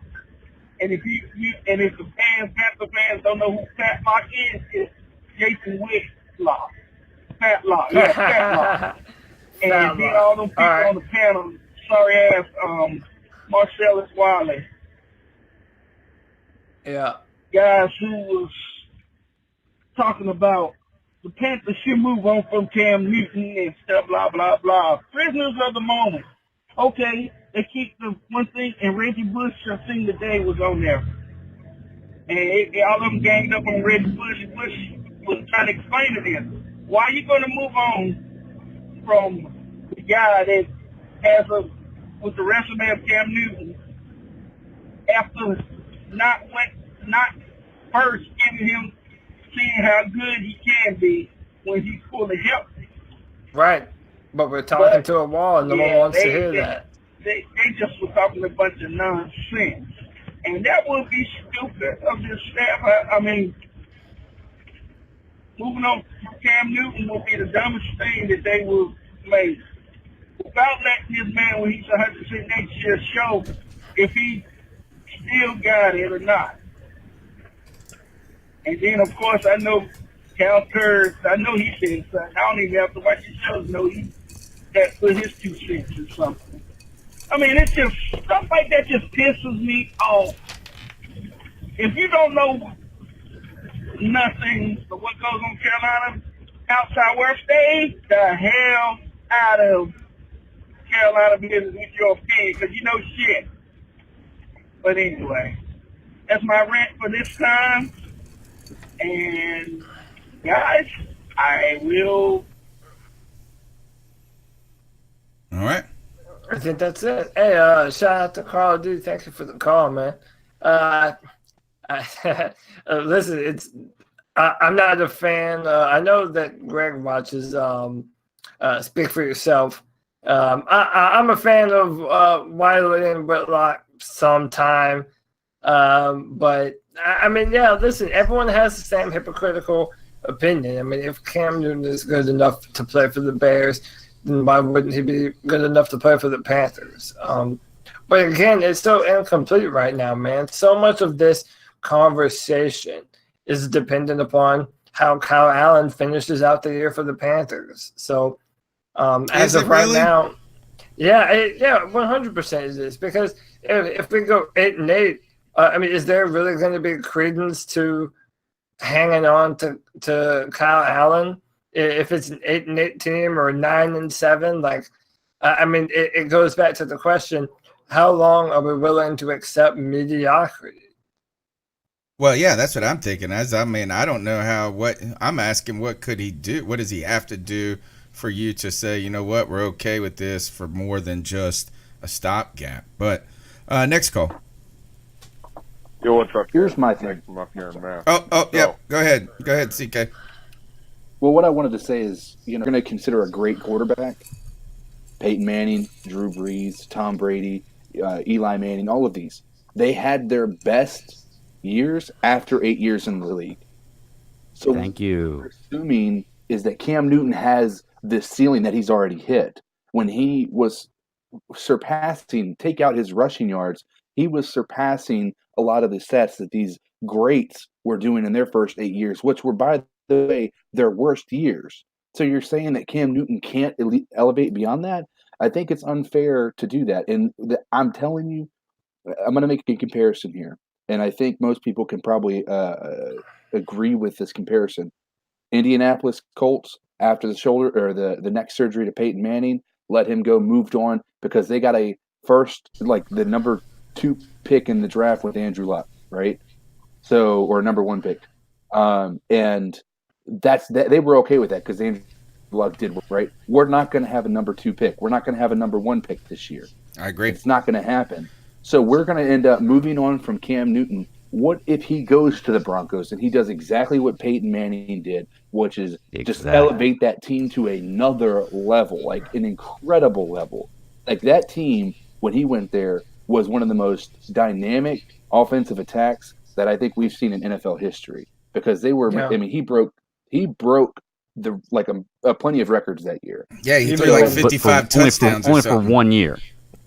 And if if the Panther fans don't know who Fat Lock is, it's Jason Whitlock. Fat Lock. Yeah, Fat Lock. And then all those people on the panel, sorry ass Marcellus Wiley. Yeah. Guys who was talking about the Panthers should move on from Cam Newton and stuff, blah, blah, blah. Prisoners of the moment. Okay, they keep the one thing, and Reggie Bush, I seen the day was on there. And all of them ganged up on Reggie Bush. Bush was trying to explain to them, why are you going to move on from the guy that has with the resume of Cam Newton after not first giving him, seeing how good he can be when he's fully healthy. Right. But we're talking to a wall, and no one wants to hear that. They just were talking a bunch of nonsense. And that would be stupid of this staff. I mean, moving on from Cam Newton would be the dumbest thing that they would make. Without letting this man, when he's 100% next year, show if he still got it or not. And then, of course, I know Cal Kerr, I know he said something. I don't even have to watch the shows to know he that put his 2 cents or something. I mean, it's just, stuff like that just pisses me off. If you don't know nothing of what goes on Carolina outside where, stay the hell out of Carolina business with your opinion, because you know shit. But anyway, that's my rant for this time. And guys, I will. All right. I think that's it. Hey, shout out to Carl D. Thank you for the call, man. Listen, I'm not a fan. I know that Greg watches Speak for Yourself. I'm a fan of Wiley and Whitlock some time. But I mean, yeah, listen, everyone has the same hypocritical opinion. I mean, if Cam Newton is good enough to play for the Bears, then why wouldn't he be good enough to play for the Panthers? But again, it's so incomplete right now, man. So much of this conversation is dependent upon how Kyle Allen finishes out the year for the Panthers. So as of right now, yeah, 100% it is. Because if we go 8-8, I mean, is there really going to be credence to hanging on to Kyle Allen if it's an 8-8 team or 9-7? Like, I mean, it goes back to the question: how long are we willing to accept mediocrity? Well, yeah, that's what I'm thinking. I mean, I don't know what I'm asking. What could he do? What does he have to do for you to say, you know what, we're okay with this for more than just a stopgap? But next call. Yo, what's up? Here's my thing. From up here in Mass. Yeah. Go ahead, CK. Well, what I wanted to say is, you know, we're going to consider a great quarterback. Peyton Manning, Drew Brees, Tom Brady, Eli Manning, all of these. They had their best years after 8 years in the league. So thank you. What we're assuming is that Cam Newton has this ceiling that he's already hit. When he was surpassing, take out his rushing yards, he was surpassing a lot of the stats that these greats were doing in their first 8 years, which were, by the way, their worst years. So you're saying that Cam Newton can't elevate beyond that? I think it's unfair to do that. And I'm telling you, I'm going to make a comparison here. And I think most people can probably agree with this comparison. Indianapolis Colts, after the shoulder or the neck surgery to Peyton Manning, let him go, moved on because they got a first, like the number 2 pick in the draft with Andrew Luck, right? So, or number 1 pick. And they were okay with that because Andrew Luck did, right? We're not going to have a number 2 pick. We're not going to have a number 1 pick this year. I agree. It's not going to happen. So we're going to end up moving on from Cam Newton. What if he goes to the Broncos and he does exactly what Peyton Manning did, which is just elevate that team to another level, like an incredible level. Like that team, when he went there, was one of the most dynamic offensive attacks that I think we've seen in NFL history because they were, I mean, he broke the plenty of records that year. Yeah, he threw like 55 touchdowns only for 1 year.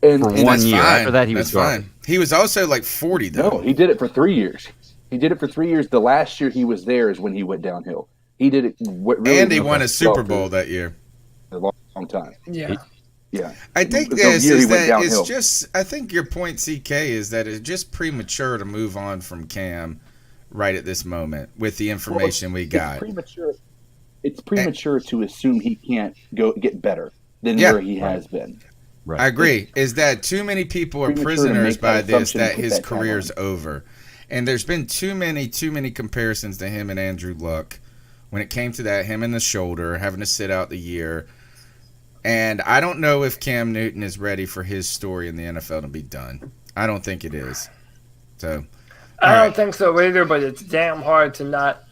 And 1 year. Fine. After that, he was fine. He was also like 40, though. No, he did it for 3 years. The last year he was there is when he went downhill. He did it. Really, and he won a Super Bowl that year. A long time. Yeah. Yeah. I think I think your point, CK, is that it's just premature to move on from Cam right at this moment with the information we got. It's premature to assume he can't go get better than where he has been. Right. I agree. Is that too many people are prisoners by this, that his career's over. And there's been too many comparisons to him and Andrew Luck when it came to that, him and the shoulder, having to sit out the year. And I don't know if Cam Newton is ready for his story in the NFL to be done. I don't think it is. So I don't think so either, but it's damn hard to not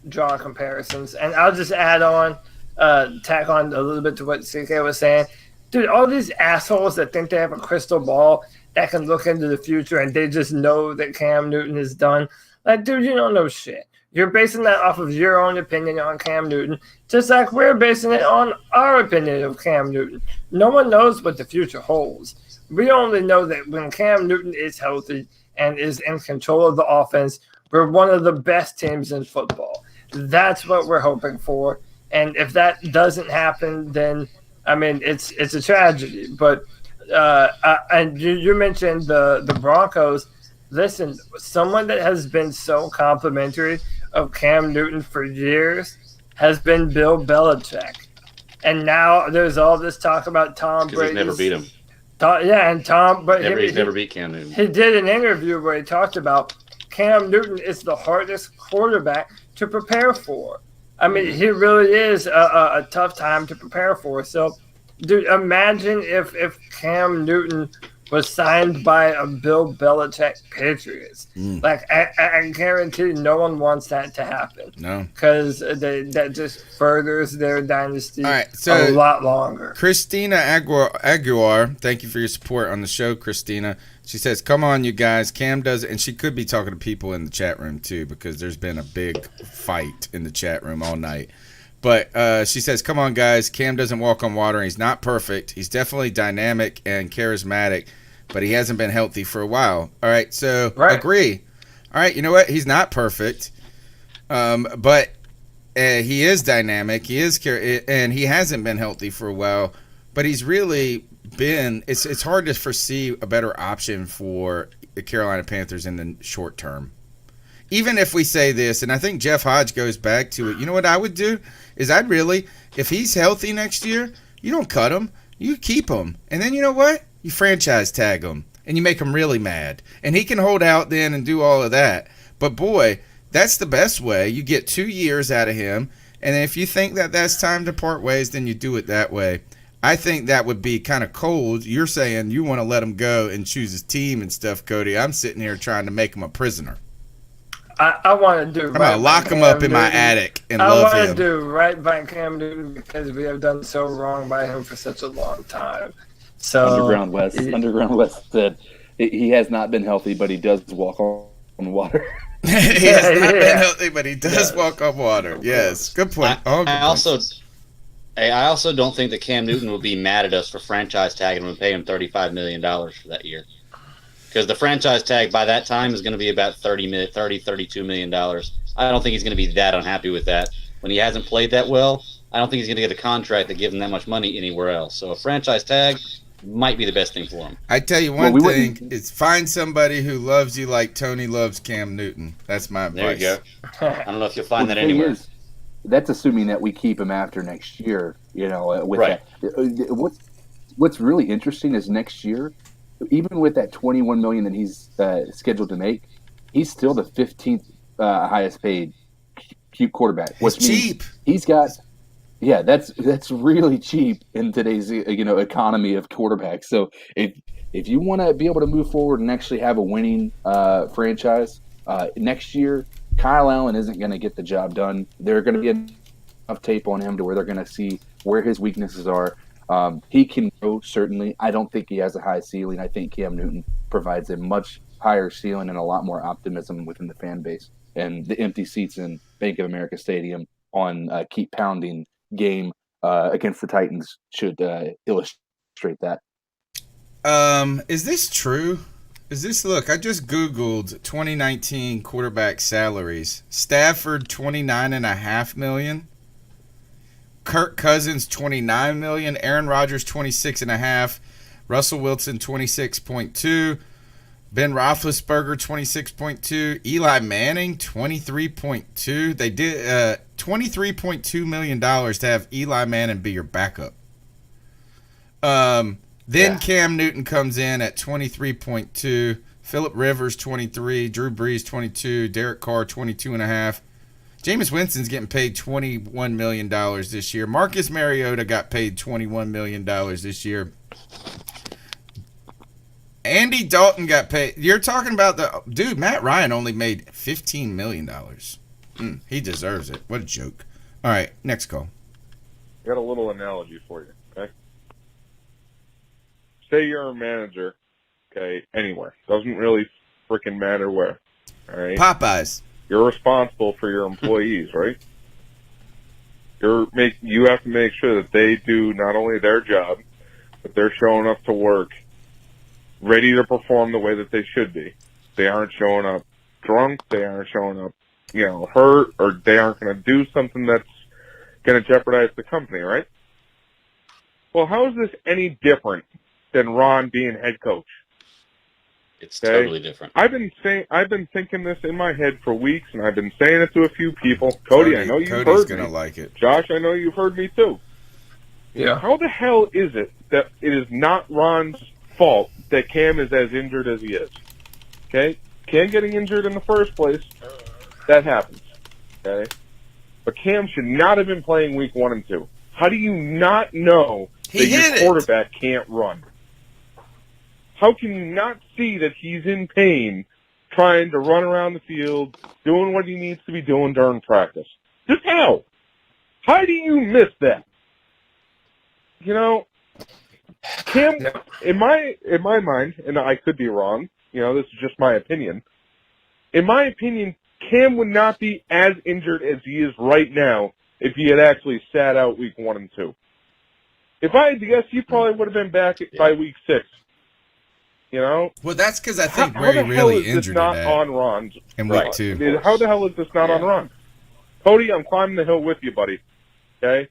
draw comparisons. And I'll just tack on a little bit to what CK was saying. Dude, all these assholes that think they have a crystal ball that can look into the future and they just know that Cam Newton is done. Like, dude, you don't know shit. You're basing that off of your own opinion on Cam Newton, just like we're basing it on our opinion of Cam Newton. No one knows what the future holds. We only know that when Cam Newton is healthy and is in control of the offense, we're one of the best teams in football. That's what we're hoping for. And if that doesn't happen, then I mean, it's a tragedy, but and you mentioned the Broncos. Listen, someone that has been so complimentary of Cam Newton for years has been Bill Belichick, and now there's all this talk about Tom Brady. He's never beat him. He's never beat Cam Newton. He did an interview where he talked about Cam Newton is the hardest quarterback to prepare for. I mean, he really is a tough time to prepare for. So, dude, imagine if Cam Newton was signed by a Bill Belichick Patriots. Like, I guarantee no one wants that to happen. No. Because that just furthers their dynasty so a lot longer. Christina Aguilar, thank you for your support on the show, Christina. She says, come on, you guys. Cam does it. And she could be talking to people in the chat room, too, because there's been a big fight in the chat room all night. But she says, come on, guys. Cam doesn't walk on water. He's not perfect. He's definitely dynamic and charismatic, but he hasn't been healthy for a while. All right, so agree. All right, you know what? He's not perfect, but he is dynamic. He is and he hasn't been healthy for a while, but he's really been – it's hard to foresee a better option for the Carolina Panthers in the short term. Even if we say this, and I think Jeff Hodge goes back to it, you know what I would do is if he's healthy next year, you don't cut him, you keep him. And then you know what? You franchise tag him, and you make him really mad. And he can hold out then and do all of that. But, boy, that's the best way. You get 2 years out of him, and if you think that that's time to part ways, then you do it that way. I think that would be kind of cold. You're saying you want to let him go and choose his team and stuff, Cody. I'm sitting here trying to make him a prisoner. I want to do. I'm gonna lock him up in my attic and love him. I want to do right by Cam Newton because we have done so wrong by him for such a long time. So Underground West said he has not been healthy, but he does walk on water. He has not been healthy, but he does walk on water. Yes, good point. I also don't think that Cam Newton will be mad at us for franchise tagging him and paying him $35 million for that year. Because the franchise tag by that time is going to be about $32 million. I don't think he's going to be that unhappy with that. When he hasn't played that well, I don't think he's going to get a contract that gives him that much money anywhere else. So a franchise tag might be the best thing for him. I tell you one thing is find somebody who loves you like Tony loves Cam Newton. That's my advice. There you go. I don't know if you'll find that anywhere. That's assuming that we keep him after next year. You know, with that. What's really interesting is next year, even with that $21 million that he's scheduled to make, he's still the 15th highest paid quarterback. Which means cheap. He's got, that's really cheap in today's economy of quarterbacks. So if you want to be able to move forward and actually have a winning franchise next year, Kyle Allen isn't going to get the job done. There are going to be enough tape on him to where they're going to see where his weaknesses are. He can grow, certainly. I don't think he has a high ceiling. I think Cam Newton provides a much higher ceiling and a lot more optimism within the fan base. And the empty seats in Bank of America Stadium on Keep Pounding game against the Titans should illustrate that. Is this true? Look, I just Googled 2019 quarterback salaries. Stafford, $29.5 million. Kirk Cousins, $29 million. Aaron Rodgers, $26.5. Russell Wilson, $26.2. Ben Roethlisberger, $26.2. Eli Manning, $23.2. They did $23.2 million to have Eli Manning be your backup. Then Cam Newton comes in at 23.2. Phillip Rivers, 23. Drew Brees, 22. Derek Carr, 22.5. Jameis Winston's getting paid $21 million this year. Marcus Mariota got paid $21 million this year. Andy Dalton got paid. You're talking about dude, Matt Ryan only made $15 million. He deserves it. What a joke. All right, next call. I got a little analogy for you, okay? Say you're a manager, okay, anywhere. Doesn't really freaking matter where, all right? Popeyes. You're responsible for your employees, right? You have to make sure that they do not only their job, but they're showing up to work ready to perform the way that they should be. They aren't showing up drunk. They aren't showing up, hurt, or they aren't going to do something that's going to jeopardize the company, right? Well, how is this any different than Ron being head coach? It's totally different. I've been thinking this in my head for weeks, and I've been saying it to a few people. Cody, I know you've heard me. Cody's gonna like it. Josh, I know you've heard me too. Yeah. How the hell is it that it is not Ron's fault that Cam is as injured as he is? Okay? Cam getting injured in the first place, that happens. Okay? But Cam should not have been playing week 1 and 2. How do you not know that your quarterback can't run? How can you not see that he's in pain trying to run around the field, doing what he needs to be doing during practice? Just how? How do you miss that? You know, Cam, in my mind, and I could be wrong, you know, this is just my opinion. In my opinion, Cam would not be as injured as he is right now if he had actually sat out week 1 and 2. If I had to guess, he probably would have been back by week 6. You know? Well, that's because I think how Ray the hell really is this injured not it on Ron? in week 2. I mean, how the hell is this not on Ron? Cody, I'm climbing the hill with you, buddy. Okay?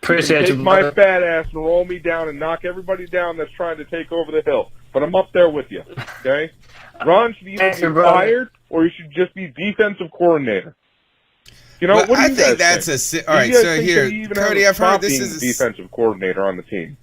Appreciate you. you, Take my brother. fat ass and roll me down and knock everybody down that's trying to take over the hill. But I'm up there with you. Okay? Ron should either be fired or he should just be defensive coordinator. You know, Well, what do I you think guys that's think? all right. Do you guys So think here, that he even Cody, has a I've heard spot this being is defensive coordinator on the team.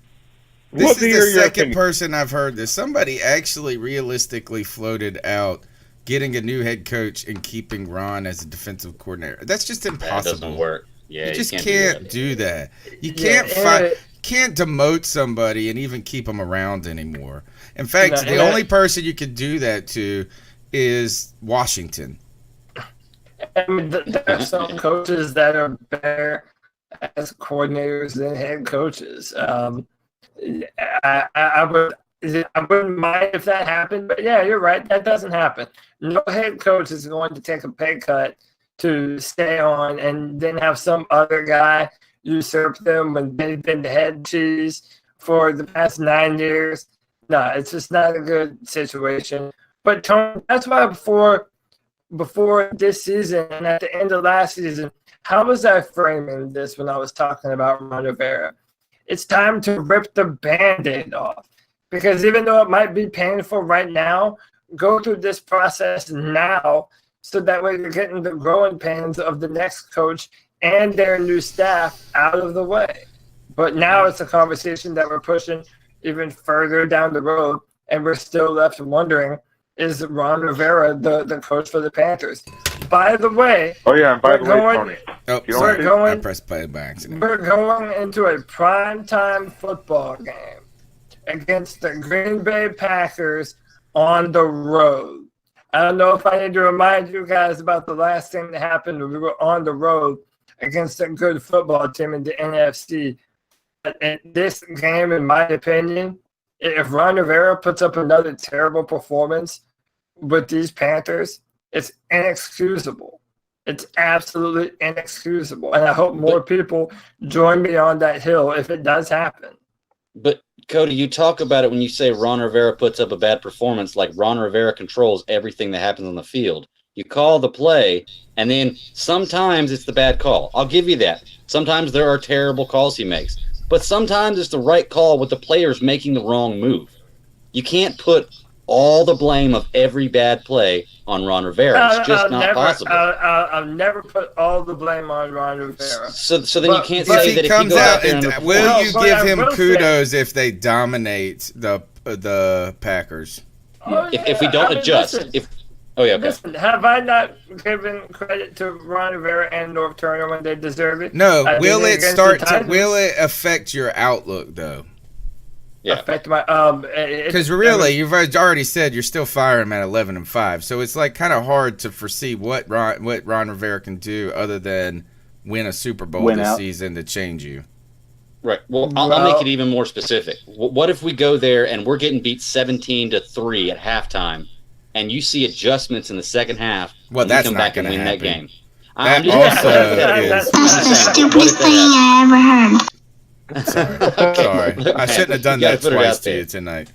This Love to is hear the your second opinion. person I've heard this. Somebody actually realistically floated out getting a new head coach and keeping Ron as a defensive coordinator. That's just impossible. That doesn't work. Yeah, you just can't do that. You Yeah, can't demote somebody and even keep them around anymore. In fact, No, the only person you could do that to is Washington. I mean, there are some coaches that are better as coordinators than head coaches. I wouldn't mind if that happened, but yeah, you're right. That doesn't happen. No head coach is going to take a pay cut to stay on and then have some other guy usurp them when they've been the head cheese for the past 9 years. No, it's just not a good situation. But Tony, that's why before this season and at the end of last season, how was I framing this when I was talking about Ron Rivera? It's time to rip the Band-Aid off. Because even though it might be painful right now, go through this process now so that way you're getting the growing pains of the next coach and their new staff out of the way. But now it's a conversation that we're pushing even further down the road, and we're still left wondering, is Ron Rivera the coach for the Panthers? By the way, Oh, yeah, and by the way, Tony. Oh, You sorry. don't I think- pressed play by accident. we're going into a primetime football game against the Green Bay Packers on the road. I don't know if I need to remind you guys about the last thing that happened when we were on the road against a good football team in the NFC. But in this game, in my opinion, if Ron Rivera puts up another terrible performance with these Panthers, it's inexcusable. It's absolutely inexcusable. And I hope more people join me on that hill if it does happen. But Cody, you talk about it when you say Ron Rivera puts up a bad performance, like Ron Rivera controls everything that happens on the field. You call the play, and then sometimes it's the bad call. I'll give you that. Sometimes there are terrible calls he makes, but sometimes it's the right call with the players making the wrong move. You can't put all the blame of every bad play on Ron Rivera. It's just not possible. I'll never put all the blame on Ron Rivera. So then you can't If say he that if he comes goes out out there and and will you but give I him will say- kudos if they dominate the Packers? if we don't adjust, okay. Listen, have I not given credit to Ron Rivera and North Turner when they deserve it? No, I did will it against start the to? Titans. Will it affect your outlook though? Affect my Because really, you've already said you're still firing him at 11-5, so it's like kind of hard to foresee what Ron Rivera can do other than win a Super Bowl Win this out. season to change you. Right. Well, I'll make it even more specific. What if we go there and we're getting beat 17-3 at halftime, and you see adjustments in the second half? Well, and we that's come not back and gonna win that happen. game. That also is. That's the stupidest thing I ever heard. Sorry, I shouldn't have done You gotta that put it twice out to there. you tonight.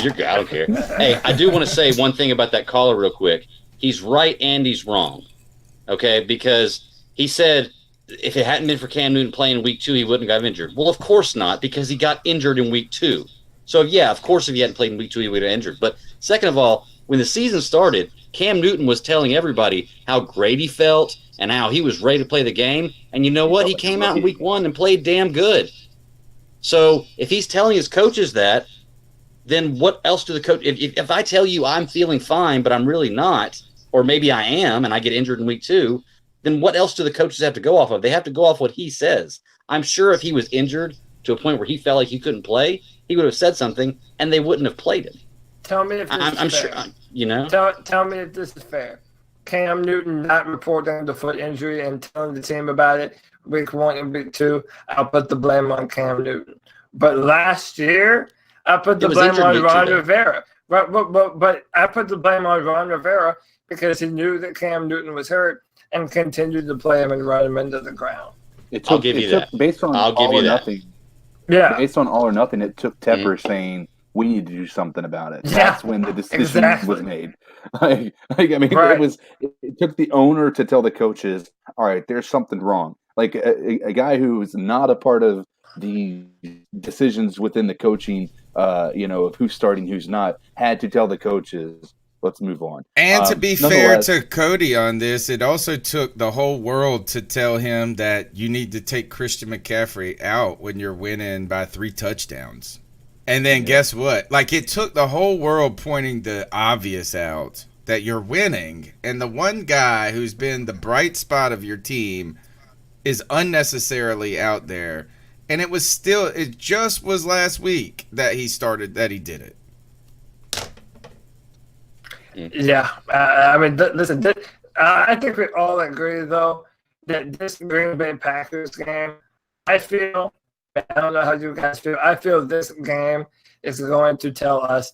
You're good. I don't care. Hey, I do want to say one thing about that caller real quick. He's right and he's wrong. Okay, because he said if it hadn't been for Cam Newton playing in week 2, he wouldn't have got injured. Well, of course not, because he got injured in week 2. So yeah, of course, if he hadn't played in week 2, he would have injured. But second of all, when the season started, Cam Newton was telling everybody how great he felt and how he was ready to play the game. And you know what? He came out in week 1 and played damn good. So if he's telling his coaches that, then what else do the coach? If I tell you I'm feeling fine, but I'm really not, or maybe I am, and I get injured in week 2, then what else do the coaches have to go off of? They have to go off what he says. I'm sure if he was injured to a point where he felt like he couldn't play, he would have said something, and they wouldn't have played him. Tell me if this I'm is fair. sure, you know. Tell me if this is fair. Cam Newton not reporting the foot injury and telling the team about it week 1 and week 2, I'll put the blame on Cam Newton. But last year, I put the blame on Ron Rivera. But I put the blame on Ron Rivera because he knew that Cam Newton was hurt and continued to play him and run him into the ground. I'll give you that. Based on all or nothing. Yeah. Based on all or nothing, it took Tepper saying we need to do something about it. That's when the decision was made. I mean, it took the owner to tell the coaches, all right, there's something wrong. Like a guy who's not a part of the decisions within the coaching, of who's starting, who's not, had to tell the coaches, let's move on. And to be fair to Cody on this, it also took the whole world to tell him that you need to take Christian McCaffrey out when you're winning by 3 touchdowns. And then guess what? Like, it took the whole world pointing the obvious out that you're winning. And the one guy who's been the bright spot of your team is unnecessarily out there. And it just was last week that he did it. Yeah. I mean, listen, I think we all agree, though, that this Green Bay Packers game, I don't know how you guys feel. I feel this game is going to tell us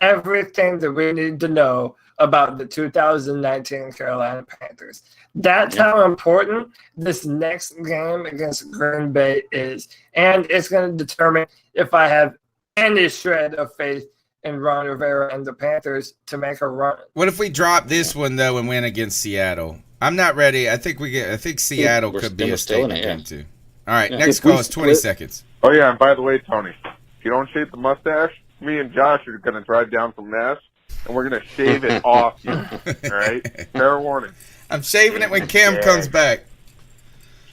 everything that we need to know about the 2019 Carolina Panthers. That's how important this next game against Green Bay is. And it's going to determine if I have any shred of faith in Ron Rivera and the Panthers to make a run. What if we drop this one, though, and win against Seattle? I'm not ready. I think Seattle could be a statement game, too. All right, next call is 20 seconds. Oh, yeah, and by the way, Tony, if you don't shave the mustache, me and Josh are going to drive down from Nass, and we're going to shave it off you. All right? Fair warning. I'm shaving it when Cam comes back.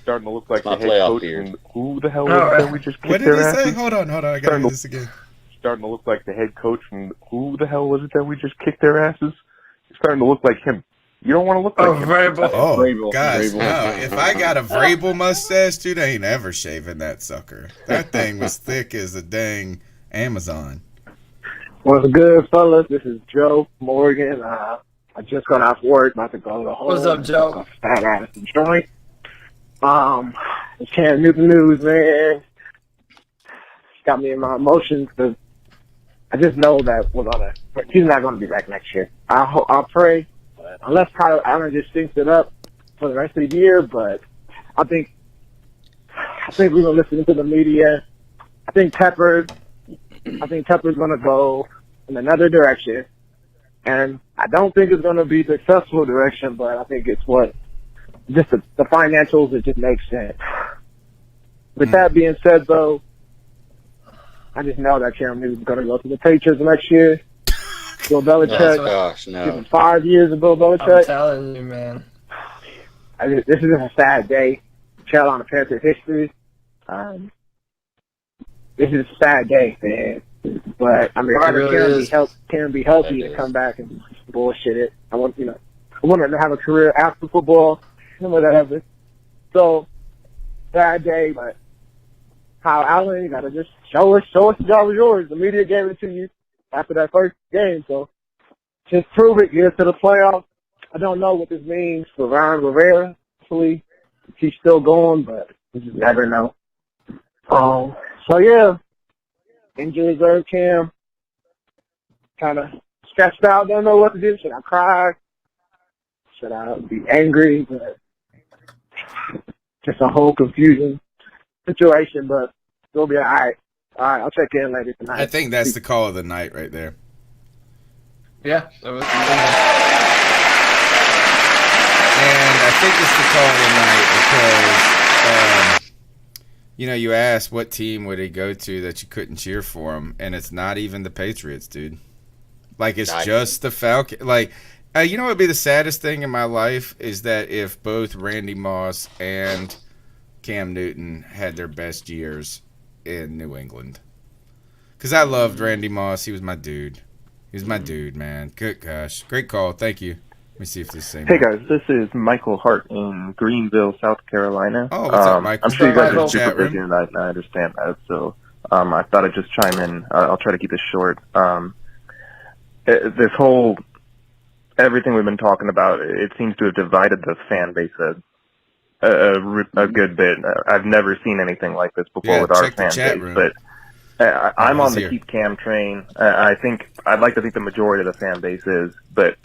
Starting to look like the head coach from who the hell was that we just kicked What did he say? Hold on. I got to do this again. Starting to look like the head coach from who the hell was it that we just kicked their asses? It's starting to look like him. You don't want to look like him. Vrabel. Oh, Vrabel. guys, Vrabel. no. If I got a Vrabel mustache, dude, I ain't ever shaving that sucker. That thing was thick as a dang Amazon. What's good, fellas? This is Joe Morgan. I just got off work, about to go to the home. What's up, Joe? Fat ass joint. It's Cam Newton news, man. It's got me in my emotions because I just know that he's not going to be back next year. I'll pray, but unless Kyle Allen just stinks it up for the rest of the year. But I think we're going to listen to the media. I think Tepper's going to go in another direction, and I don't think it's going to be a successful direction. But I think it's just the financials. It just makes sense. With that being said, though, I just know that Cam Newton's going to go to the Patriots next year. Bill Belichick. Give him 5 years of Bill Belichick. I'm telling you, man. This is a sad day. Carolina Panthers history. This is a sad day, man. But I mean, can be healthy and come back and bullshit it. I want to have a career after football, whatever. So sad day, but Kyle Allen, you gotta just show us the job was yours. The media gave it to you after that first game, so just prove it. Get us to the playoffs. I don't know what this means for Ron Rivera. Hopefully, he's still going, but you just never know. So yeah, injury reserve Cam. Kind of stressed out. Don't know what to do. Should I cry? Should I be angry? But just a whole confusion situation, but it'll be all right. All right, I'll check in later tonight. I think that's the call of the night right there. Yeah. And I think it's the call of the night because, you asked what team would he go to that you couldn't cheer for him, and it's not even the Patriots, dude. Like, it's just the Falcons. Like, what would be the saddest thing in my life is that if both Randy Moss and Cam Newton had their best years in New England. Because I loved Randy Moss. He was my dude. He was my dude, man. Good gosh. Great call. Thank you. Let me see if this is the same. Hey, guys. This is Michael Hart in Greenville, South Carolina. Oh, what's up, Michael? I'm sure you guys are super busy tonight, and I understand that. So I thought I'd just chime in. I'll try to keep it short. this whole everything we've been talking about, it seems to have divided the fan base a good bit. I've never seen anything like this before with our fan base, but I'm on the here. keep Cam train. I'd like to think the majority of the fan base is, but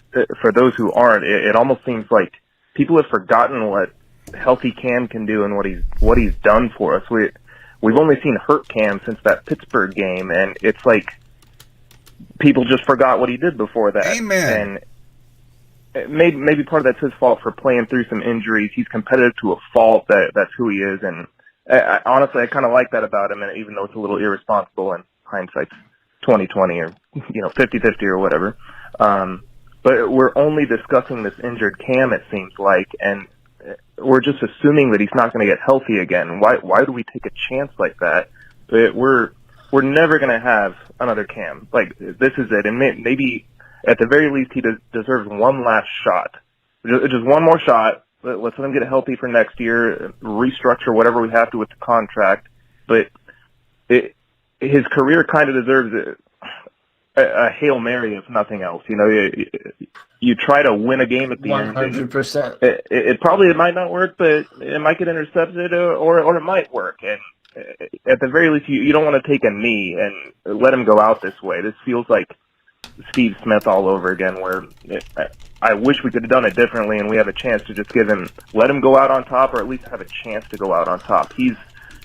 for those who aren't, it almost seems like people have forgotten what healthy Cam can do and what he's done for us. We've only seen hurt Cam since that Pittsburgh game, and it's like people just forgot what he did before that. Amen. And maybe part of that's his fault for playing through some injuries. He's competitive to a fault. That's who he is, and honestly, I kind of like that about him. And even though it's a little irresponsible in hindsight's 2020 or 50-50 or whatever, but we're only discussing this injured Cam. It seems like, and we're just assuming that he's not going to get healthy again. Why do we take a chance like that? We're never going to have another Cam. Like, this is it, and maybe. At the very least, he deserves one last shot. Just one more shot. Let's let him get healthy for next year, restructure whatever we have to with the contract. But his career kind of deserves a Hail Mary, if nothing else. You try to win a game at the end. 100%. It might not work, but it might get intercepted, or it might work. And at the very least, you don't want to take a knee and let him go out this way. This feels like Steve Smith all over again, where I wish we could have done it differently, and we have a chance to just let him go out on top, or at least have a chance to go out on top. He's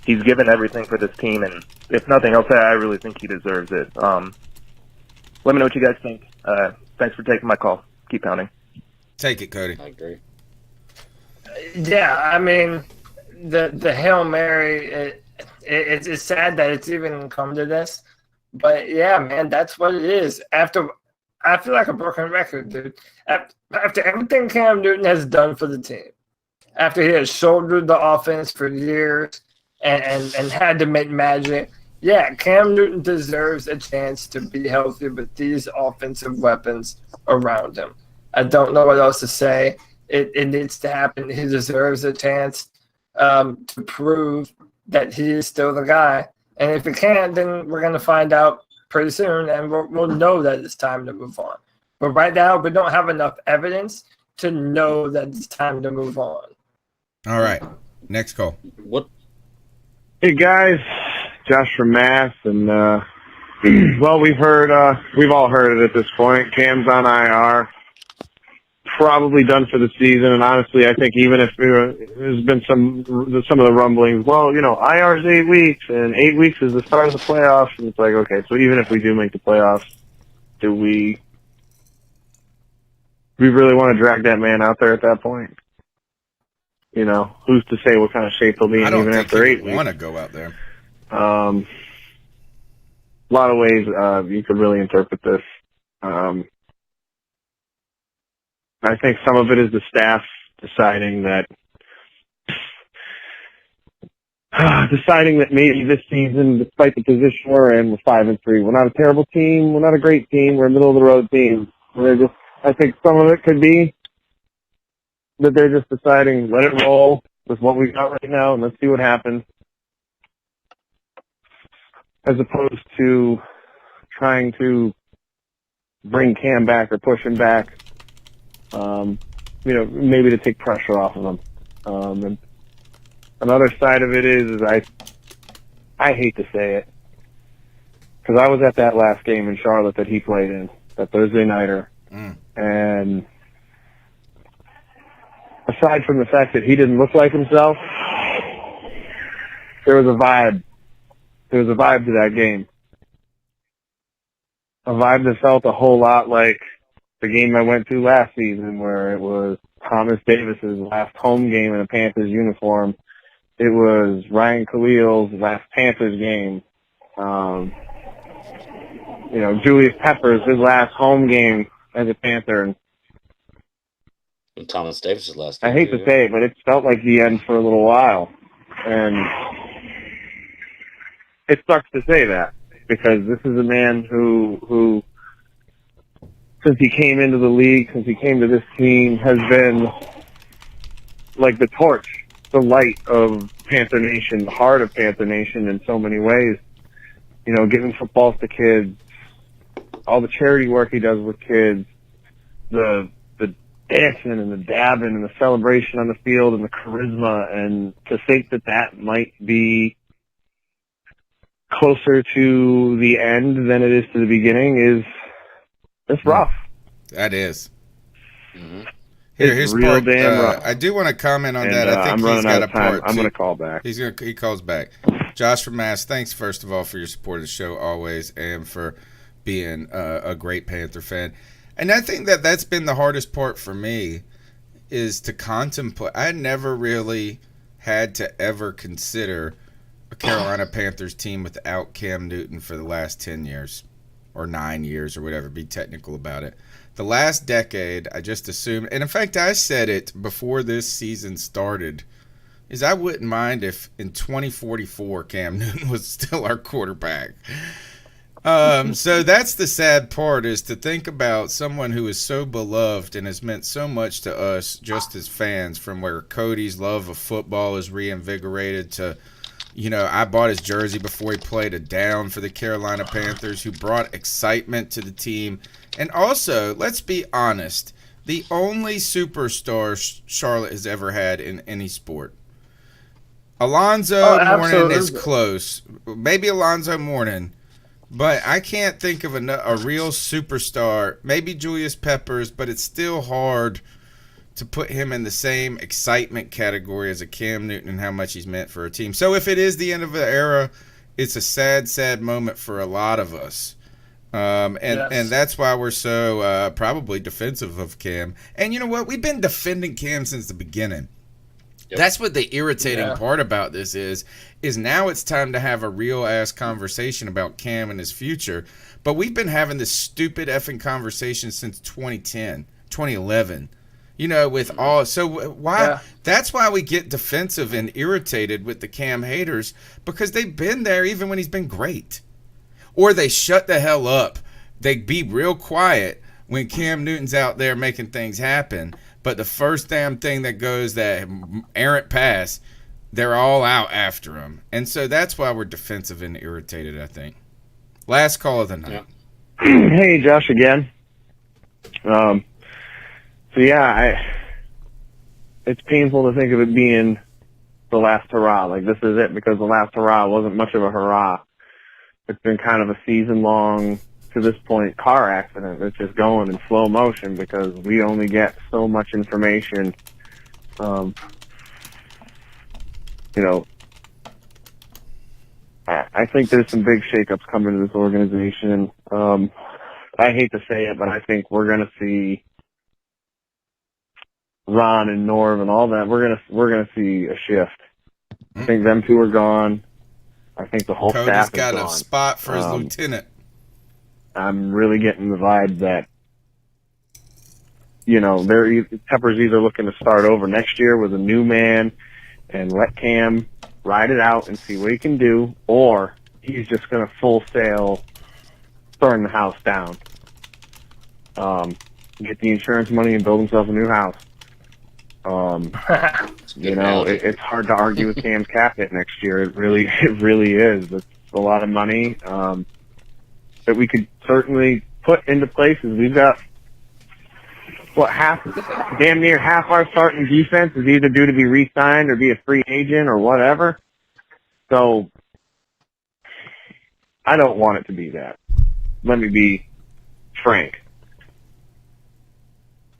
given everything for this team, and if nothing else, I really think he deserves it. Let me know what you guys think. Thanks for taking my call. Keep pounding. Take it, Cody. I agree. Yeah, I mean, the Hail Mary, it's sad that it's even come to this. But yeah, man, that's what it is. I feel like a broken record, dude. After everything Cam Newton has done for the team, after he has shouldered the offense for years and had to make magic, yeah, Cam Newton deserves a chance to be healthy with these offensive weapons around him. I don't know what else to say. It needs to happen. He deserves a chance to prove that he is still the guy. And if it can't, then we're going to find out pretty soon, and we'll know that it's time to move on. But right now, we don't have enough evidence to know that it's time to move on. All right. Next call. What? Hey, guys. Josh from Mass. And, well, we've all heard it at this point. Cam's on IR. Probably done for the season, and honestly, I think even if there's been some of the rumblings, well, IR is 8 weeks, and 8 weeks is the start of the playoffs, and it's like, okay, so even if we do make the playoffs, do we really want to drag that man out there at that point? Who's to say what kind of shape he'll be in even after 8 weeks? I want to go out there. A lot of ways you could really interpret this. I think some of it is the staff deciding that maybe this season, despite the position we're in, we're 5-3. We're not a terrible team. We're not a great team. We're a middle of the road team. I think some of it could be that they're just deciding, let it roll with what we've got right now, and let's see what happens, as opposed to trying to bring Cam back or push him back. Maybe to take pressure off of them. And another side of it is I hate to say it, because I was at that last game in Charlotte that he played in, that Thursday nighter, and aside from the fact that he didn't look like himself, there was a vibe. There was a vibe to that game. A vibe that felt a whole lot like the game I went to last season, where it was Thomas Davis's last home game in a Panthers uniform. It was Ryan Khalil's last Panthers game. Julius Peppers, his last home game as a Panther. And Thomas Davis's last I game, hate to say it, but it felt like the end for a little while. And it sucks to say that, because this is a man who since he came into the league, since he came to this team, has been like the torch, the light of Panther Nation, the heart of Panther Nation in so many ways. Giving footballs to kids, all the charity work he does with kids, the dancing and the dabbing and the celebration on the field and the charisma, and to think that might be closer to the end than it is to the beginning it's rough. That is. Mm-hmm. Here, It's here's real part. damn rough. I do want to comment on And, that. I think I'm he's running got out a of time. part. I'm too. going to call back. He calls back. Josh from Mass, thanks first of all for your support of the show always, and for being a great Panther fan. And I think that's been the hardest part for me, is to contemplate. I never really had to ever consider a Carolina Panthers team without Cam Newton for the last 10 years or 9 years or whatever, be technical about it. The last decade, I just assumed, and in fact, I said it before this season started, is I wouldn't mind if in 2044 Cam Newton was still our quarterback. So that's the sad part, is to think about someone who is so beloved and has meant so much to us just as fans, from where Cody's love of football is reinvigorated to, I bought his jersey before he played a down for the Carolina Panthers, who brought excitement to the team. And also, let's be honest, the only superstar Charlotte has ever had in any sport. Alonzo Mourning is close. Maybe Alonzo Mourning. But I can't think of a real superstar. Maybe Julius Peppers, but it's still hard to put him in the same excitement category as a Cam Newton and how much he's meant for a team. So if it is the end of an era, it's a sad, sad moment for a lot of us. And that's why we're so probably defensive of Cam. And you know what? We've been defending Cam since the beginning. Yep. That's what the irritating part about this is now it's time to have a real-ass conversation about Cam and his future. But we've been having this stupid effing conversation since 2011. With all... So why... Yeah. That's why we get defensive and irritated with the Cam haters, because they've been there even when he's been great. Or they shut the hell up. They be real quiet when Cam Newton's out there making things happen. But the first damn thing that goes, that errant pass, they're all out after him. And so that's why we're defensive and irritated, I think. Last call of the night. Yeah. Hey, Josh again. It's painful to think of it being the last hurrah. Like, this is it, because the last hurrah wasn't much of a hurrah. It's been kind of a season-long, to this point, car accident that's just going in slow motion, because we only get so much information. I think there's some big shakeups coming to this organization. I hate to say it, but I think we're going to see Ron and Norv and all that. We're gonna see a shift. I think them two are gone. I think the whole Cody's staff is got gone. a spot for his lieutenant. I'm really getting the vibe that, Pepper's either looking to start over next year with a new man and let Cam ride it out and see what he can do, or he's just going to full sail burn the house down. Get the insurance money and build himself a new house. It's hard to argue with Cam's cap hit next year. It really is. It's a lot of money that we could certainly put into places. We've got damn near half our starting defense is either due to be re-signed or be a free agent or whatever. So I don't want it to be that. Let me be frank.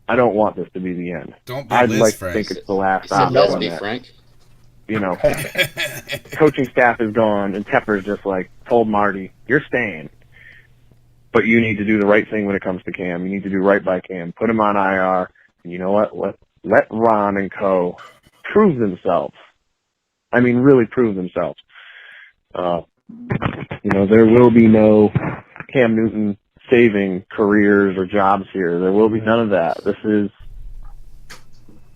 I don't want this to be the end. Don't be I'd Liz like Frank. to think it's the last Let's option. be frank. Coaching staff is gone, and Tepper's just told Marty, "You're staying, but you need to do the right thing when it comes to Cam. You need to do right by Cam. Put him on IR. And you know what? Let Ron and co. prove themselves. I mean, really prove themselves. There will be no Cam Newton saving careers or jobs here. There will be none of that.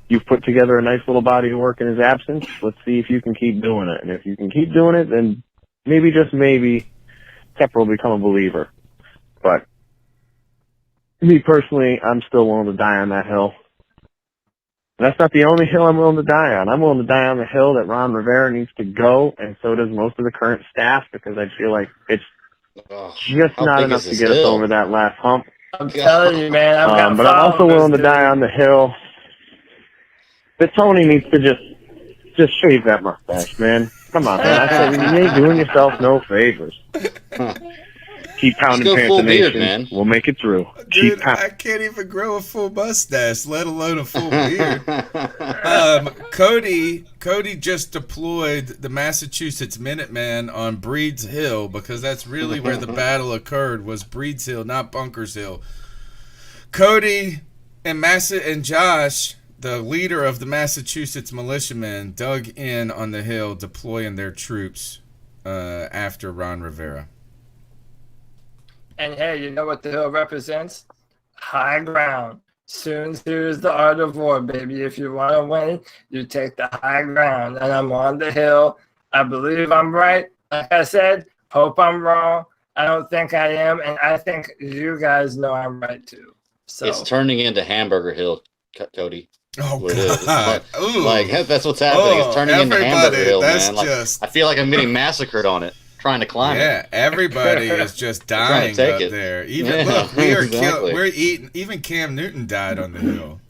You've put together a nice little body of work in his absence. Let's see if you can keep doing it. And if you can keep doing it, then maybe, just maybe, Tepper will become a believer. But me personally, I'm still willing to die on that hill. And that's not the only hill I'm willing to die on. I'm willing to die on the hill that Ron Rivera needs to go, and so does most of the current staff, because I feel like it's just how not big enough is to this get us hill? over that last hump. I'm telling you, man. I've got But I'm also followers, willing to dude. die on the hill. But Tony needs to just shave that mustache, man. Come on, man. I said you ain't doing yourself no favors. Keep pounding Just go full Panther beard, Nation. man. We'll make it through. Dude, Keep pounding. I can't even grow a full mustache, let alone a full beard. Cody just deployed the Massachusetts Minutemen on Breed's Hill because that's really where the battle occurred, was Breed's Hill, not Bunkers Hill. Cody and Josh, the leader of the Massachusetts militiamen, dug in on the hill, deploying their troops after Ron Rivera. And hey, you know what the hill represents? High ground. Sun Tzu is the art of war, baby. If you want to win, you take the high ground. And I'm on the hill. I believe I'm right. Like I said, hope I'm wrong. I don't think I am. And I think you guys know I'm right too. So It's turning into Hamburger Hill, Cody. Oh, What it is. God. Like, that's what's happening. It's turning into Hamburger Hill, that's man. Like, just- I feel like I'm getting massacred on it, trying to climb it. Yeah, everybody is just trying to dying take up it. there. Even Yeah, look, we are exactly. we're eating. Even Cam Newton died on the hill.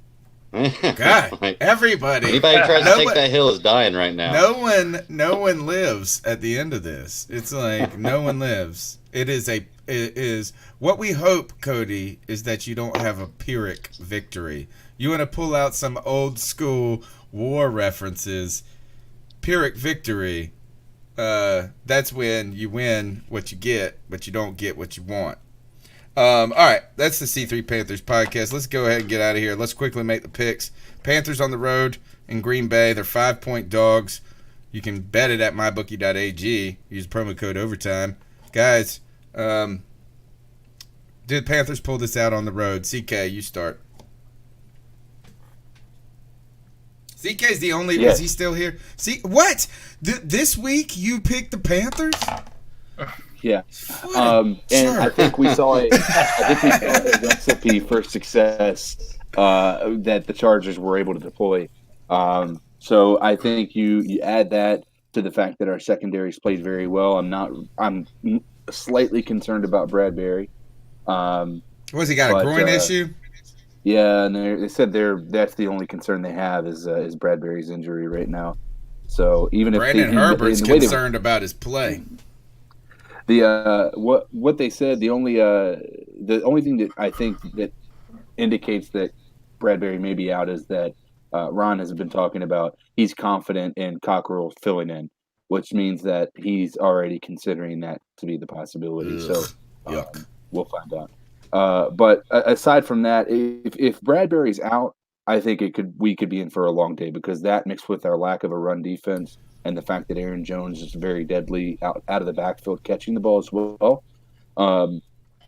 God, Like, everybody. anybody who tries to take that hill is dying right now. No one lives at the end of this. It's like no one lives. It is what we hope, Cody, is that you don't have a Pyrrhic victory. You want to pull out some old school war references. Pyrrhic victory. That's when you win what you get, but you don't get what you want. All right, that's the C3 Panthers podcast. Let's go ahead and get out of here. Let's quickly make the picks. Panthers on the road in Green Bay. They're 5-point dogs. You can bet it at mybookie.ag. Use promo code overtime. Guys, did the Panthers pull this out on the road? CK, you start. CK's the only. Yes. Is he still here? See what? This week you picked the Panthers? Yeah, and I think we saw a recipe for success that the Chargers were able to deploy. So I think you add that to the fact that our secondaries played very well. I'm slightly concerned about Bradbury. Was he got a groin issue? Yeah, and they said that's the only concern they have is Bradbury's injury right now. So even if Brandon Herbert's concerned about his play. What they said, the only thing that I think that indicates that Bradbury may be out is that Ron has been talking about he's confident in Cockrell filling in, which means that he's already considering that to be the possibility. Ugh, so we'll find out. But aside from that, if Bradbury's out, I think we could be in for a long day, because that mixed with our lack of a run defense and the fact that Aaron Jones is very deadly out of the backfield catching the ball as well,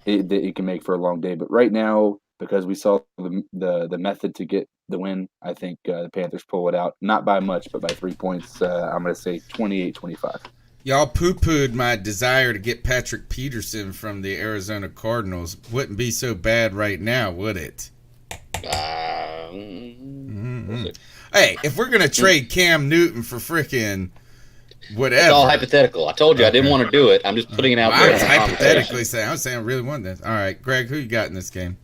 it can make for a long day. But right now, because we saw the method to get the win, I think the Panthers pull it out, not by much, but by 3 points. I'm going to say 28-25. Y'all poo-pooed my desire to get Patrick Peterson from the Arizona Cardinals. Wouldn't be so bad right now, would it? Hey, if we're going to trade Cam Newton for frickin' whatever. It's all hypothetical. I told you I didn't want to do it. I'm just putting it out there. I was hypothetically saying. I was saying I really want this. All right, Greg, who you got in this game?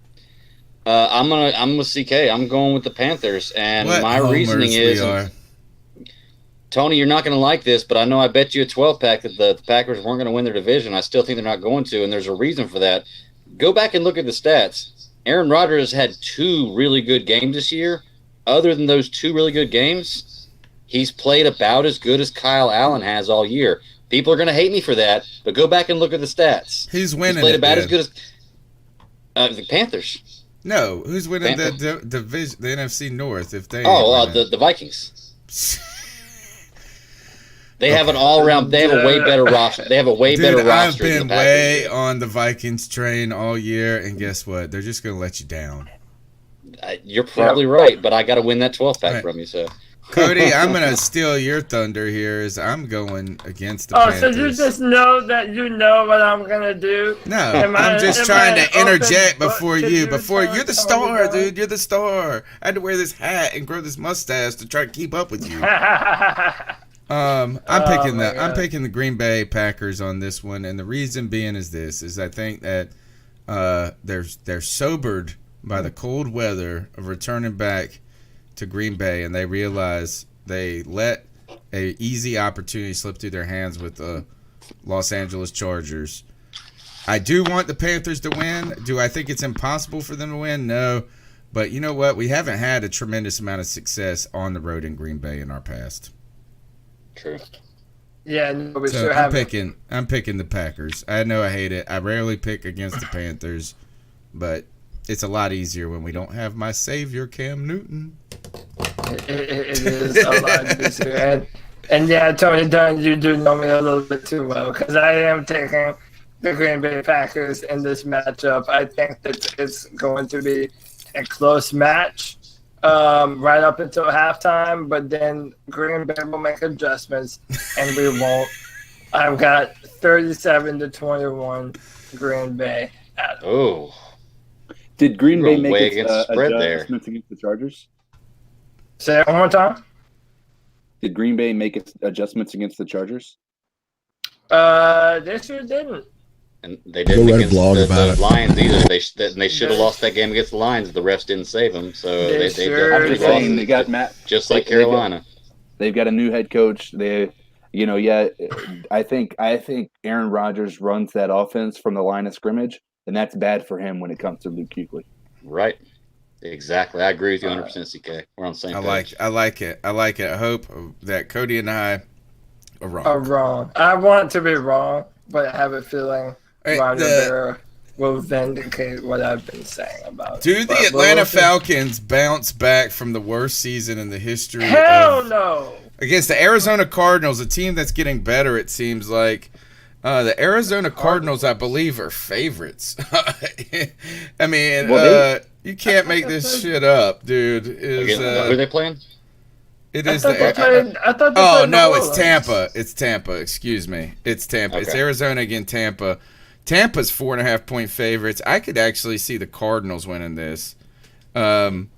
I'm with CK. I'm going with the Panthers, and What my homers reasoning we is, are. Tony, you're not going to like this, but I know I bet you a 12-pack that the Packers weren't going to win their division. I still think they're not going to, and there's a reason for that. Go back and look at the stats. Aaron Rodgers had 2 really good games this year. Other than those 2 really good games, he's played about as good as Kyle Allen has all year. People are going to hate me for that, but go back and look at the stats. Who's winning? He's played it, about then? as good as the Panthers. No, who's winning the division, the NFC North? If they the Vikings. They have an all-around. They have a way better roster. They have a way better roster. I've than been the way Packers. on the Vikings train all year, and guess what? They're just going to let you down. You're probably right, but I got to win that 12-pack from you. So, Cody, I'm going to steal your thunder here. Is I'm going against the Oh, Panthers. so you just know that you know what I'm gonna do? No, I'm just trying to interject before you. Before you're the star, going? dude. You're the star. I had to wear this hat and grow this mustache to try to keep up with you. I'm picking the Green Bay Packers on this one, and the reason being is I think that they're sobered by the cold weather of returning back to Green Bay, and they realize they let a easy opportunity slip through their hands with the Los Angeles Chargers. I do want the Panthers to win. Do I think it's impossible for them to win? No. But you know what? We haven't had a tremendous amount of success on the road in Green Bay in our past. True. Yeah, no, we So sure haven't. I'm picking the Packers. I know I hate it. I rarely pick against the Panthers, but it's a lot easier when we don't have my savior, Cam Newton. It is a lot easier. And yeah, Tony Dunn, you do know me a little bit too well, because I am taking the Green Bay Packers in this matchup. I think that it's going to be a close match right up until halftime, but then Green Bay will make adjustments, and we won't. I've got 37-21 Green Bay. Oh. Did Green Bay Wrong make way its against the spread there. adjustments against the Chargers? Say it one more time. Did Green Bay make its adjustments against the Chargers? They sure didn't. And they didn't Go write a against blog the about it. Lions either. They should have lost that game against the Lions. The refs didn't save them, so they sure I'm definitely just saying lost they got Matt just like they got- Carolina. They've got a new head coach. I think Aaron Rodgers runs that offense from the line of scrimmage, and that's bad for him when it comes to Luke Kuechly. Right. Exactly. I agree with you 100%, CK. We're on the same page. I like it. I hope that Cody and I are wrong. Are wrong. I want to be wrong, but I have a feeling Ron Rivera will vindicate what I've been saying about Do it. the Atlanta Falcons bounce back from the worst season in the history? Hell no. Against the Arizona Cardinals, a team that's getting better, it seems like. The Arizona Cardinals, I believe, are favorites. I mean, you can't make this shit up, dude. Who are they playing? It I is thought they Oh, played no, New it's Orleans. Tampa. It's Tampa. Excuse me. It's Tampa. It's Okay. Arizona against Tampa. Tampa's 4.5-point favorites. I could actually see the Cardinals winning this. I'm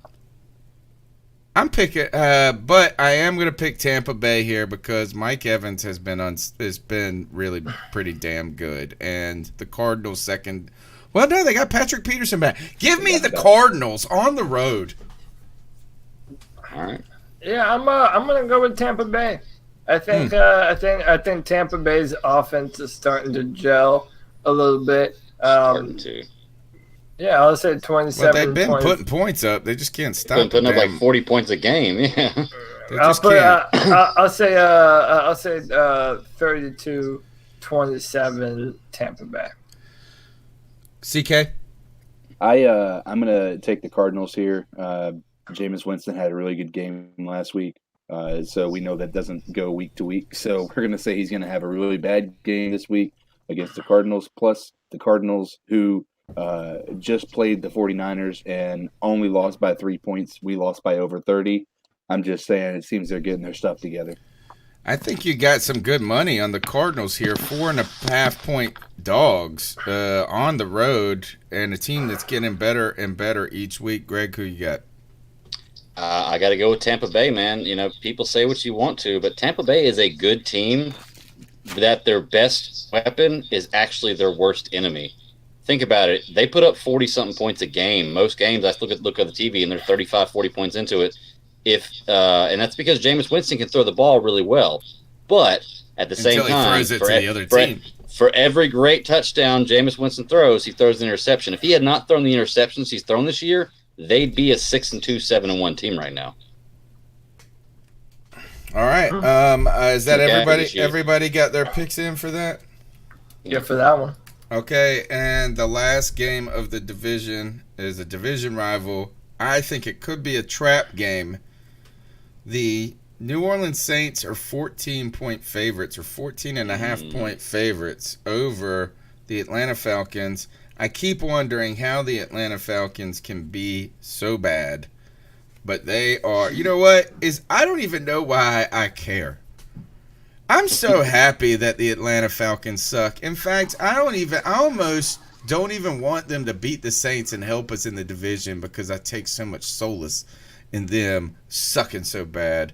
picking, but I am going to pick Tampa Bay here because Mike Evans has been really pretty damn good, and the Cardinals second. Well, no, they got Patrick Peterson back. Give me the Cardinals on the road. All right. Yeah, I'm gonna go with Tampa Bay. I think I think Tampa Bay's offense is starting to gel a little bit. Starting to. Yeah, I'll say 27. Well, they've been putting points up. They just can't stop. Been putting up like 40 points a game. Yeah. They just can't. I'll say 32-27 Tampa Bay. CK? I'm gonna take the Cardinals here. Jameis Winston had a really good game last week, so we know that doesn't go week to week. So we're gonna say he's gonna have a really bad game this week against the Cardinals. Plus the Cardinals, who just played the 49ers and only lost by 3 points. We lost by over 30. I'm just saying it seems they're getting their stuff together. I think you got some good money on the Cardinals here. 4.5-point dogs on the road, and a team that's getting better and better each week. Greg, who you got? I got to go with Tampa Bay, man. You know, people say what you want to, but Tampa Bay is a good team that their best weapon is actually their worst enemy. Think about it. They put up 40-something points a game. Most games, I look at the TV, and they're 35, 40 points into it. And that's because Jameis Winston can throw the ball really well. But at the same time, throws it to the other team. For every great touchdown Jameis Winston throws, he throws an interception. If he had not thrown the interceptions he's thrown this year, they'd be a 6-2, 7-1 team right now. All right. Is that Okay, everybody? this year. Everybody got their picks in for that? Yeah, for that one. Okay, and the last game of the division is a division rival. I think it could be a trap game. The New Orleans Saints are 14-point favorites, or 14.5-point favorites over the Atlanta Falcons. I keep wondering how the Atlanta Falcons can be so bad, but they are. You know what? I don't even know why I care. I'm so happy that the Atlanta Falcons suck. In fact, I almost don't even want them to beat the Saints and help us in the division because I take so much solace in them sucking so bad.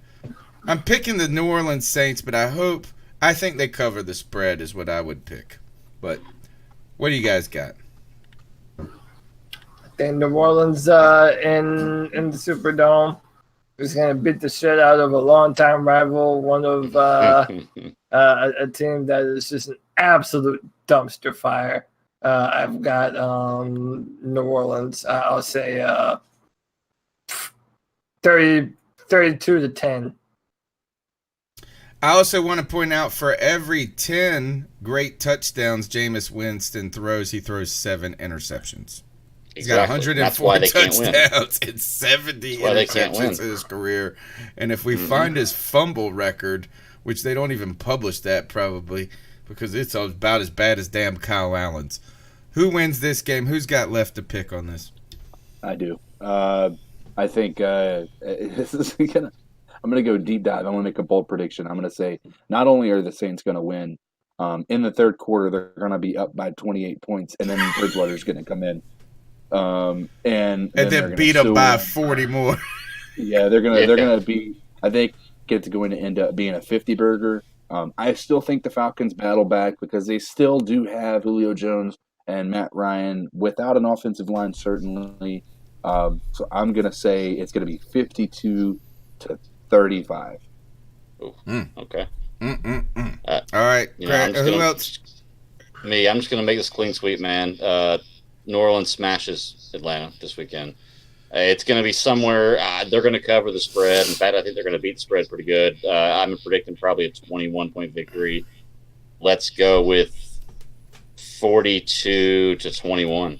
I'm picking the New Orleans Saints, but I think they cover the spread is what I would pick. But what do you guys got? And New Orleans in the Superdome is going to beat the shit out of a longtime rival, one of a team that is just an absolute dumpster fire. I've got New Orleans. I'll say 32-10. I also want to point out for every 10 great touchdowns Jameis Winston throws, he throws 7 interceptions. He's got 104 touchdowns and 70 interceptions in his career. And if we find his fumble record, which they don't even publish that probably because it's about as bad as damn Kyle Allen's. Who wins this game? Who's got left to pick on this? I do. I think this is gonna. I'm gonna go deep dive. I'm gonna make a bold prediction. I'm gonna say not only are the Saints gonna win, in the third quarter they're gonna be up by 28 points, and then Bridgewater's gonna come in, and then beat them by 40 more. Yeah, they're gonna be. I think it's going to end up being a 50 burger. I still think the Falcons battle back because they still do have Julio Jones and Matt Ryan without an offensive line, certainly. So I'm going to say it's going to be 52-35. Okay. All right. Who else? Me. I'm just going to make this clean sweep, man. New Orleans smashes Atlanta this weekend. It's going to be somewhere. They're going to cover the spread. In fact, I think they're going to beat the spread pretty good. I'm predicting probably a 21-point victory. Let's go with 42-21.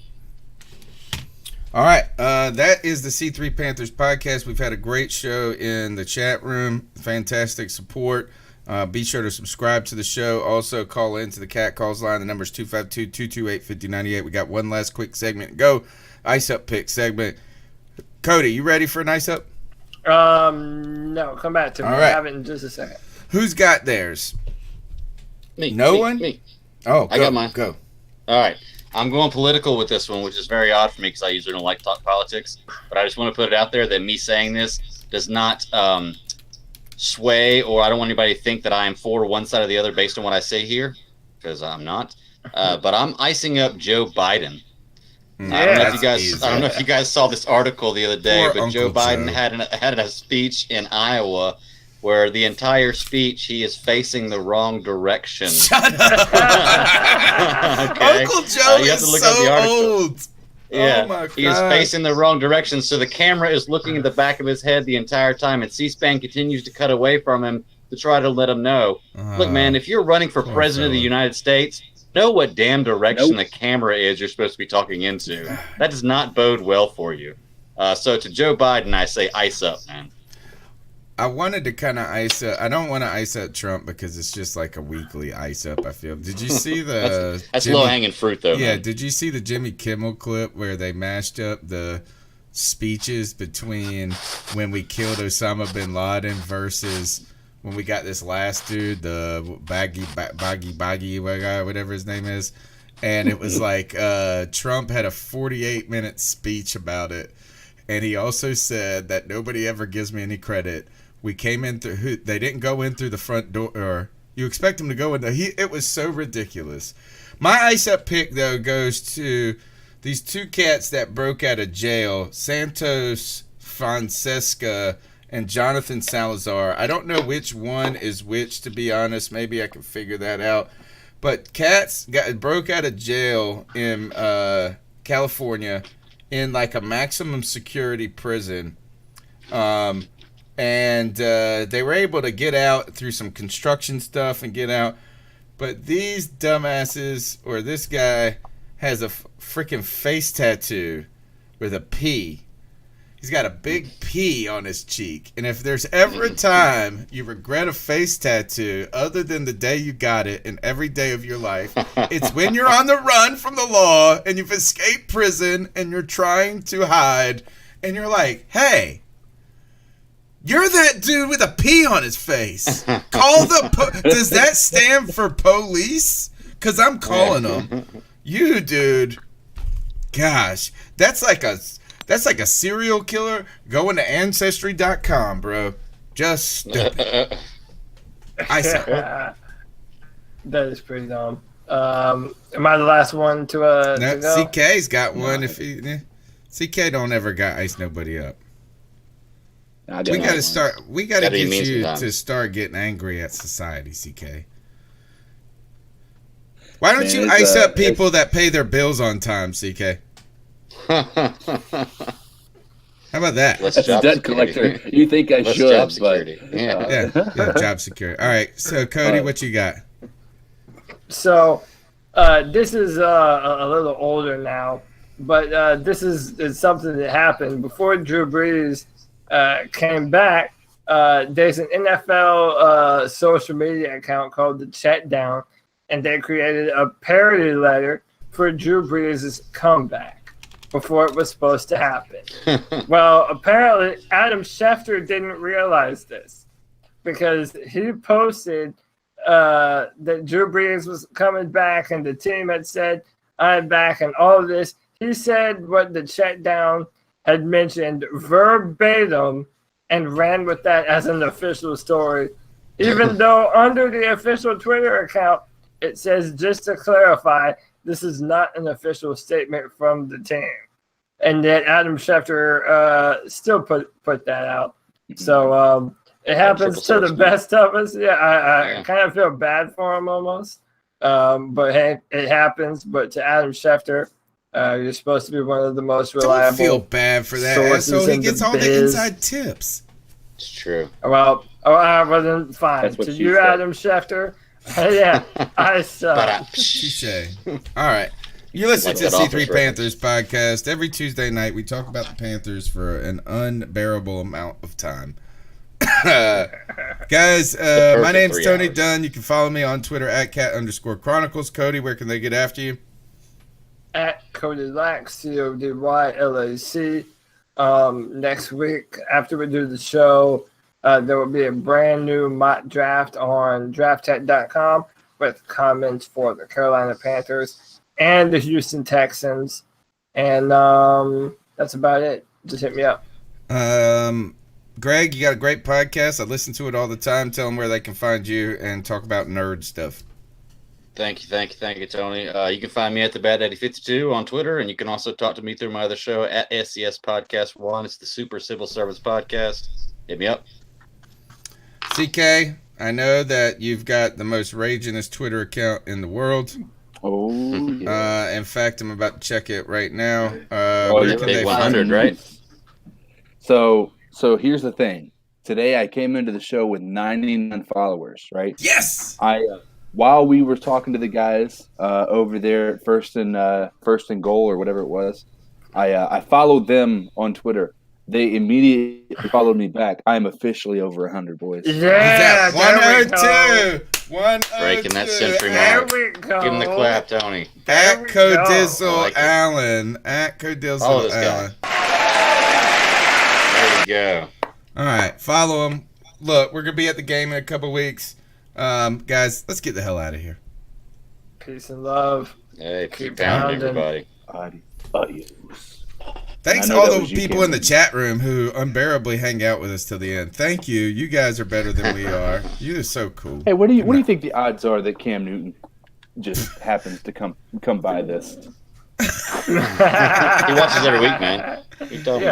All right. That is the C3 Panthers podcast. We've had a great show in the chat room. Fantastic support. Be sure to subscribe to the show. Also, call into the Cat Calls line. The number is 252-228-5098. We got one last quick segment to go. Ice Up Pick segment. Cody, you ready for an Ice Up? No. Come back to me. All right. I have it in just a second. Who's got theirs? Me. No one? Me. Oh, I got mine. Go. All right. I'm going political with this one, which is very odd for me because I usually don't like to talk politics. But I just want to put it out there that me saying this does not sway, or I don't want anybody to think that I am for one side or the other based on what I say here, because I'm not. But I'm icing up Joe Biden. I don't know if you guys saw this article the other day, but Joe Biden had a speech in Iowa where the entire speech he is facing the wrong direction. Shut up! Okay? Uncle Joe you have is to look so up the article. old. Yeah, Oh my God. he is facing the wrong direction, so the camera is looking at the back of his head the entire time, and C-SPAN continues to cut away from him to try to let him know. Look, man, if you're running for president of the United States, know what damn direction the camera is you're supposed to be talking into. That does not bode well for you. So to Joe Biden, I say ice up, man. I wanted to kind of ice up. I don't want to ice up Trump because it's just like a weekly ice up, I feel. Did you see the... that's low-hanging fruit, though, Yeah, man. did you see the Jimmy Kimmel clip where they mashed up the speeches between when we killed Osama bin Laden versus when we got this last dude, the baggy, whatever his name is? And it was like Trump had a 48-minute speech about it. And he also said that nobody ever gives me any credit. We came in through. They didn't go in through the front door. Or you expect them to go in. It was so ridiculous. My ice up pick though goes to these two cats that broke out of jail: Santos Fonseca and Jonathan Salazar. I don't know which one is which, to be honest. Maybe I can figure that out. But cats broke out of jail in California in like a maximum security prison. And they were able to get out through some construction stuff and get out. But these dumbasses, or this guy, has a freaking face tattoo with a P. He's got a big P on his cheek. And if there's ever a time you regret a face tattoo other than the day you got it and every day of your life, it's when you're on the run from the law and you've escaped prison and you're trying to hide and you're like, hey, you're that dude with a P on his face. Call the does that stand for police? Because I'm calling them. You, dude. Gosh, that's like a serial killer going to Ancestry.com, bro. Just stupid. I said. That is pretty dumb. Am I the last one to No, go? CK's got one. If he, CK don't ever got ice nobody up. We got to start. We got to get you to start getting angry at society, CK. Why don't you ice up people that pay their bills on time, CK? How about that? That's a debt collector. You think I should, job security. But yeah, job security. All right, so Cody, what you got? So, this is a little older now, but this is something that happened before Drew Brees came back. There's an NFL social media account called the Check Down, and they created a parody letter for Drew Brees' comeback before it was supposed to happen. Well, apparently Adam Schefter didn't realize this because he posted that Drew Brees was coming back and the team had said, I'm back and all of this. He said what the Check Down had mentioned verbatim and ran with that as an official story, even though under the official Twitter account, it says, just to clarify, this is not an official statement from the team. And yet Adam Schefter still put that out. So it happens to the best of us. Yeah, I kind of feel bad for him almost. But hey, it happens. But to Adam Schefter, you're supposed to be one of the most reliable. Don't feel bad for that. So he gets all the inside tips. It's true. Well, then fine. To you, Adam Schefter. Yeah, I suck. Touche. All right. You listen to C3 Panthers podcast. Every Tuesday night, we talk about the Panthers for an unbearable amount of time. Guys, my name's Tony Dunn. You can follow me on Twitter at @cat_chronicles. Cody, where can they get after you? At Cody Lack, CODYLAC. Next week, after we do the show, there will be a brand new mock draft on drafttech.com with comments for the Carolina Panthers and the Houston Texans. And that's about it. Just hit me up. Greg, you got a great podcast. I listen to it all the time. Tell them where they can find you and talk about nerd stuff. Thank you, Tony. You can find me at the Bad Daddy 52 on Twitter, and you can also talk to me through my other show at SCS Podcast 1. It's the Super Civil Service Podcast. Hit me up. CK, I know that you've got the most ragingest Twitter account in the world. Oh, yeah. In fact, I'm about to check it right now. Where can they 100, right? So here's the thing. Today I came into the show with 99 followers, right? Yes! While we were talking to the guys over there at First and Goal or whatever it was, I followed them on Twitter. They immediately followed me back. I am officially over 100, boys. Yeah, 102. 102. Breaking that century mark. There we go. Give him the clap, Tony. At Codizzle Allen. At Codizzle Allen. There we go. All right, follow him. Look, we're gonna be at the game in a couple weeks. Guys, let's get the hell out of here. Peace and love. Hey, keep pounding, everybody. Thanks to all the people in the chat room who unbearably hang out with us till the end. Thank you. You guys are better than we are. You are so cool. Hey, what do you think the odds are that Cam Newton just happens to come by this? He watches every week, man. He told me.